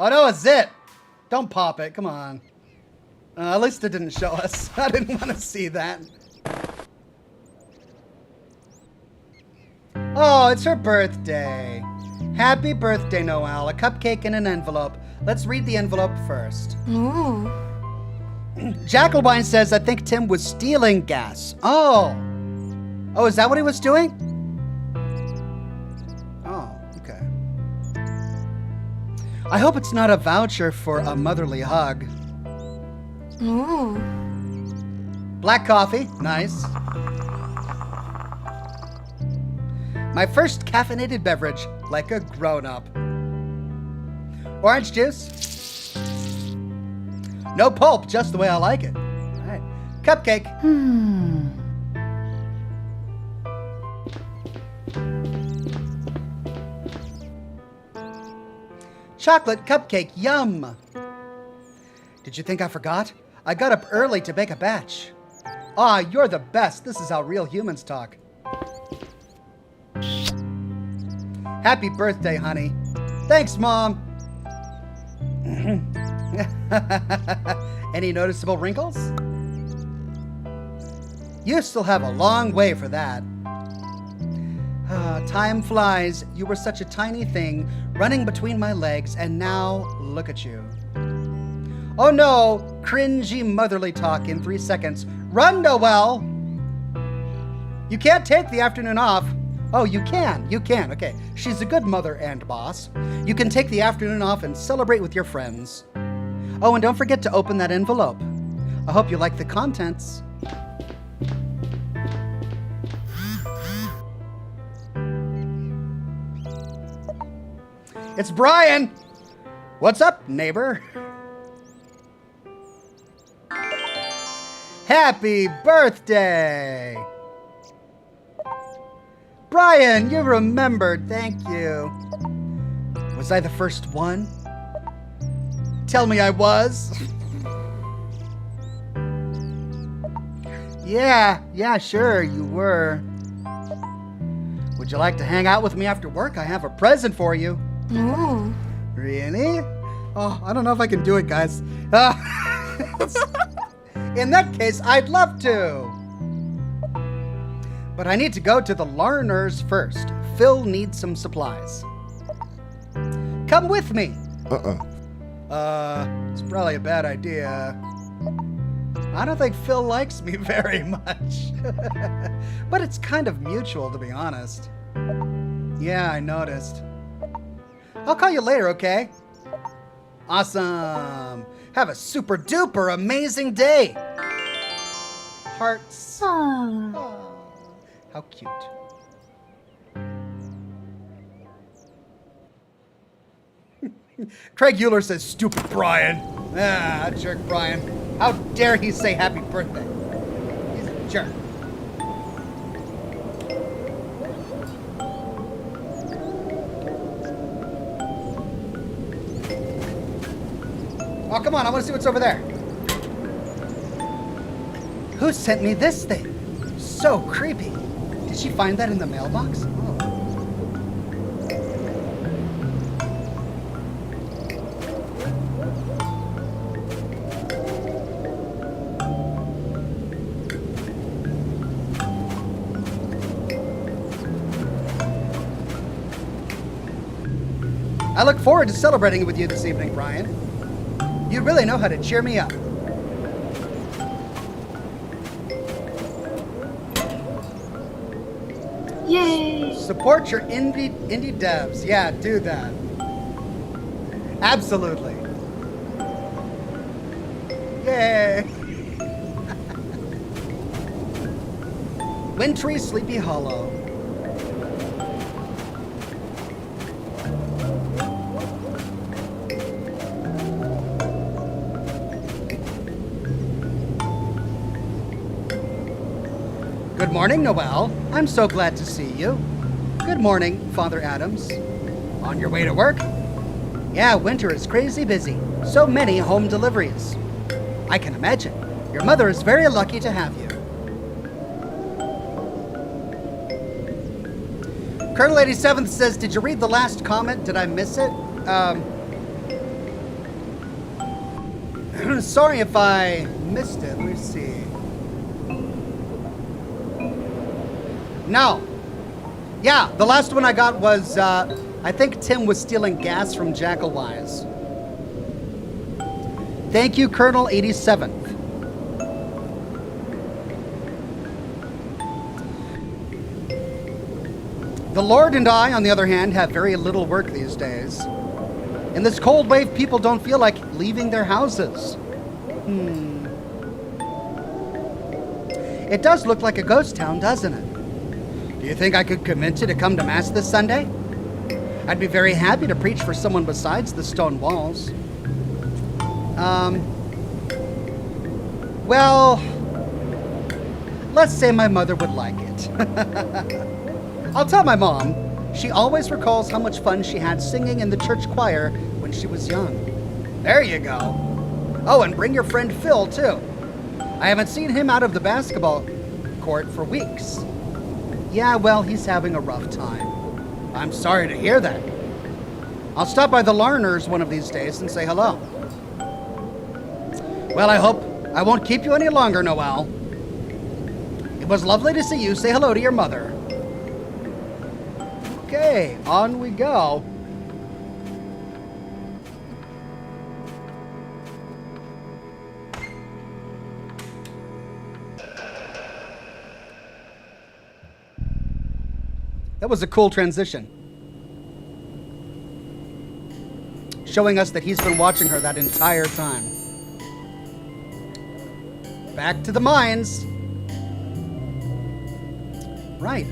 Oh no, it's it. Don't pop it. Come on. At least it didn't show us. I didn't want to see that. Oh, it's her birthday. Happy birthday, Noelle. A cupcake in an envelope. Let's read the envelope first. Ooh. Jackalwine says, I think Tim was stealing gas. Oh. Oh, is that what he was doing? Oh, okay. I hope it's not a voucher for a motherly hug. Ooh. Black coffee. Nice. My first caffeinated beverage, like a grown-up. Orange juice. No pulp, just the way I like it. All right. Cupcake. Chocolate cupcake, yum. Did you think I forgot? I got up early to bake a batch. Ah, you're the best. This is how real humans talk. Happy birthday, honey. Thanks, Mom. Any noticeable wrinkles? You still have a long way for that. Time flies. You were such a tiny thing running between my legs, and now look at you. Oh no, cringy motherly talk in 3 seconds. Run, Noelle! You can't take the afternoon off. Oh, you can. Okay, she's a good mother and boss. You can take the afternoon off and celebrate with your friends. Oh, and don't forget to open that envelope. I hope you like the contents. It's Brian! What's up, neighbor? Happy birthday! Brian, you remembered. Thank you. Was I the first one? Tell me I was. Yeah, sure, you were. Would you like to hang out with me after work? I have a present for you. Ooh. Really? Oh, I don't know if I can do it, guys. In that case, I'd love to. But I need to go to the Larners first. Phil needs some supplies. Come with me. It's probably a bad idea. I don't think Phil likes me very much. But it's kind of mutual, to be honest. Yeah, I noticed. I'll call you later, okay? Awesome. Have a super duper amazing day. Hearts. Aww. Oh, how cute. Craig Euler says, stupid Brian. Ah, jerk Brian. How dare he say happy birthday? He's a jerk. Oh, come on, I want to see what's over there. Who sent me this thing? So creepy. Did she find that in the mailbox? Oh. I look forward to celebrating with you this evening, Brian. You really know how to cheer me up. Yay! Support your indie devs. Yeah, do that. Absolutely. Yay! Wintry Sleepy Hollow. Good morning, Noelle. I'm so glad to see you. Good morning, Father Adams. On your way to work? Yeah, winter is crazy busy. So many home deliveries. I can imagine. Your mother is very lucky to have you. Colonel 87th says, did you read the last comment? Did I miss it? Sorry if I missed it. Let me see. No. Yeah, the last one I got was, I think Tim was stealing gas from Jackalwise. Thank you, Colonel 87th. The Lord and I, on the other hand, have very little work these days. In this cold wave, people don't feel like leaving their houses. It does look like a ghost town, doesn't it? Do you think I could convince you to come to Mass this Sunday? I'd be very happy to preach for someone besides the stone walls. Well, let's say my mother would like it. I'll tell my mom. She always recalls how much fun she had singing in the church choir when she was young. There you go. Oh, and bring your friend Phil, too. I haven't seen him out of the basketball court for weeks. Yeah, well, he's having a rough time. I'm sorry to hear that. I'll stop by the Larners one of these days and say hello. Well, I hope I won't keep you any longer, Noelle. It was lovely to see you. Say hello to your mother. Okay, on we go. That was a cool transition. Showing us that he's been watching her that entire time. Back to the mines. Right,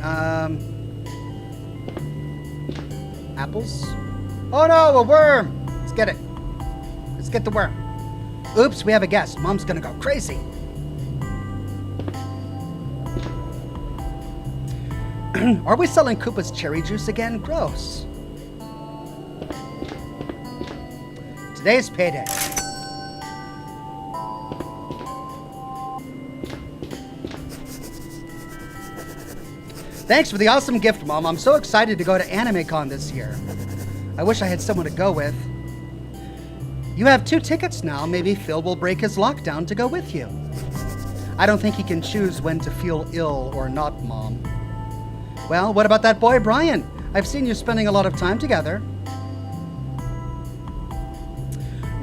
apples? Oh no, a worm! Let's get it. Let's get the worm. Oops, we have a guest. Mom's gonna go crazy. Are we selling Koopa's cherry juice again? Gross. Today's payday. Thanks for the awesome gift, Mom. I'm so excited to go to AnimeCon this year. I wish I had someone to go with. You have 2 tickets now. Maybe Phil will break his lockdown to go with you. I don't think he can choose when to feel ill or not, Mom. Well, what about that boy, Brian? I've seen you spending a lot of time together.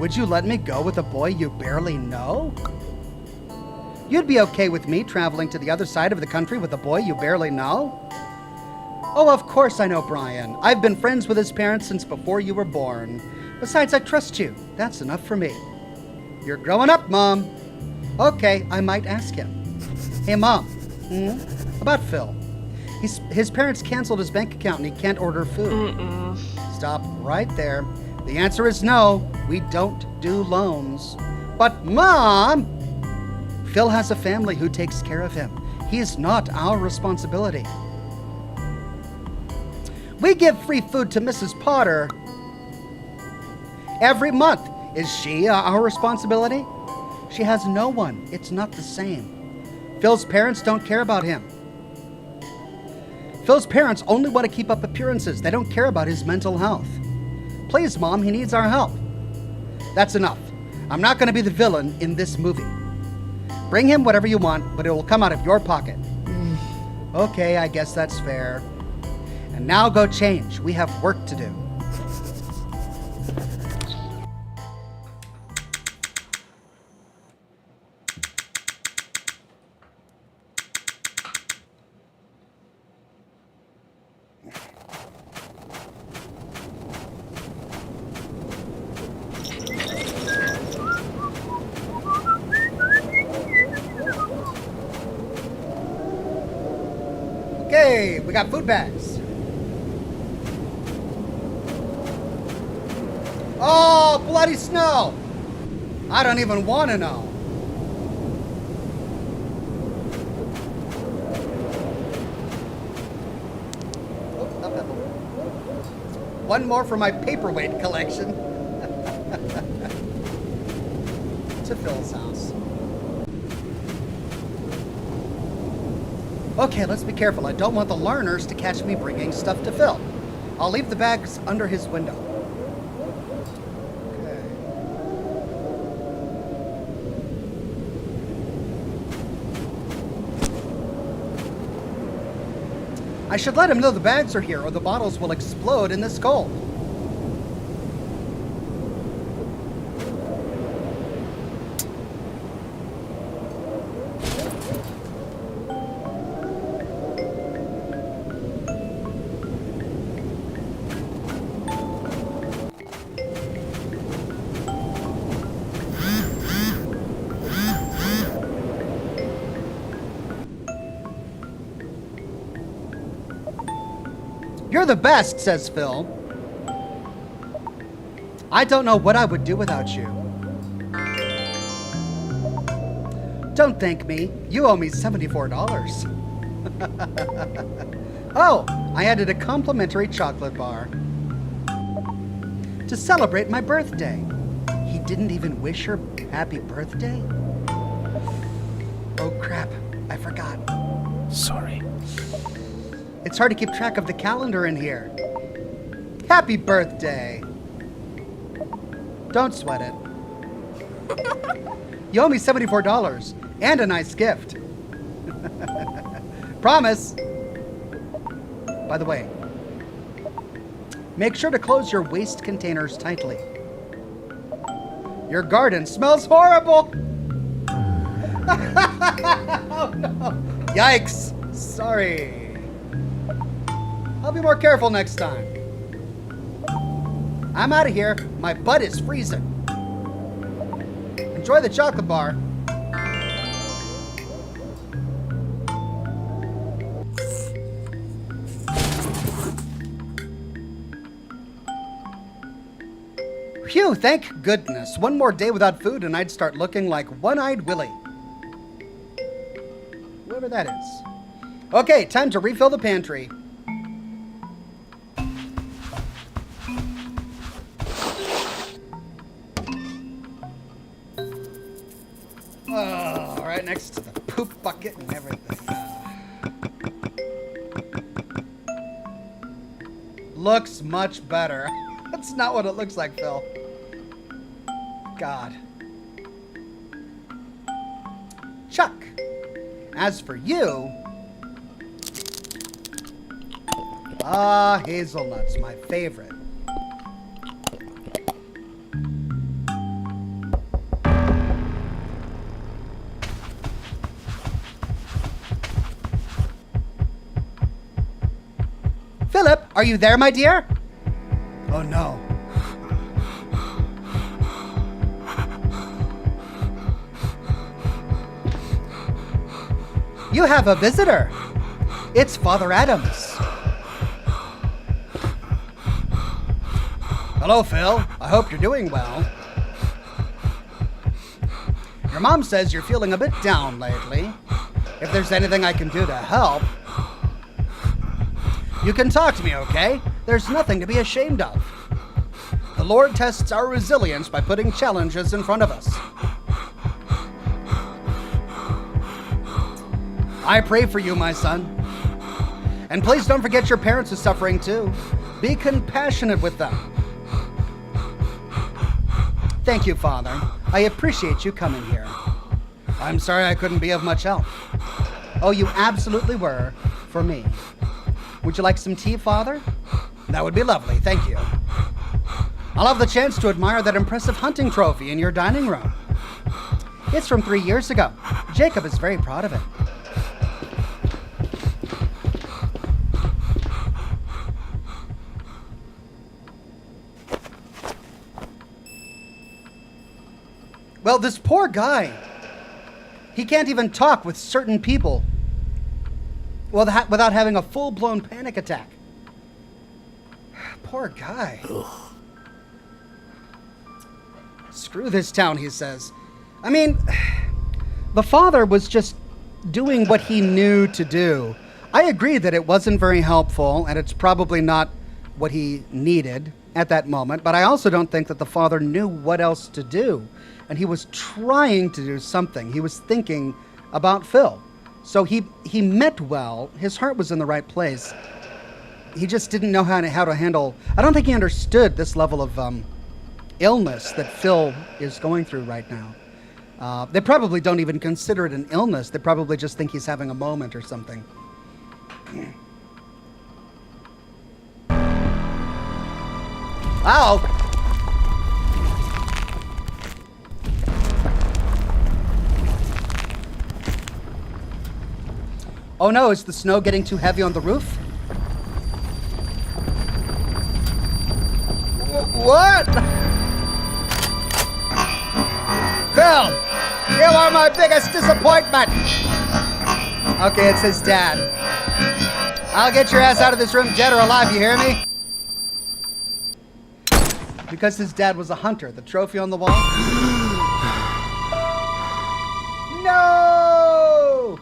Would you let me go with a boy you barely know? You'd be okay with me traveling to the other side of the country with a boy you barely know? Oh, of course I know Brian. I've been friends with his parents since before you were born. Besides, I trust you. That's enough for me. You're growing up, Mom. Okay, I might ask him. Hey, Mom. About Phil. His parents canceled his bank account and he can't order food. Stop right there. The answer is no. We don't do loans. But, Mom! Phil has a family who takes care of him. He is not our responsibility. We give free food to Mrs. Potter every month. Is she our responsibility? She has no one. It's not the same. Phil's parents don't care about him. Phil's parents only want to keep up appearances. They don't care about his mental health. Please, Mom, he needs our help. That's enough. I'm not going to be the villain in this movie. Bring him whatever you want, but it will come out of your pocket. Okay, I guess that's fair. And now go change. We have work to do. got food bags. Oh, bloody snow! I don't even want to know. Oh, not that one. One more for my paperweight collection. To Phil's house. Okay, let's be careful. I don't want the learners to catch me bringing stuff to Phil. I'll leave the bags under his window. Okay. I should let him know the bags are here, or the bottles will explode in this cold. You're the best, says Phil. I don't know what I would do without you. Don't thank me. You owe me $74. Oh, I added a complimentary chocolate bar to celebrate my birthday. He didn't even wish her happy birthday? Oh crap, I forgot. Sorry. It's hard to keep track of the calendar in here. Happy birthday. Don't sweat it. You owe me $74 and a nice gift. Promise. By the way, make sure to close your waste containers tightly. Your garden smells horrible. Oh no. Yikes. Sorry. I'll be more careful next time. I'm out of here. My butt is freezing. Enjoy the chocolate bar. Phew, thank goodness. One more day without food and I'd start looking like One-Eyed Willie. Whoever that is. Okay, time to refill the pantry. Oh, right next to the poop bucket and everything. Looks much better. That's not what it looks like, Phil. God. Chuck. As for you... hazelnuts, my favorite. Philip, are you there, my dear? Oh, no. You have a visitor. It's Father Adams. Hello, Phil. I hope you're doing well. Your mom says you're feeling a bit down lately. If there's anything I can do to help, you can talk to me, okay? There's nothing to be ashamed of. The Lord tests our resilience by putting challenges in front of us. I pray for you, my son. And please don't forget your parents are suffering too. Be compassionate with them. Thank you, Father. I appreciate you coming here. I'm sorry I couldn't be of much help. Oh, you absolutely were, for me. Would you like some tea, Father? That would be lovely, thank you. I'll have the chance to admire that impressive hunting trophy in your dining room. It's from 3 years ago. Jacob is very proud of it. Well, this poor guy, he can't even talk with certain people. without having a full-blown panic attack. Poor guy. Screw this town, he says. I mean, the father was just doing what he knew to do. I agree that it wasn't very helpful, and it's probably not what he needed at that moment, but I also don't think that the father knew what else to do. And he was trying to do something. He was thinking about Phil. So he meant well. His heart was in the right place. He just didn't know how to handle... I don't think he understood this level of illness that Phil is going through right now. They probably don't even consider it an illness. They probably just think he's having a moment or something. Ow! Oh no, is the snow getting too heavy on the roof? What? Phil, you are my biggest disappointment. Okay, it's his dad. I'll get your ass out of this room dead or alive, you hear me? Because his dad was a hunter, the trophy on the wall. No!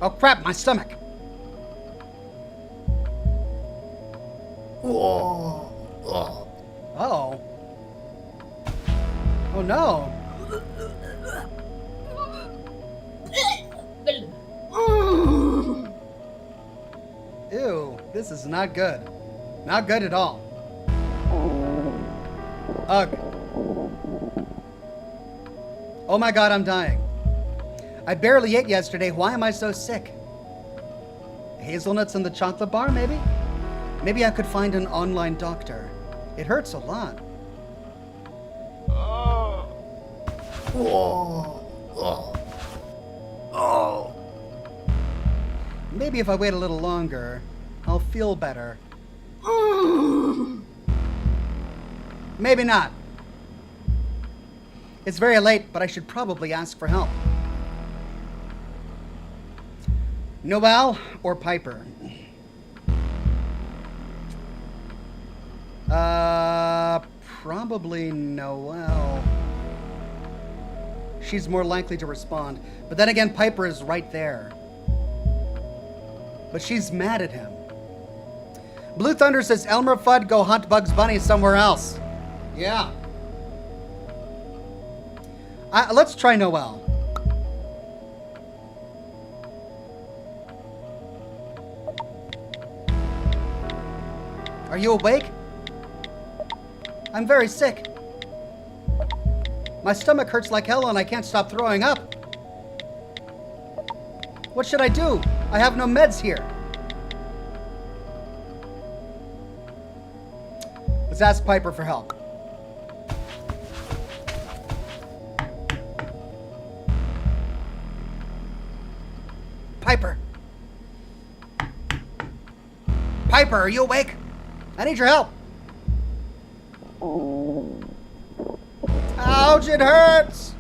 Oh crap, my stomach. Oh. Oh no. Ew, this is not good. Not good at all. Ugh. Oh my god, I'm dying. I barely ate yesterday. Why am I so sick? Hazelnuts in the chocolate bar, maybe? Maybe I could find an online doctor. It hurts a lot. Maybe if I wait a little longer, I'll feel better. Maybe not. It's very late, but I should probably ask for help. Noelle or Piper? Probably Noelle. She's more likely to respond. But then again, Piper is right there. But she's mad at him. Blue Thunder says, Elmer Fudd, go hunt Bugs Bunny somewhere else. Yeah. Let's try Noelle. Are you awake? I'm very sick. My stomach hurts like hell and I can't stop throwing up. What should I do? I have no meds here. Let's ask Piper for help. Piper. Piper, are you awake? I need your help. Ouch, it hurts.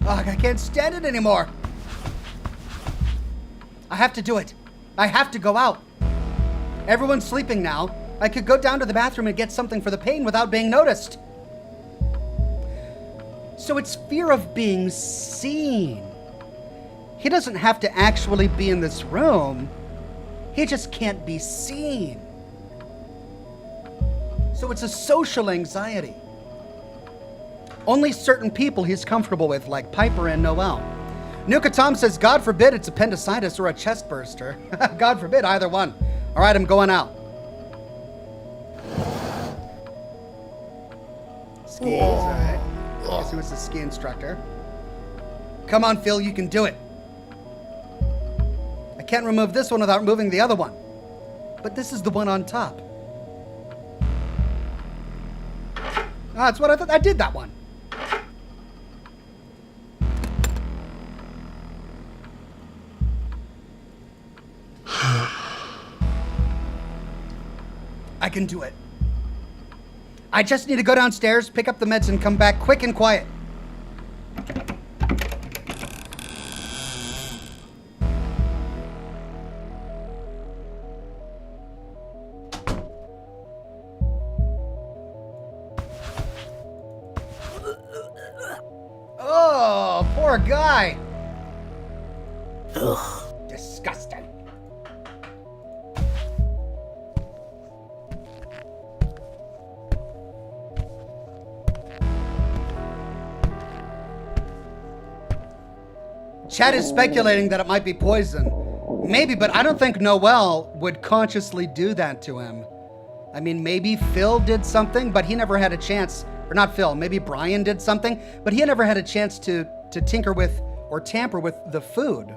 Ugh, I can't stand it anymore. I have to do it. I have to go out. Everyone's sleeping now. I could go down to the bathroom and get something for the pain without being noticed. So it's fear of being seen. He doesn't have to actually be in this room. He just can't be seen. So it's a social anxiety. Only certain people he's comfortable with, like Piper and Noelle. Nuka Tom says, God forbid it's appendicitis or a chest burster. God forbid either one. All right, I'm going out. Skis, all right. Guess he was the ski instructor. Come on, Phil, you can do it. I can't remove this one without moving the other one. But this is the one on top. Ah, that's what I thought. I did that one. can do it. I just need to go downstairs, pick up the meds, and come back quick and quiet. Oh, poor guy. Ugh. Disgusting. Chad is speculating that it might be poison. Maybe, but I don't think Noel would consciously do that to him. I mean, maybe Phil did something, but he never had a chance. Or not Phil, maybe Brian did something, but he never had a chance to tinker with or tamper with the food.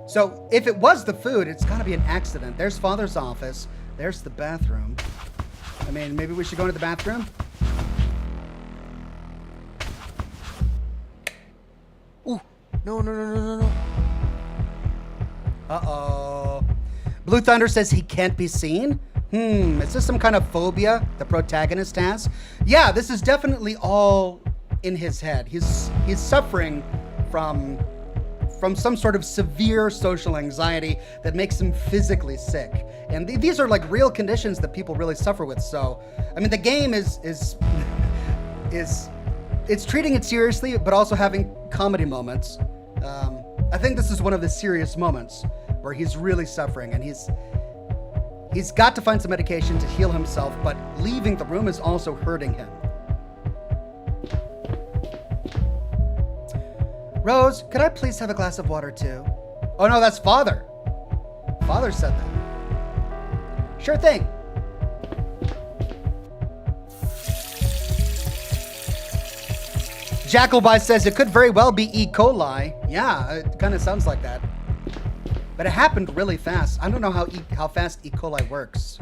So if it was the food, it's got to be an accident. There's Father's office. There's the bathroom. I mean, maybe we should go into the bathroom? Ooh, no. Uh-oh. Blue Thunder says he can't be seen? Is this some kind of phobia the protagonist has? Yeah, this is definitely all in his head. He's suffering from some sort of severe social anxiety that makes him physically sick. And these are like real conditions that people really suffer with. So, I mean, the game is it's treating it seriously, but also having comedy moments. I think this is one of the serious moments where he's really suffering, and he's got to find some medication to heal himself, but leaving the room is also hurting him. Rose, could I please have a glass of water too? Oh no, that's Father. Father said that. Sure thing. Jackalby says it could very well be E. coli. Yeah, it kind of sounds like that. But it happened really fast. I don't know how fast E. coli works.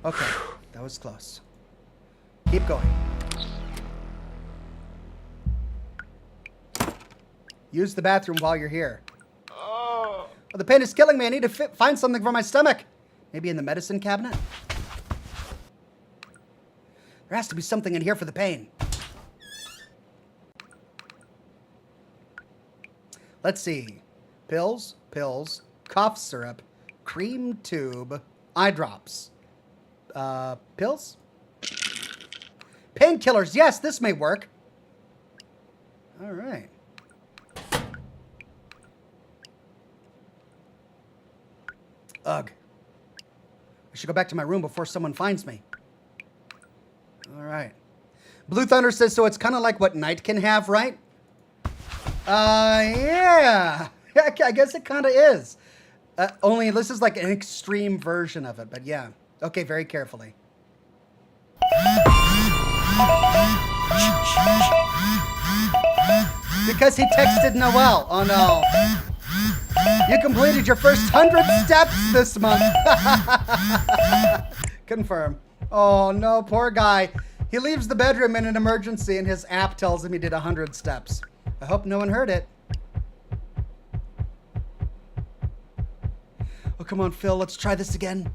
Okay, that was close. Keep going. Use the bathroom while you're here. Oh, the pain is killing me. I need to find something for my stomach. Maybe in the medicine cabinet? There has to be something in here for the pain. Let's see. Pills, cough syrup, cream tube, eye drops. Pills? Painkillers. Yes, this may work. All right. Ugh. I should go back to my room before someone finds me. All right. Blue Thunder says, so it's kind of like what Night can have, right? Yeah. I guess it kind of is. Only this is like an extreme version of it, but yeah. Okay, very carefully. Because he texted Noel. Oh no. You completed your first 100 steps this month. Confirm. Oh no, poor guy. He leaves the bedroom in an emergency and his app tells him he did 100 steps. I hope no one heard it. Oh, come on, Phil. Let's try this again.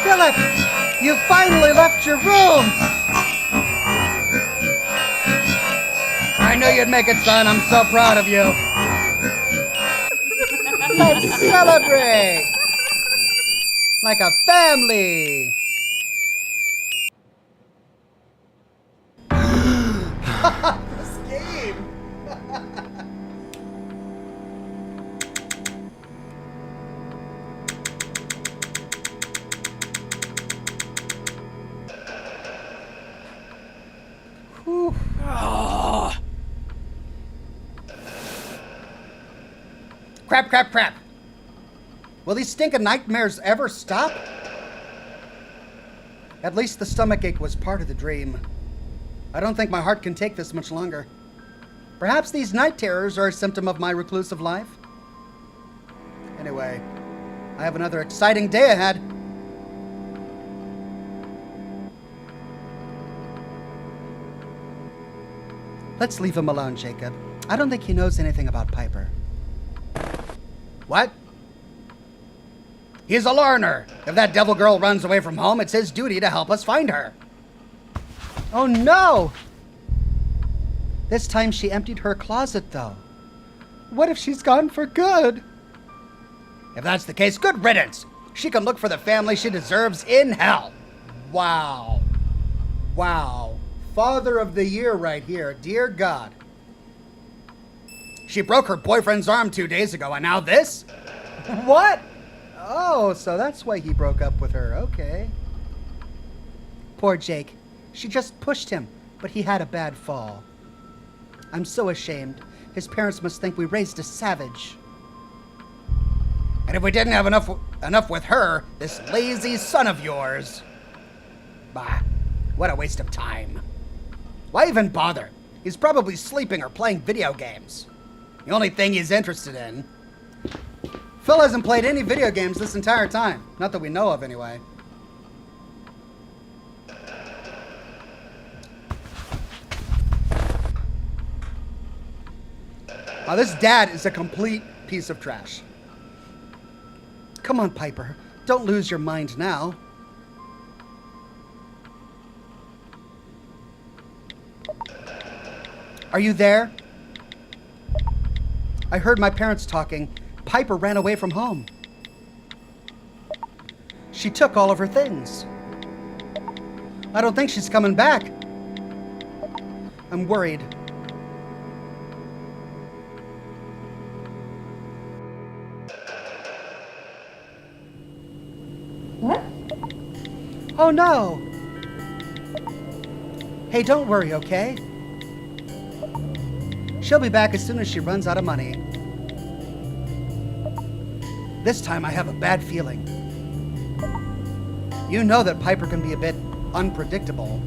Philip, you finally left your room. I knew you'd make it, son. I'm so proud of you. Let's celebrate. Like a family. This game. Whew. Oh. Crap. Will these stinking nightmares ever stop? At least the stomachache was part of the dream. I don't think my heart can take this much longer. Perhaps these night terrors are a symptom of my reclusive life. Anyway, I have another exciting day ahead. Let's leave him alone, Jacob. I don't think he knows anything about Piper. What? He's a learner. If that devil girl runs away from home, it's his duty to help us find her. Oh no! This time she emptied her closet, though. What if she's gone for good? If that's the case, good riddance. She can look for the family she deserves in hell. Wow. Wow. Father of the year right here. Dear God. She broke her boyfriend's arm 2 days ago, and now this? What? Oh, so that's why he broke up with her. Okay. Poor Jake. She just pushed him, but he had a bad fall. I'm so ashamed. His parents must think we raised a savage. And if we didn't have enough with her, this lazy son of yours. Bah, what a waste of time. Why even bother? He's probably sleeping or playing video games. The only thing he's interested in. Phil hasn't played any video games this entire time. Not that we know of, anyway. Oh, this dad is a complete piece of trash. Come on, Piper. Don't lose your mind now. Are you there? I heard my parents talking. Piper ran away from home. She took all of her things. I don't think she's coming back. I'm worried. What? Oh no! Hey, don't worry, okay? She'll be back as soon as she runs out of money. This time I have a bad feeling. You know that Piper can be a bit unpredictable.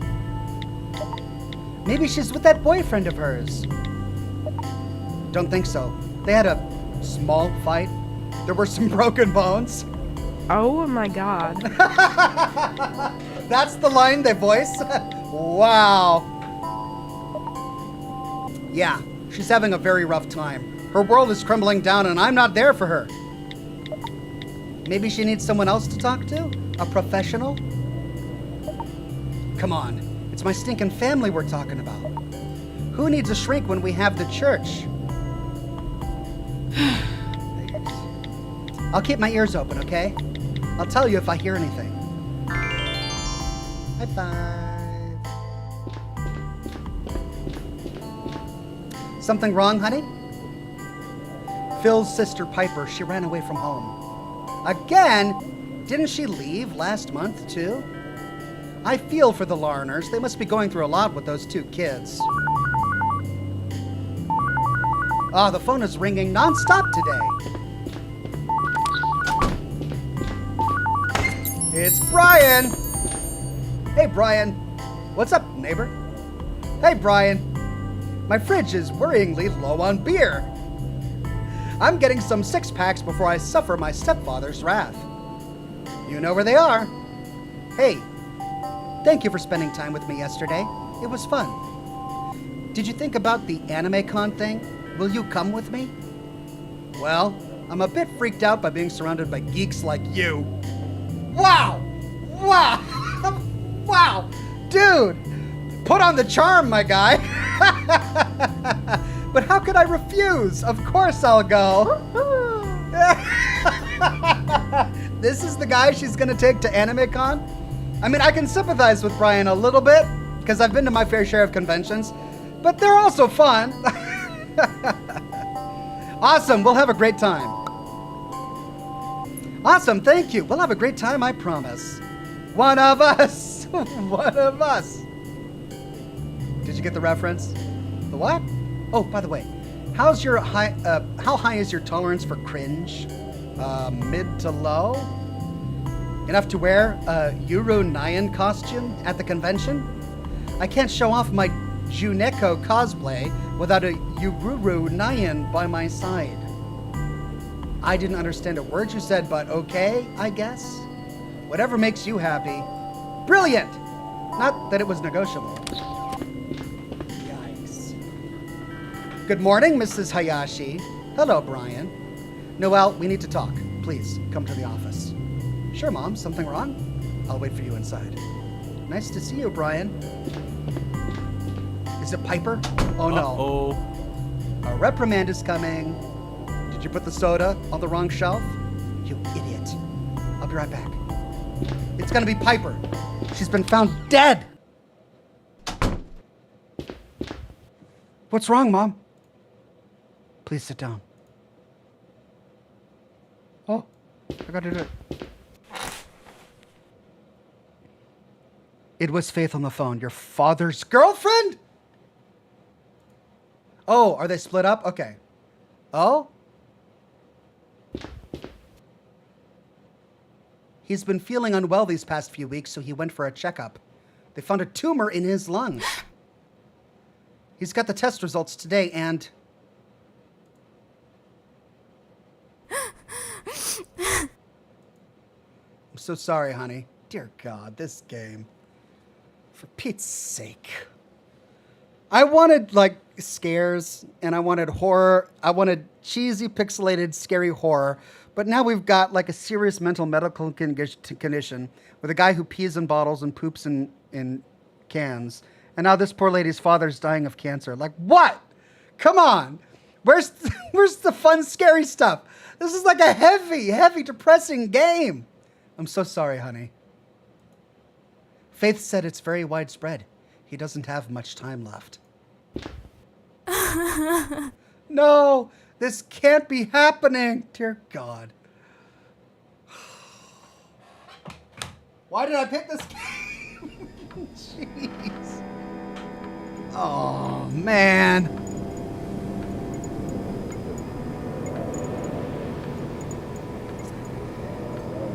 Maybe she's with that boyfriend of hers. Don't think so. They had a small fight. There were some broken bones. Oh my god. That's the line they voice? Wow. Yeah, she's having a very rough time. Her world is crumbling down and I'm not there for her. Maybe she needs someone else to talk to? A professional? Come on, it's my stinking family we're talking about. Who needs a shrink when we have the church? I'll keep my ears open, okay? I'll tell you if I hear anything. High five. Something wrong, honey? Phil's sister Piper, she ran away from home. Again? Didn't she leave last month, too? I feel for the Larners. They must be going through a lot with those 2 kids. Ah, the phone is ringing nonstop today. It's Brian! Hey, Brian. What's up, neighbor? Hey, Brian. My fridge is worryingly low on beer. I'm getting some 6-packs before I suffer my stepfather's wrath. You know where they are. Hey, thank you for spending time with me yesterday. It was fun. Did you think about the Anime Con thing? Will you come with me? Well, I'm a bit freaked out by being surrounded by geeks like you. Wow! Wow! Wow! Dude! Put on the charm, my guy! But how could I refuse? Of course I'll go! This is the guy she's gonna take to AnimeCon? I mean, I can sympathize with Brian a little bit, because I've been to my fair share of conventions, but they're also fun. Awesome, we'll have a great time. Awesome, thank you. We'll have a great time, I promise. One of us. One of us. Did you get the reference? The what? Oh, by the way, how high is your tolerance for cringe? Mid to low? Enough to wear a Yuru Nyan costume at the convention? I can't show off my Juneko cosplay without a Yuru Nyan by my side. I didn't understand a word you said, but okay, I guess. Whatever makes you happy. Brilliant! Not that it was negotiable. Yikes. Good morning, Mrs. Hayashi. Hello, Brian. Noelle, we need to talk. Please, come to the office. Sure, Mom. Something wrong? I'll wait for you inside. Nice to see you, Brian. Is it Piper? Oh, no. Uh-oh. A reprimand is coming. Did you put the soda on the wrong shelf? You idiot. I'll be right back. It's gonna be Piper. She's been found dead. What's wrong, Mom? Please sit down. Oh, I gotta do it. It was Faith on the phone. Your father's girlfriend? Oh, are they split up? Okay. Oh? He's been feeling unwell these past few weeks, so he went for a checkup. They found a tumor in his lungs. He's got the test results today, and... I'm so sorry, honey. Dear God, this game. For Pete's sake. I wanted, like, scares, and I wanted horror. I wanted cheesy, pixelated, scary horror. But now we've got, like, a serious mental medical condition with a guy who pees in bottles and poops in cans. And now this poor lady's father's dying of cancer. Like, what? Come on. Where's the fun, scary stuff? This is like a heavy, depressing game. I'm so sorry, honey. Faith said it's very widespread. He doesn't have much time left. No, this can't be happening. Dear God. Why did I pick this game? Jeez. Oh, man.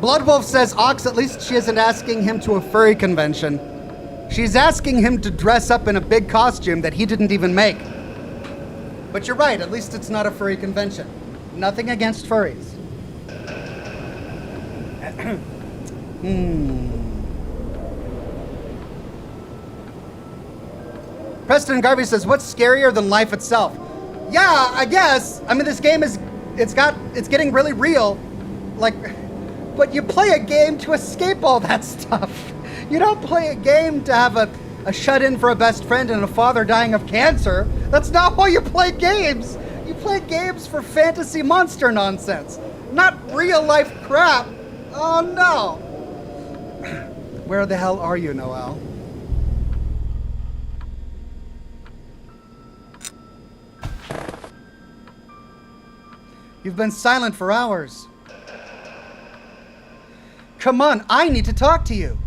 Bloodwolf says, Ox, at least she isn't asking him to a furry convention. She's asking him to dress up in a big costume that he didn't even make. But you're right, at least it's not a furry convention. Nothing against furries. Preston Garvey says, what's scarier than life itself? Yeah, I guess. I mean, this game it's getting really real. Like, but you play a game to escape all that stuff. You don't play a game to have a shut-in for a best friend and a father dying of cancer. That's not why you play games. You play games for fantasy monster nonsense, not real-life crap. Oh, no. Where the hell are you, Noelle? You've been silent for hours. Come on, I need to talk to you.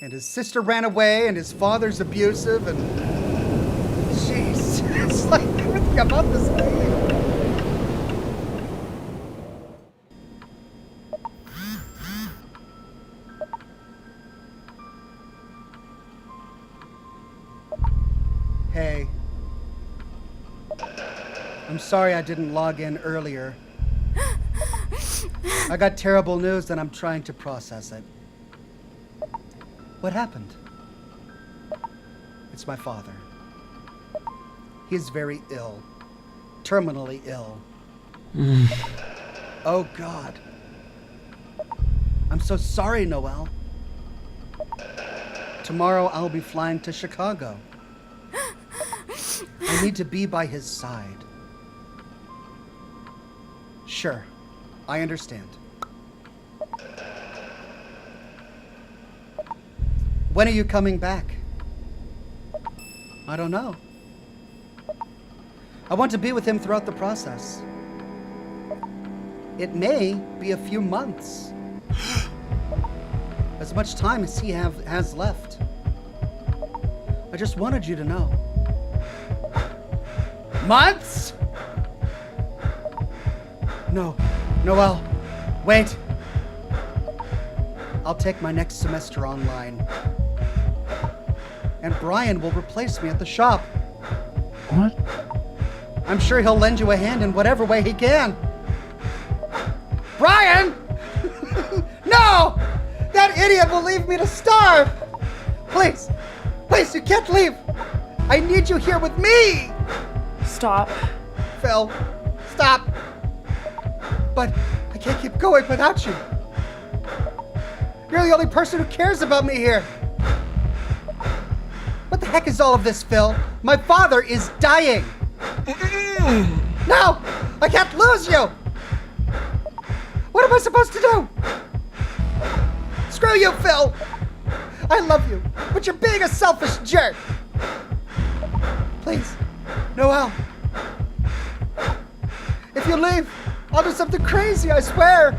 And his sister ran away, and his father's abusive, and... Jeez, it's like everything about this game. Hey. I'm sorry I didn't log in earlier. I got terrible news and I'm trying to process it. What happened? It's my father. He's very ill. Terminally ill. Oh, God. I'm so sorry, Noelle. Tomorrow I'll be flying to Chicago. I need to be by his side. Sure, I understand. When are you coming back? I don't know. I want to be with him throughout the process. It may be a few months. As much time as he has left. I just wanted you to know. Months? No, Noelle, wait. I'll take my next semester online. And Brian will replace me at the shop. What? I'm sure he'll lend you a hand in whatever way he can. Brian! No! That idiot will leave me to starve! Please, Please, you can't leave. I need you here with me. Stop. Phil, stop. But I can't keep going without you. You're the only person who cares about me here. What the heck is all of this, Phil? My father is dying. No, I can't lose you. What am I supposed to do? Screw you, Phil. I love you, but you're being a selfish jerk. Please, Noel. If you leave, I'll do something crazy, I swear.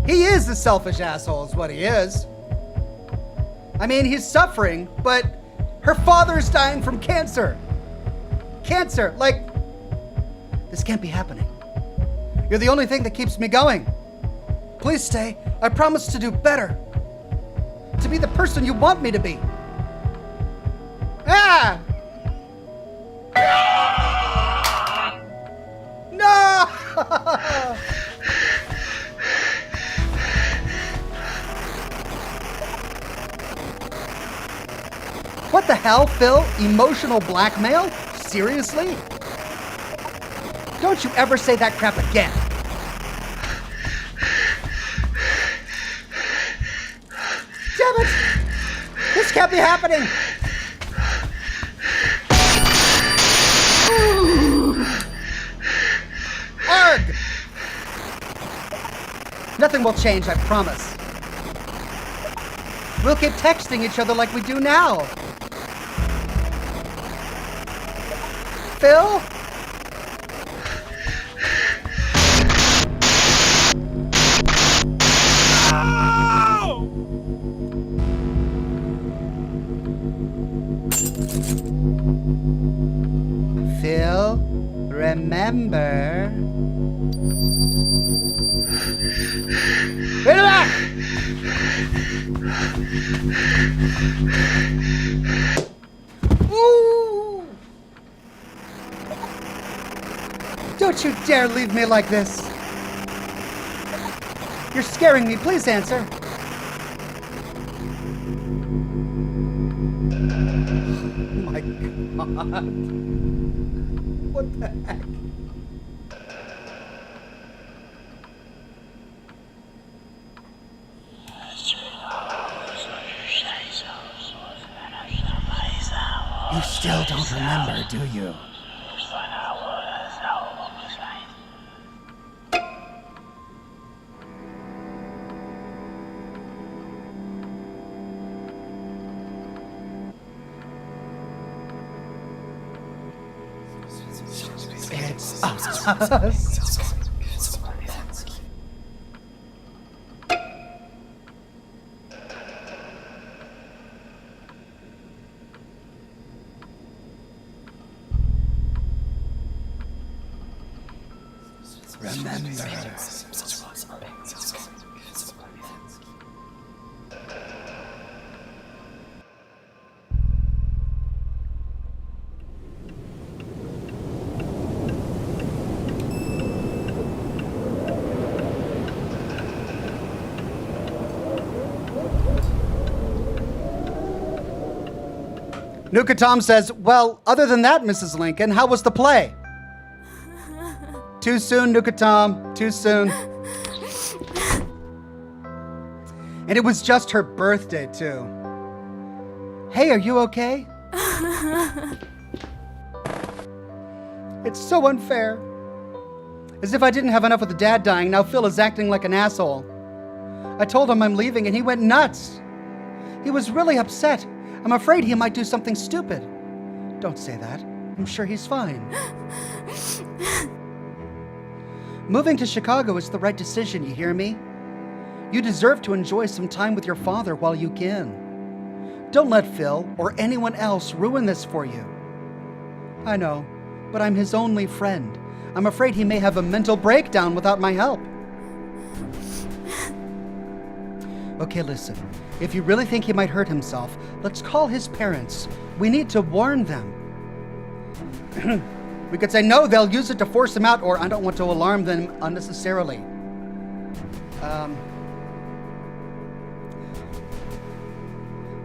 He is a selfish asshole, is what he is. I mean, he's suffering, but her father's dying from cancer. Cancer, like, this can't be happening. You're the only thing that keeps me going. Please stay. I promise to do better. To be the person you want me to be. Ah! No! What the hell, Phil? Emotional blackmail? Seriously? Don't you ever say that crap again. Damn it! This can't be happening! Arg! Nothing will change, I promise. We'll keep texting each other like we do now. Phil? Phil, remember. Relax! Ooh! Don't you dare leave me like this. You're scaring me. Please answer. Oh my God. What the heck? You still don't remember, do you? It's us. Remember. Nuka Tom says, well, other than that, Mrs. Lincoln, how was the play? Too soon, Nuka Tom. Too soon. And it was just her birthday, too. Hey, are you okay? It's so unfair. As if I didn't have enough with the dad dying, now Phil is acting like an asshole. I told him I'm leaving and he went nuts. He was really upset. I'm afraid he might do something stupid. Don't say that. I'm sure he's fine. Moving to Chicago is the right decision, you hear me? You deserve to enjoy some time with your father while you can. Don't let Phil or anyone else ruin this for you. I know, but I'm his only friend. I'm afraid he may have a mental breakdown without my help. Okay, listen. If you really think he might hurt himself, let's call his parents. We need to warn them. We could say, no, they'll use it to force him out, or I don't want to alarm them unnecessarily.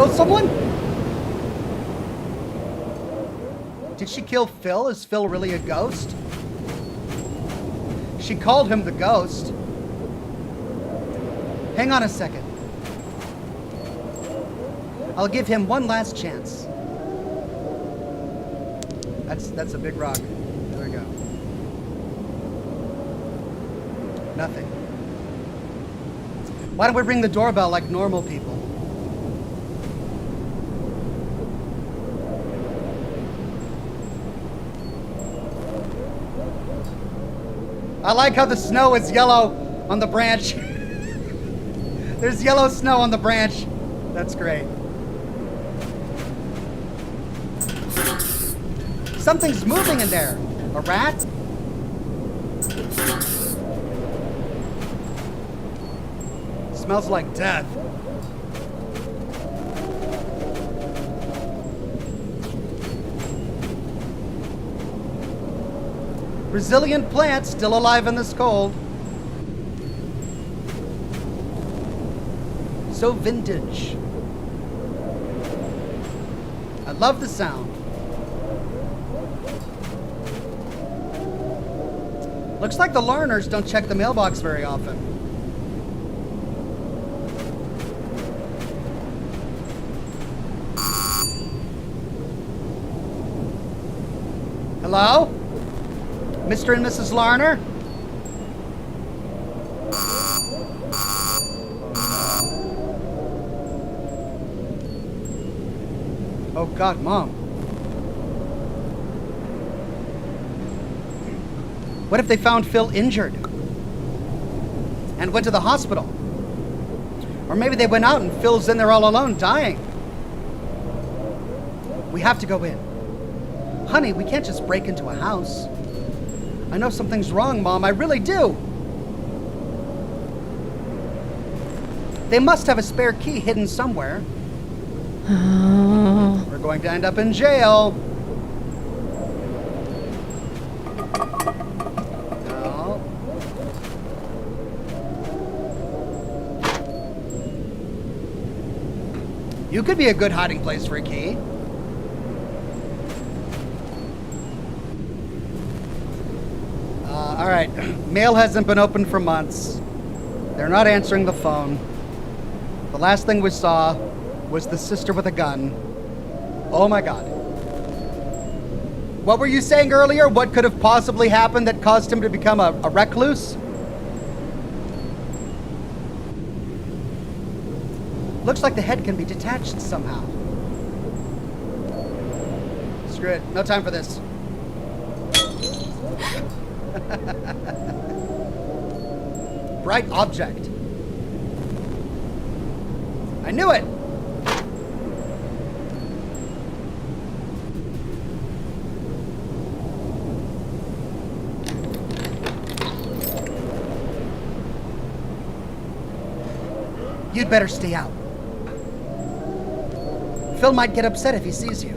kill someone? Did she kill Phil? Is Phil really a ghost? She called him the ghost. Hang on a second. I'll give him one last chance. That's a big rock. There we go. Nothing. Why don't we ring the doorbell like normal people? I like how the snow is yellow on the branch. There's yellow snow on the branch. That's great. Something's moving in there. A rat? Smells like death. Resilient plant still alive in this cold. So vintage. I love the sound. Looks like the Larners don't check the mailbox very often. Hello? Mr. and Mrs. Larner? Oh God, Mom. What if they found Phil injured and went to the hospital? Or maybe they went out and Phil's in there all alone, dying. We have to go in. Honey, we can't just break into a house. I know something's wrong, Mom. I really do. They must have a spare key hidden somewhere. We're going to end up in jail. No. You could be a good hiding place for a key. All right, mail hasn't been opened for months. They're not answering the phone. The last thing we saw was the sister with a gun. Oh my God. What were you saying earlier? What could have possibly happened that caused him to become a recluse? Looks like the head can be detached somehow. Screw it, no time for this. Bright object. I knew it. You'd better stay out. Phil might get upset if he sees you.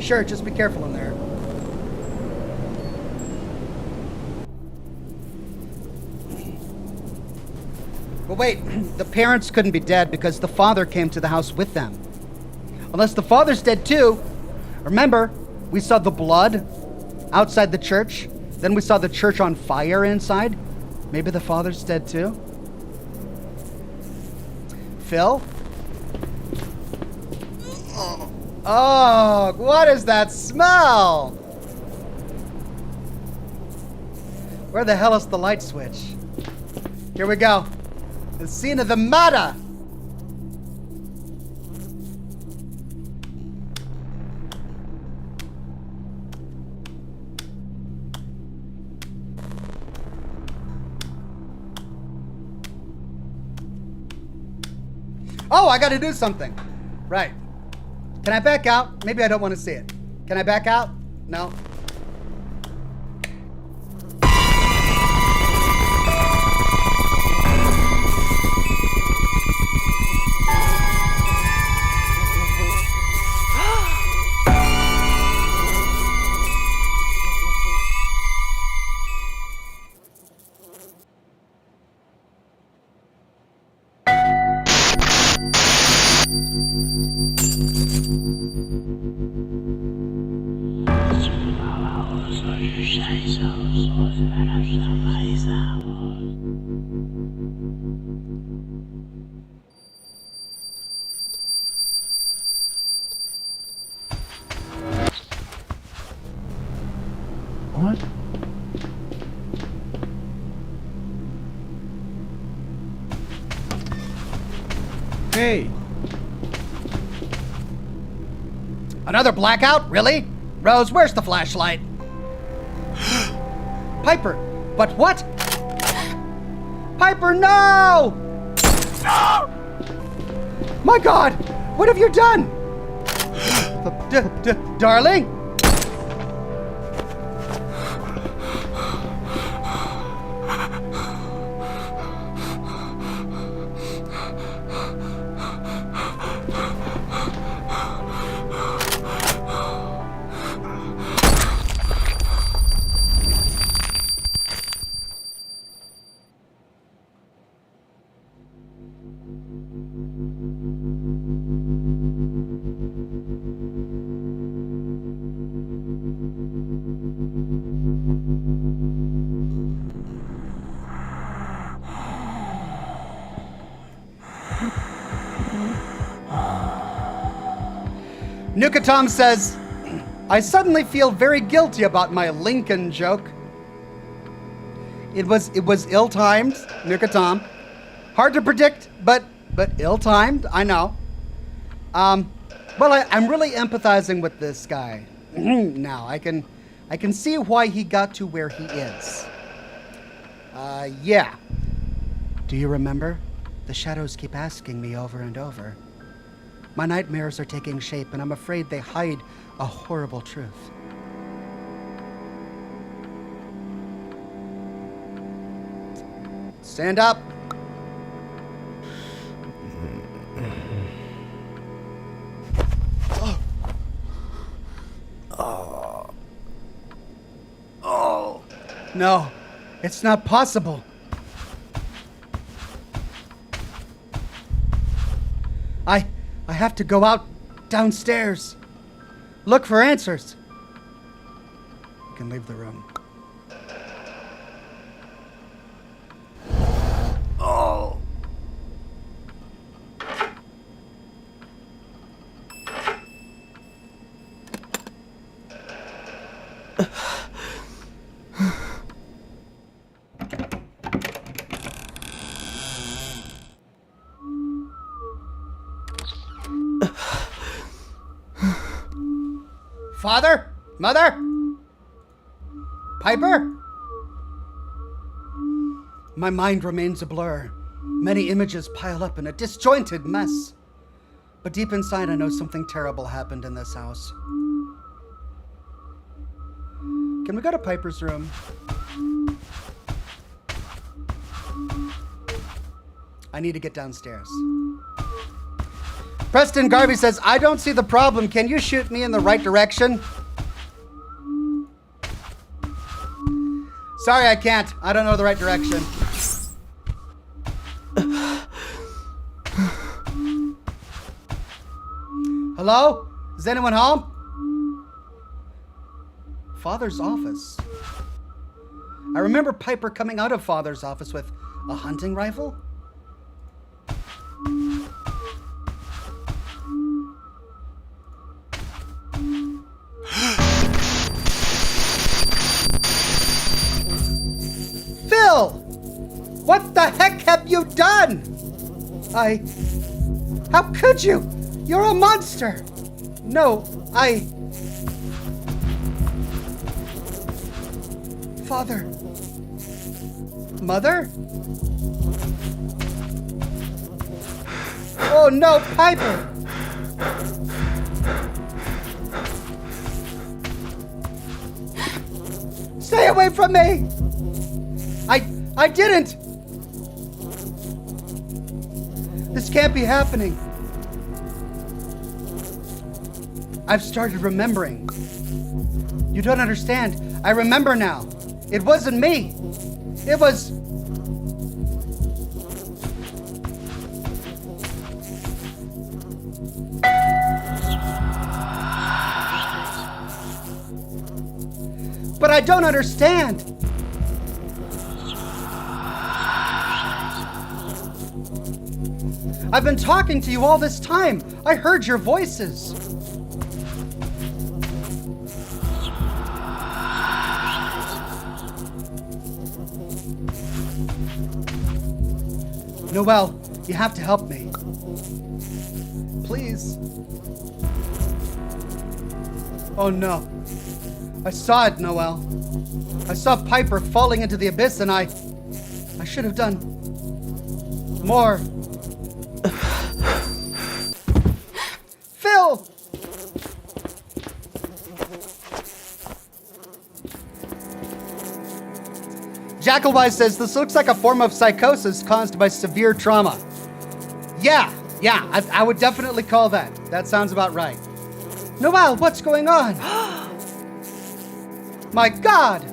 Sure, just be careful in there. But wait, the parents couldn't be dead because the father came to the house with them. Unless the father's dead too. Remember, we saw the blood outside the church. Then we saw the church on fire inside. Maybe the father's dead too. Phil? Oh, what is that smell? Where the hell is the light switch? Here we go. The scene of the murder. Oh, I gotta do something. Right. Can I back out? Maybe I don't want to see it. Can I back out? No. Hey! Another blackout? Really? Rose, where's the flashlight? Piper! But what? Piper, no! My God! What have you done? Darling? Nuka Tom says, I suddenly feel very guilty about my Lincoln joke. It was ill-timed, Nuka Tom. Hard to predict, but ill-timed, I know. Well, I'm really empathizing with this guy. Now, I can see why he got to where he is. Yeah. Do you remember? The shadows keep asking me over and over. My nightmares are taking shape, and I'm afraid they hide a horrible truth. Stand up. Oh. No, it's not possible. I have to go out downstairs. Look for answers. You can leave the room. Oh. Father? Mother? Piper? My mind remains a blur. Many images pile up in a disjointed mess. But deep inside, I know something terrible happened in this house. Can we go to Piper's room? I need to get downstairs. Preston Garvey says, I don't see the problem. Can you shoot me in the right direction? Sorry, I can't. I don't know the right direction. Hello? Is anyone home? Father's office. I remember Piper coming out of Father's office with a hunting rifle. Phil! What the heck have you done? How could you? You're a monster! No, Father? Mother? Oh no, Piper! Stay away from me! I didn't! This can't be happening. I've started remembering. You don't understand. I remember now. It wasn't me. It was... But I don't understand. I've been talking to you all this time. I heard your voices. Noelle, you have to help me. Please. Oh no. I saw it, Noel. I saw Piper falling into the abyss and I should have done more. Phil! Jackalwise says this looks like a form of psychosis caused by severe trauma. Yeah, I would definitely call that. That sounds about right. Noel, what's going on? My God!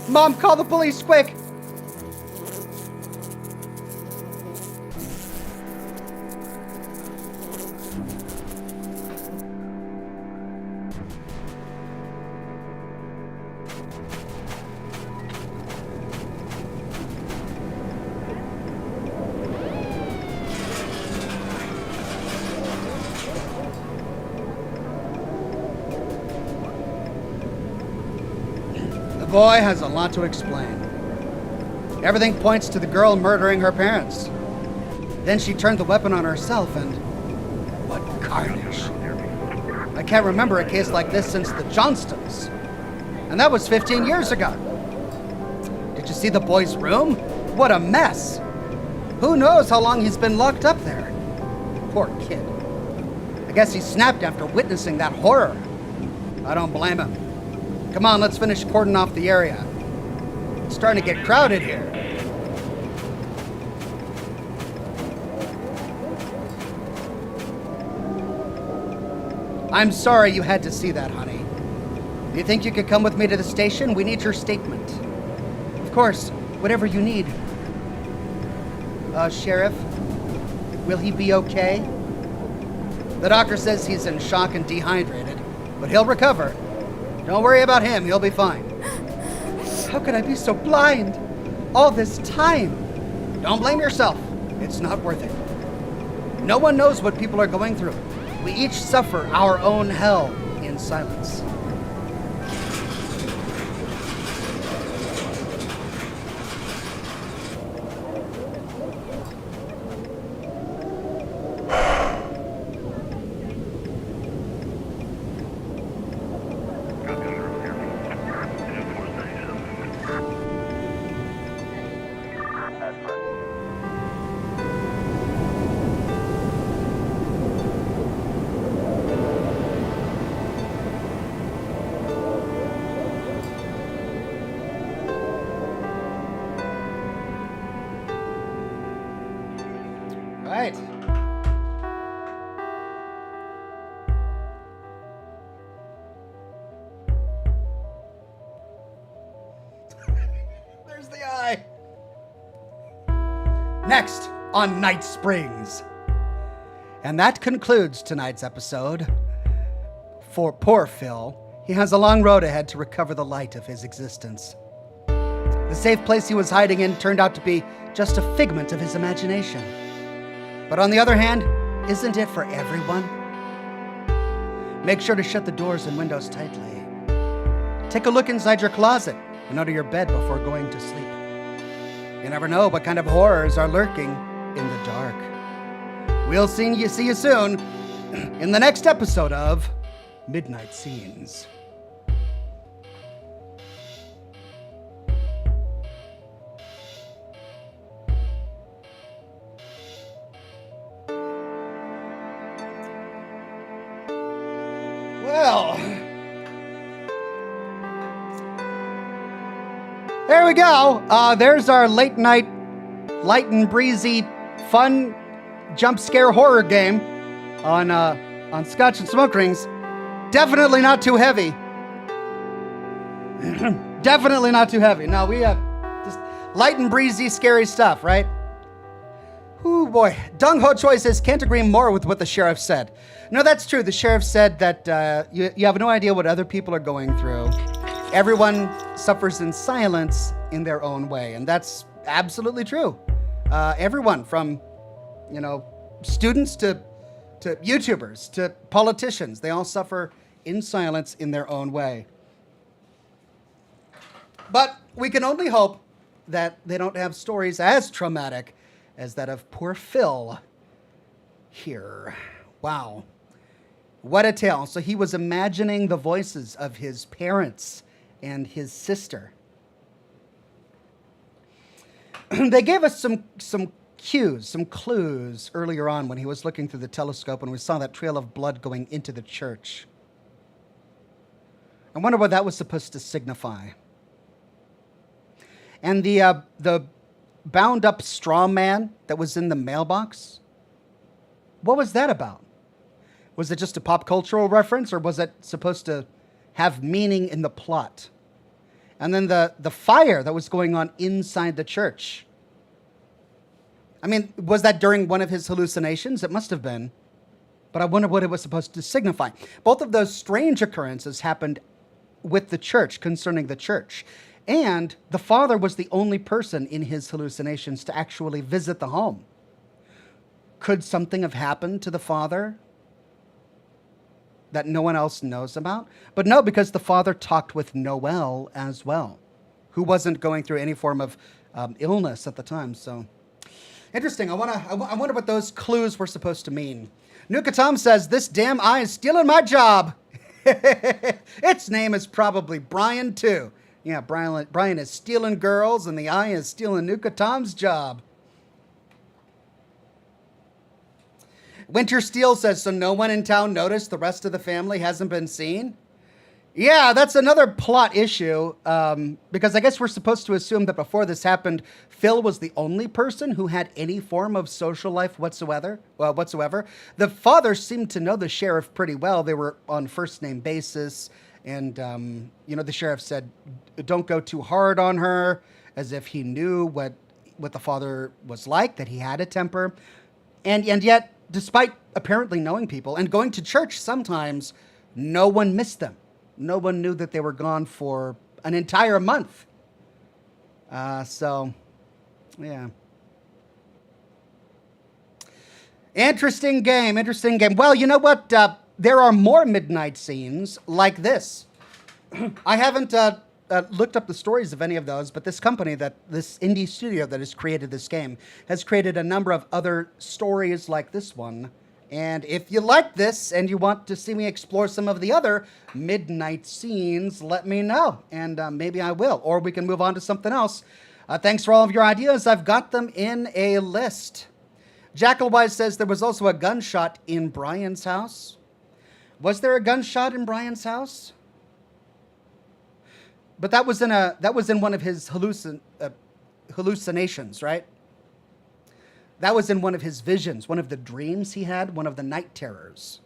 Mom, call the police, quick! The boy has a lot to explain. Everything points to the girl murdering her parents. Then she turned the weapon on herself and... what carnage. I can't remember a case like this since the Johnstons. And that was 15 years ago. Did you see the boy's room? What a mess. Who knows how long he's been locked up there? Poor kid. I guess he snapped after witnessing that horror. I don't blame him. Come on, let's finish cordoning off the area. It's starting to get crowded here. I'm sorry you had to see that, honey. Do you think you could come with me to the station? We need your statement. Of course, whatever you need. Sheriff, will he be okay? The doctor says he's in shock and dehydrated, but he'll recover. Don't worry about him, he'll be fine. How could I be so blind? All this time. Don't blame yourself. It's not worth it. No one knows what people are going through. We each suffer our own hell in silence. Right. There's the eye. Next on Night Springs. And that concludes tonight's episode. For poor Phil, he has a long road ahead to recover the light of his existence. The safe place he was hiding in turned out to be just a figment of his imagination. But on the other hand, isn't it for everyone? Make sure to shut the doors and windows tightly. Take a look inside your closet and under your bed before going to sleep. You never know what kind of horrors are lurking in the dark. We'll see you soon in the next episode of Midnight Scenes. Well, there we go. There's our late night, light and breezy, fun jump scare horror game on Scotch and Smoke Rings. Definitely not too heavy. Definitely not too heavy. No, we have just light and breezy, scary stuff, right? Ooh, boy. Dong Ho Choi says, can't agree more with what the sheriff said. No, that's true. The sheriff said that you have no idea what other people are going through. Everyone suffers in silence in their own way, and that's absolutely true. Everyone from, students to YouTubers to politicians, they all suffer in silence in their own way. But we can only hope that they don't have stories as traumatic as that of poor Phil here. Wow. What a tale. So he was imagining the voices of his parents and his sister. They gave us some cues, some clues earlier on when he was looking through the telescope and we saw that trail of blood going into the church. I wonder what that was supposed to signify. And the bound up straw man that was in the mailbox, what was that about? Was it just a pop cultural reference, or was it supposed to have meaning in the plot? And then the fire that was going on inside the church. I mean, was that during one of his hallucinations? It must have been. But I wonder what it was supposed to signify. Both of those strange occurrences happened with the church, concerning the church. And the father was the only person in his hallucinations to actually visit the home. Could something have happened to the father that no one else knows about? But no, because the father talked with Noel as well, who wasn't going through any form of illness at the time. So interesting. I wonder what those clues were supposed to mean. Nuka Tom says, this damn eye is stealing my job. Its name is probably Brian too. Yeah, Brian is stealing girls and the eye is stealing Nuka Tom's job. Winter Steel says, so no one in town noticed the rest of the family hasn't been seen? Yeah, that's another plot issue, because I guess we're supposed to assume that before this happened, Phil was the only person who had any form of social life whatsoever. The father seemed to know the sheriff pretty well. They were on first name basis, and the sheriff said, don't go too hard on her, as if he knew what the father was like, that he had a temper. And yet, despite apparently knowing people and going to church sometimes, no one missed them. No one knew that they were gone for an entire month. So, yeah. Interesting game. Well, you know what? There are more midnight scenes like this. I haven't looked up the stories of any of those, but this company, this indie studio that has created this game, has created a number of other stories like this one. And if you like this and you want to see me explore some of the other midnight scenes, let me know, and maybe I will, or we can move on to something else. Thanks for all of your ideas. I've got them in a list. Jackalwise says there was also a gunshot in Brian's house. Was there a gunshot in Brian's house? But that was in one of his hallucinations, right? That was in one of his visions, one of the dreams he had, one of the night terrors.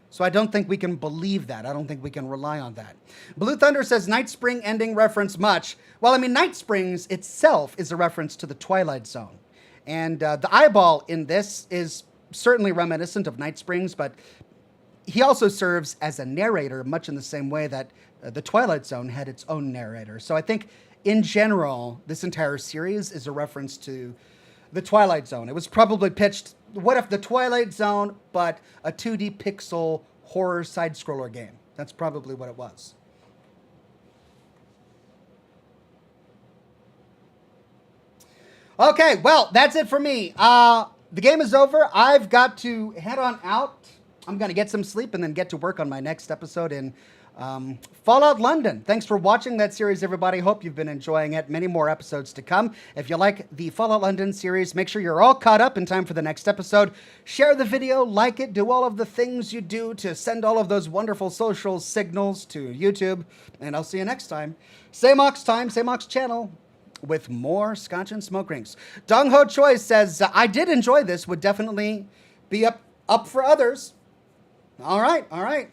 So I don't think we can believe that. I don't think we can rely on that. Blue Thunder says, Night Spring ending reference much. Well, I mean, Night Springs itself is a reference to the Twilight Zone. And the eyeball in this is certainly reminiscent of Night Springs, but he also serves as a narrator, much in the same way that the Twilight Zone had its own narrator. So I think, in general, this entire series is a reference to the Twilight Zone. It was probably pitched, what if the Twilight Zone, but a 2D pixel horror side-scroller game? That's probably what it was. Okay, well, that's it for me. The game is over. I've got to head on out. I'm going to get some sleep and then get to work on my next episode in Fallout London. Thanks for watching that series, everybody. Hope you've been enjoying it. Many more episodes to come. If you like the Fallout London series, make sure you're all caught up in time for the next episode. Share the video, like it, do all of the things you do to send all of those wonderful social signals to YouTube. And I'll see you next time. Same Ox time, same Ox channel, with more Scotch and Smoke Rings. Dong Ho Choi says, I did enjoy this. Would definitely be up for others. All right.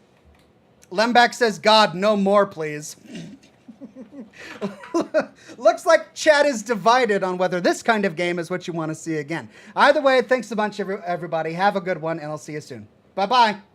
Lemback says, God, no more, please. Looks like chat is divided on whether this kind of game is what you want to see again. Either way, thanks a bunch, everybody. Have a good one, and I'll see you soon. Bye-bye.